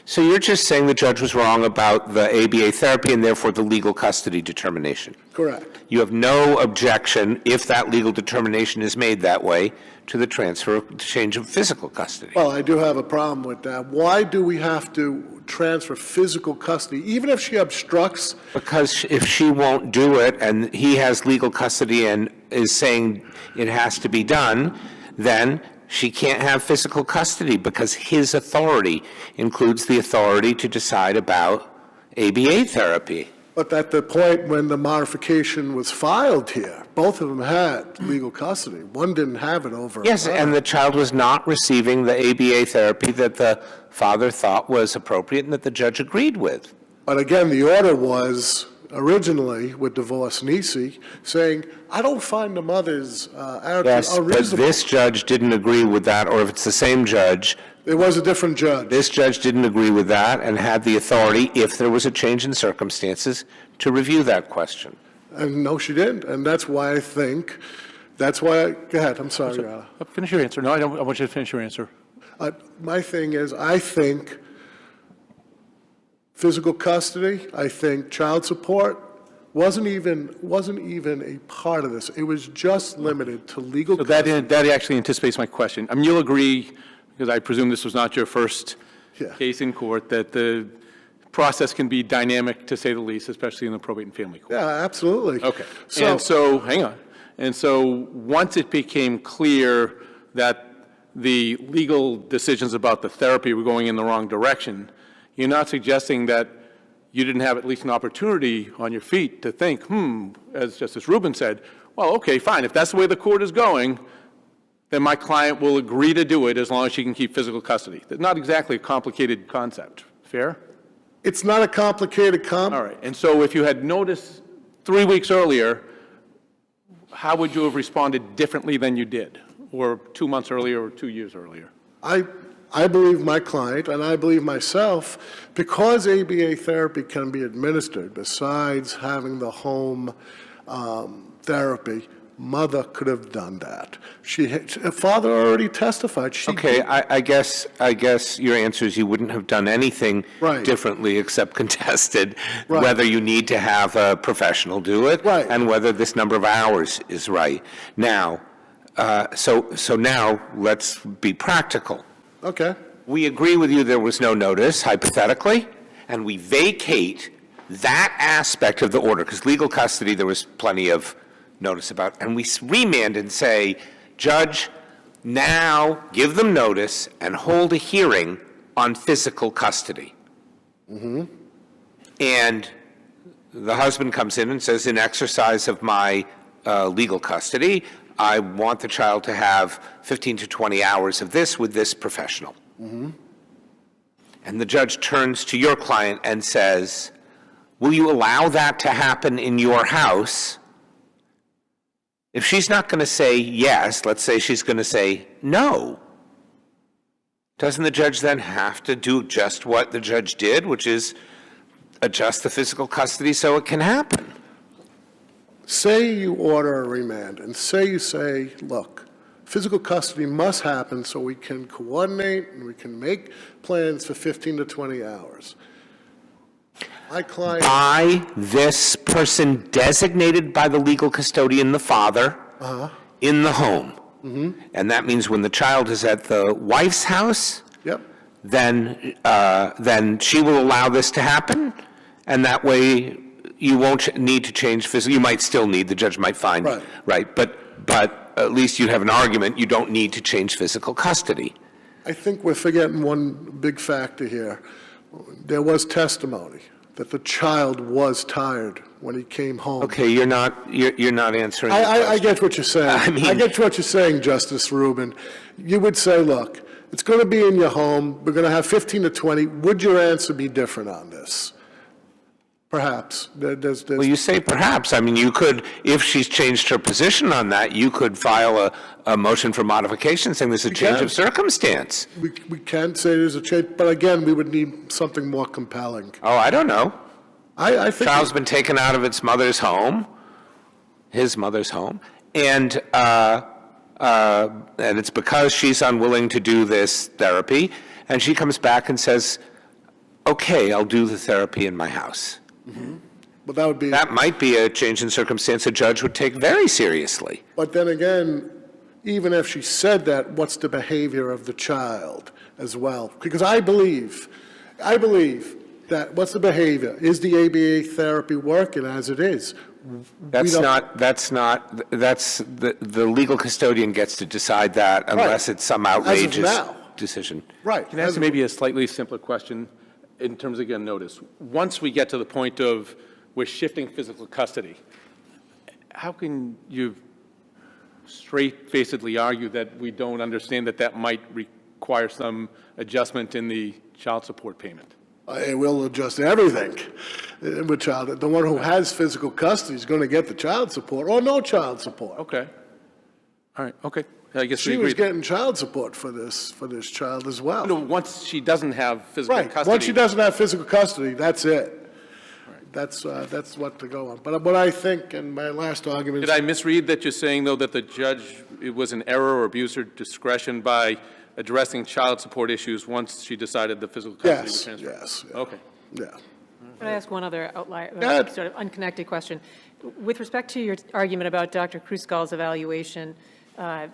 So you're just saying the judge was wrong about the ABA therapy and therefore the legal custody determination? Correct. You have no objection, if that legal determination is made that way, to the transfer, change of physical custody? Well, I do have a problem with that. Why do we have to transfer physical custody, even if she obstructs? Because if she won't do it and he has legal custody and is saying it has to be done, then she can't have physical custody because his authority includes the authority to decide about ABA therapy. But at the point when the modification was filed here, both of them had legal custody. One didn't have it over. Yes, and the child was not receiving the ABA therapy that the father thought was appropriate and that the judge agreed with. But again, the order was originally with divorce Nisi saying, I don't find the mother's attitude unreasonable. But this judge didn't agree with that, or if it's the same judge. It was a different judge. This judge didn't agree with that and had the authority, if there was a change in circumstances, to review that question. And no, she didn't. And that's why I think, go ahead, I'm sorry, Your Honor. Finish your answer. No, I want you to finish your answer. My thing is, I think physical custody, I think child support wasn't even a part of this. It was just limited to legal custody. That actually anticipates my question. I mean, you'll agree, because I presume this was not your first case in court, that the process can be dynamic, to say the least, especially in the probate and family court. Yeah, absolutely. Okay. So, hang on. And so once it became clear that the legal decisions about the therapy were going in the wrong direction, you're not suggesting that you didn't have at least an opportunity on your feet to think, as Justice Rubin said, well, okay, fine. If that's the way the court is going, then my client will agree to do it as long as she can keep physical custody. That's not exactly a complicated concept. Fair? It's not a complicated concept. All right. And so if you had noticed 3 weeks earlier, how would you have responded differently than you did? Or 2 months earlier or 2 years earlier? I believe my client and I believe myself, because ABA therapy can be administered, besides having the home therapy, mother could have done that. Father already testified. Okay, I guess your answer is you wouldn't have done anything differently except contested whether you need to have a professional do it and whether this number of hours is right. Now, so now let's be practical. Okay. We agree with you there was no notice, hypothetically, and we vacate that aspect of the order, because legal custody there was plenty of notice about, and we remand and say, Judge, now give them notice and hold a hearing on physical custody. And the husband comes in and says, in exercise of my legal custody, I want the child to have 15 to 20 hours of this with this professional. And the judge turns to your client and says, will you allow that to happen in your house? If she's not going to say yes, let's say she's going to say no, doesn't the judge then have to do just what the judge did, which is adjust the physical custody so it can happen? Say you order a remand and say, look, Physical custody must happen so we can coordinate and we can make plans for 15 to 20 hours. My client... By this person designated by the legal custodian, the father, in the home. And that means when the child is at the wife's house, Yep. then she will allow this to happen, and that way you won't need to change physical. You might still need, the judge might find, right? But at least you have an argument, you don't need to change physical custody. I think we're forgetting one big factor here. There was testimony that the child was tired when he came home. Okay, you're not answering the I get what you're saying. I I get what you're saying, Justice Rubin. You would say, look, it's going to be in your home. We're going to have 15 to 20. Would your answer be different on this? Perhaps. Well, you say perhaps. I mean, you could, if she's changed her position on that, you could file a motion for modification saying there's a change of circumstance. We can say there's a change, but again, we would need something more compelling. Oh, I don't know. I think... Child's been taken out of its mother's home, his mother's home, and it's because she's unwilling to do this therapy, and she comes back and says, okay, I'll do the therapy in my house. But that would be... That might be a change in circumstance a judge would take very seriously. But then again, even if she said that, what's the behavior of the child as well? Because I believe that what's the behavior? Is the ABA therapy working as it is? That's the legal custodian gets to decide that unless it's some outrageous decision. Right. Can I ask maybe a slightly simpler question in terms of, again, notice? Once we get to the point of we're shifting physical custody, how can you straight-facedly argue that we don't understand that that might require some adjustment in the child support payment? It will adjust everything with child. The one who has physical custody is going to get the child support or no child support. Okay. All right. Okay. I guess she was getting child support for this child as well. No, once she doesn't have physical custody. Once she doesn't have physical custody, that's it. That's what to go on. But what I think, and my last argument Did I misread that you're saying, though, that the judge, it was an error or abuse her discretion by addressing child support issues once she decided the physical custody was transferred? Yes. Okay. Yeah. Can I ask one other outlier, sort of unconnected question? With respect to your argument about Dr. Kruskal's evaluation, I'm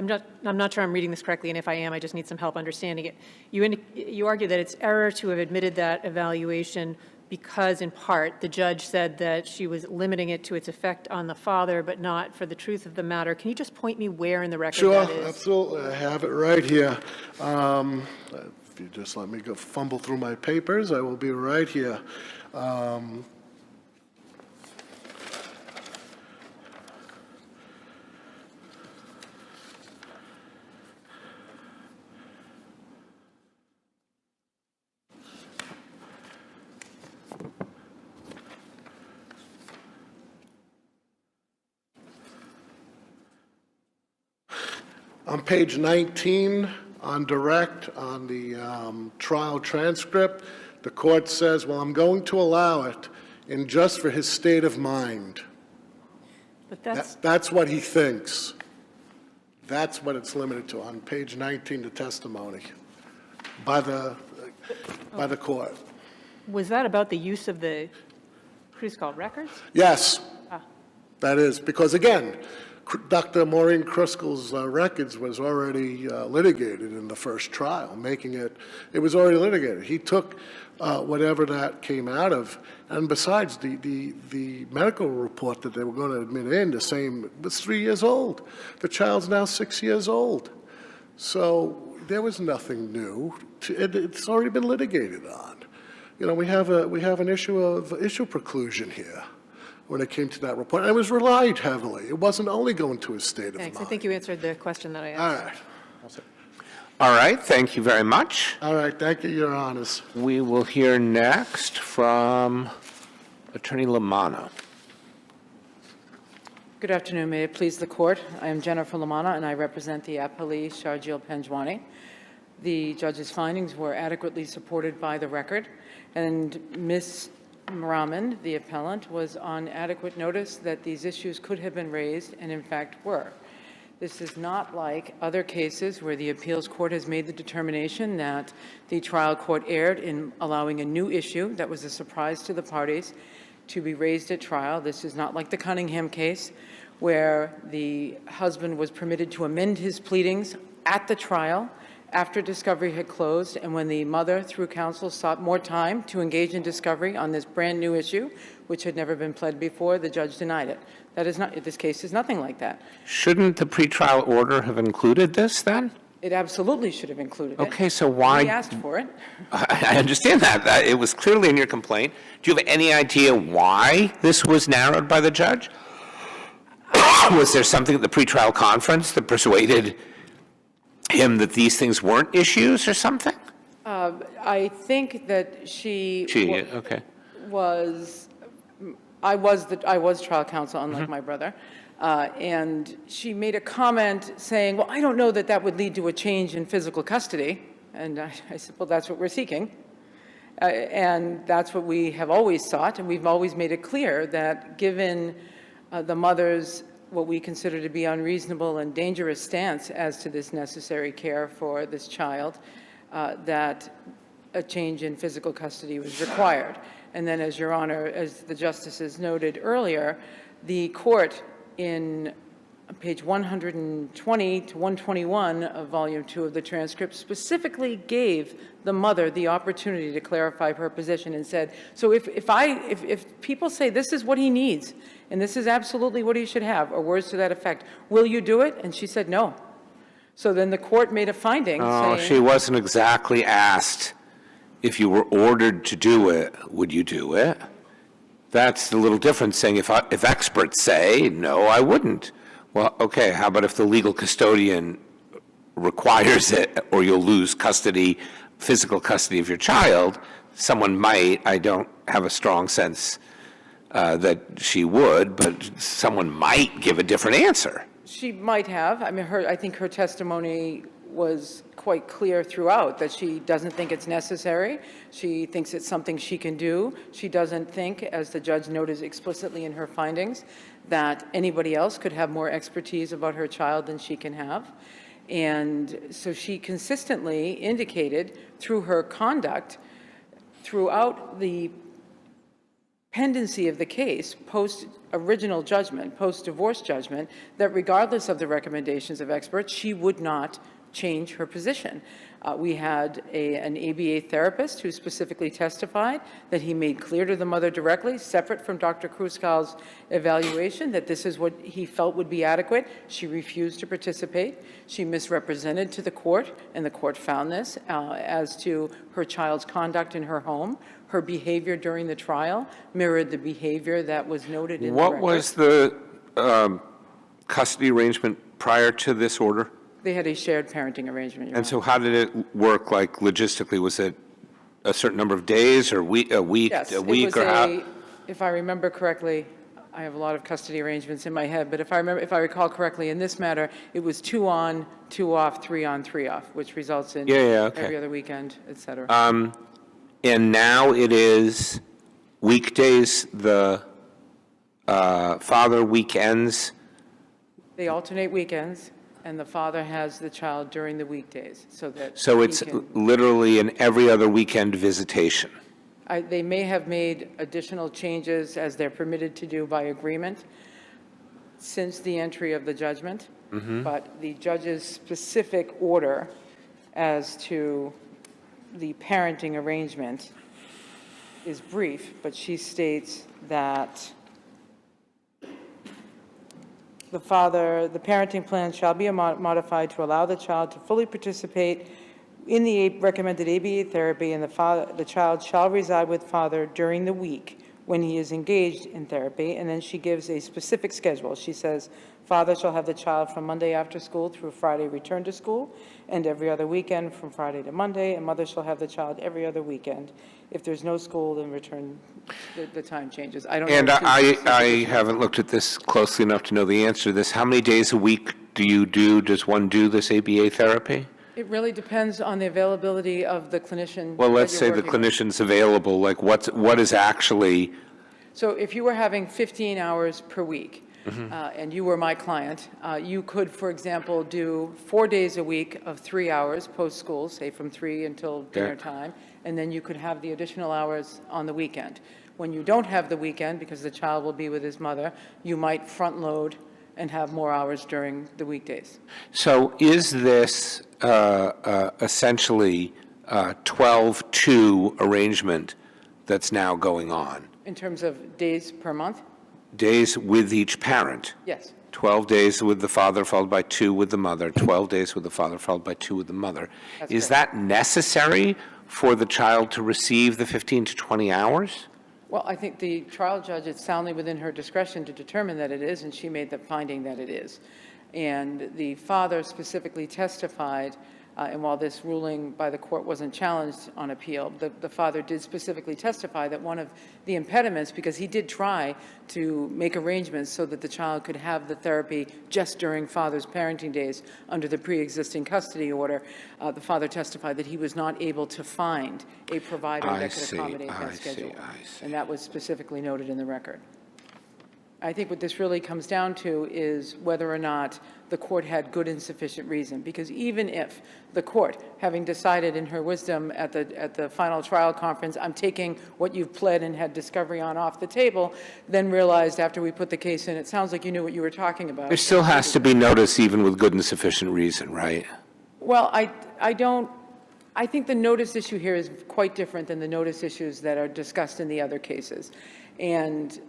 not sure I'm reading this correctly, and if I am, I just need some help understanding it. You argue that it's error to have admitted that evaluation because, in part, the judge said that she was limiting it to its effect on the father, but not for the truth of the matter. Can you just point me where in the record that is? Sure, absolutely. I have it right here. If you just let me go fumble through my papers, I will be right here. On page 19, on direct, on the trial transcript, the court says, well, I'm going to allow it in just for his state of mind. But that's what he thinks. That's what it's limited to, on page 19, the testimony by the court. Was that about the use of the Kruskal records? Yes, that is, because again, Dr. Maureen Kruskal's records was already litigated in the first trial, it was already litigated. He took whatever that came out of, and besides, the medical report that they were going to admit in, the same, was 3 years old. The child's now 6 years old. So there was nothing new. It's already been litigated on. You know, we have an issue of issue preclusion here when it came to that report. And it was relied heavily. It wasn't only going to his state of mind. Thanks. I think you answered the question that I asked. All right. All right, thank you very much. All right, thank you, Your Honors. We will hear next from Attorney Lamanna. Good afternoon. May it please the Court. I am Jennifer Lamanna, and I represent the appellee, SHARJEEL PANJWANI. The judge's findings were adequately supported by the record, and Ms. Rahman, the appellant, was on adequate notice that these issues could have been raised and in fact were. This is not like other cases where the appeals court has made the determination that the trial court erred in allowing a new issue that was a surprise to the parties to be raised at trial. This is not like the Cunningham case where the husband was permitted to amend his pleadings at the trial after discovery had closed, and when the mother, through counsel, sought more time to engage in discovery on this brand-new issue, which had never been pled before, the judge denied it. That is not, this case is nothing like that. Shouldn't the pretrial order have included this then? It absolutely should have included it. Okay, so why? We asked for it. I understand that. It was clearly in your complaint. Do you have any idea why this was narrowed by the judge? Was there something at the pretrial conference that persuaded him that these things weren't issues or something? I think that Okay. I was trial counsel, unlike my brother, and she made a comment saying, well, I don't know that that would lead to a change in physical custody. And I said, well, that's what we're seeking. And that's what we have always sought, and we've always made it clear that given the mother's what we consider to be unreasonable and dangerous stance as to this necessary care for this child, that a change in physical custody was required. And then, as Your Honor, as the justices noted earlier, the court in page 120 to 121 of volume 2 of the transcript specifically gave the mother the opportunity to clarify her position and said, so if people say this is what he needs and this is absolutely what he should have, or words to that effect, will you do it? And she said no. So then the court made a finding saying, she wasn't exactly asked if you were ordered to do it, would you do it? That's a little different saying if experts say no, I wouldn't. Well, okay, how about if the legal custodian requires it or you'll lose custody, physical custody of your child? Someone might, I don't have a strong sense that she would, but someone might give a different answer. she might have. I mean, I think her testimony was quite clear throughout that she doesn't think it's necessary. She thinks it's something she can do. She doesn't think, as the judge noted explicitly in her findings, that anybody else could have more expertise about her child than she can have. And so she consistently indicated through her conduct throughout the pendency of the case, post-original judgment, post-divorce judgment, that regardless of the recommendations of experts, she would not change her position. We had an ABA therapist who specifically testified that he made clear to the mother directly, separate from Dr. Kruskal's evaluation, that this is what he felt would be adequate. She refused to participate. She misrepresented to the court, and the court found this, as to her child's conduct in her home. Her behavior during the trial mirrored the behavior that was noted in the record. What was the custody arrangement prior to this order? They had a shared parenting arrangement. Your And so how did it work, like, logistically? Was it a certain number of days or a week, Yes, a week, or how? If I remember correctly, I have a lot of custody arrangements in my head, but if I recall correctly, in this matter, it was 2 on, 2 off, 3 on, 3 off, which results in okay. every other weekend, et cetera. And now it is weekdays, the father, weekends? They alternate weekends, and the father has the child during the weekdays, so that So he it's can- literally an every other weekend visitation? They may have made additional changes, as they're permitted to do by agreement, since the entry of the judgment, but the judge's specific order as to the parenting arrangement is brief, but she states that the parenting plan shall be modified to allow the child to fully participate in the recommended ABA therapy, and the child shall reside with father during the week when he is engaged in therapy. And then she gives a specific schedule. She says, father shall have the child from Monday after school through Friday return to school, and every other weekend from Friday to Monday, and mother shall have the child every other weekend. If there's no school, then return, the time changes. I don't know. And I haven't looked at this closely enough to know the answer to this. How many days a week does one do this ABA therapy? It really depends on the availability of the clinician. Well, that let's you're say the working with. clinician's available, like what is actually, So if you were having 15 hours per week, and you were my client, you could, for example, do 4 days a week of 3 hours post-school, say from 3 until dinner time, and then you could have the additional hours on the weekend. When you don't have the weekend, because the child will be with his mother, you might front-load and have more hours during the weekdays. So is this essentially 12-2 arrangement that's now going on? In terms of days per month? Days with each parent? Yes. 12 days with the father followed by 2 with the mother, 12 days with the father followed by 2 with the mother. That's Is correct. that necessary for the child to receive the 15 to 20 hours? Well, I think the trial judge, it's soundly within her discretion to determine that it is, and she made the finding that it is. And the father specifically testified, and while this ruling by the court wasn't challenged on appeal, the father did specifically testify that one of the impediments, because he did try to make arrangements so that the child could have the therapy just during father's parenting days under the pre-existing custody order, the father testified that he was not able to find a provider that could accommodate that schedule. And that was specifically noted in the record. I think what this really comes down to is whether or not the court had good and sufficient reason, because even if the court, having decided in her wisdom at the final trial conference, I'm taking what you've pled and had discovery on off the table, then realized after we put the case in, it sounds like you knew what you were talking about. There still has to be notice even with good and sufficient reason, right? Well, I think the notice issue here is quite different than the notice issues that are discussed in the other cases. And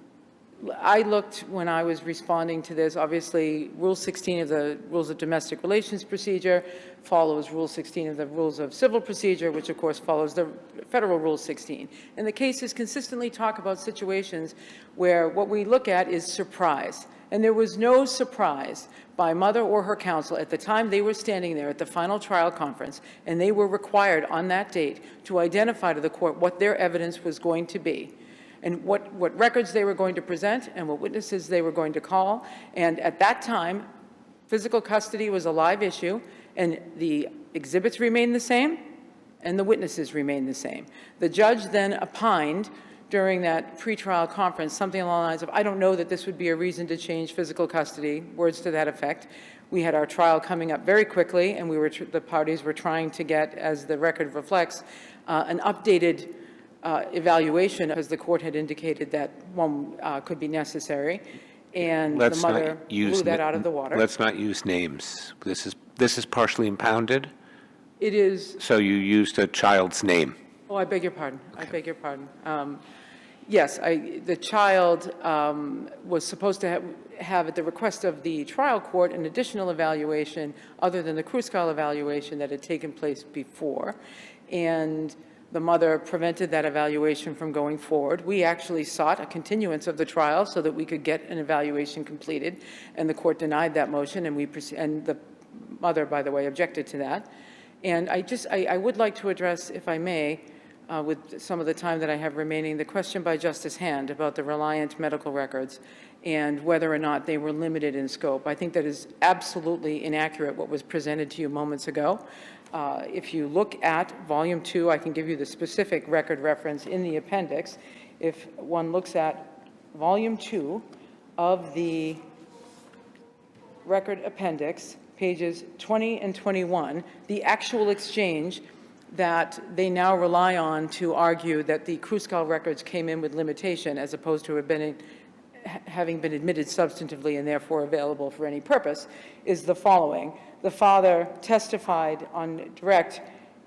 I looked when I was responding to this, obviously Rule 16 of the Rules of Domestic Relations Procedure follows Rule 16 of the Rules of Civil Procedure, which of course follows the Federal Rule 16. And the cases consistently talk about situations where what we look at is surprise. And there was no surprise by mother or her counsel at the time they were standing there at the final trial conference, and they were required on that date to identify to the court what their evidence was going to be, and what records they were going to present and what witnesses they were going to call. And at that time, physical custody was a live issue, and the exhibits remained the same, and the witnesses remained the same. The judge then opined during that pretrial conference something along the lines of, I don't know that this would be a reason to change physical custody, words to that effect. We had our trial coming up very quickly, and the parties were trying to get, as the record reflects, an updated evaluation, because the court had indicated that one could be necessary, and the mother blew that out of the water. Let's not use names. This is partially impounded? It is. So you used a child's name? Oh, I beg your pardon. Okay. I beg your pardon. Yes, the child was supposed to have, at the request of the trial court, an additional evaluation other than the Kruskal evaluation that had taken place before, and the mother prevented that evaluation from going forward. We actually sought a continuance of the trial so that we could get an evaluation completed, and the court denied that motion, and the mother, by the way, objected to that. And I would like to address, if I may, with some of the time that I have remaining, the question by Justice Hand about the reliant medical records and whether or not they were limited in scope. I think that is absolutely inaccurate what was presented to you moments ago. If you look at Volume 2, I can give you the specific record reference in the appendix. If one looks at Volume 2 of the record appendix, pages 20 and 21, the actual exchange that they now rely on to argue that the Kruskal records came in with limitation as opposed to having been admitted substantively and therefore available for any purpose, is the following. The father testified on direct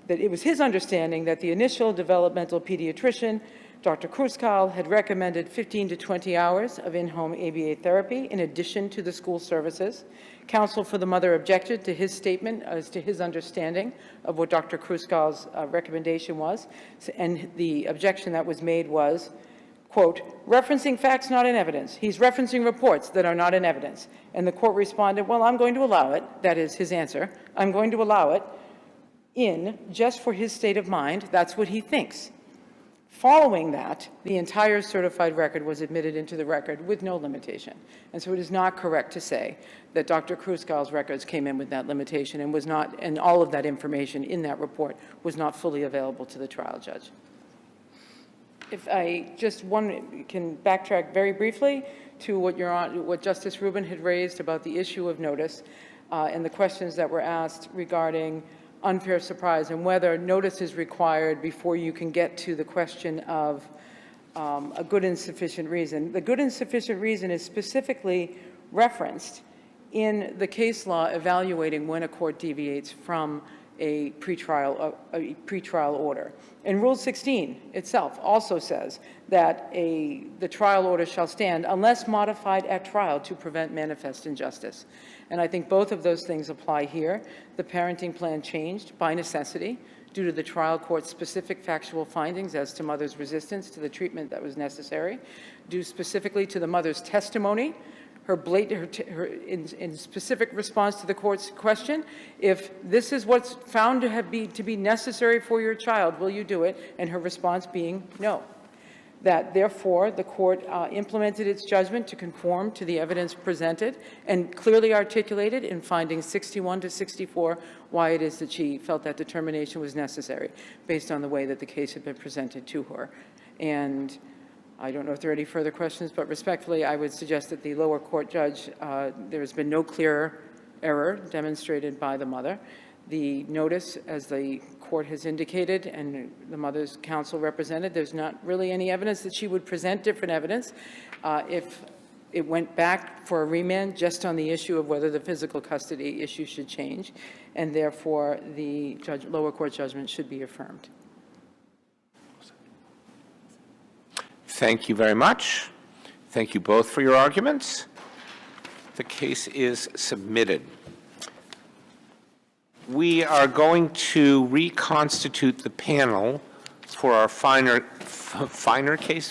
that it was his understanding that the initial developmental pediatrician, Dr. Kruskal, had recommended 15 to 20 hours of in-home ABA therapy in addition to the school services. Counsel for the mother objected to his statement as to his understanding of what Dr. Kruskal's recommendation was, and the objection that was made was, quote, referencing facts not in evidence. He's referencing reports that are not in evidence. And the court responded, well, I'm going to allow it. That is his answer. I'm going to allow it in just for his state of mind. That's what he thinks. Following that, the entire certified record was admitted into the record with no limitation. And so it is not correct to say that Dr. Kruskal's records came in with that limitation and was not, and all of that information in that report was not fully available to the trial judge. If I just can backtrack very briefly to what Justice Rubin had raised about the issue of notice and the questions that were asked regarding unfair surprise and whether notice is required before you can get to the question of a good and sufficient reason. The good and sufficient reason is specifically referenced in the case law evaluating when a court deviates from a pretrial order. And Rule 16 itself also says that the trial order shall stand unless modified at trial to prevent manifest injustice. And I think both of those things apply here. The parenting plan changed by necessity due to the trial court's specific factual findings as to mother's resistance to the treatment that was necessary, due specifically to the mother's testimony, in specific response to the court's question, if this is what's found to be necessary for your child, will you do it? And her response being no. That therefore the court implemented its judgment to conform to the evidence presented and clearly articulated in findings 61 to 64 why it is that she felt that determination was necessary based on the way that the case had been presented to her. And I don't know if there are any further questions, but respectfully, I would suggest that the lower court judge, there has been no clear error demonstrated by the mother. The notice, as the court has indicated and the mother's counsel represented, there's not really any evidence that she would present different evidence. If it went back for a remand just on the issue of whether the physical custody issue should change, and therefore the lower court judgment should be affirmed. Thank you very much. Thank you both for your arguments. The case is submitted. We are going to reconstitute the panel for our final case.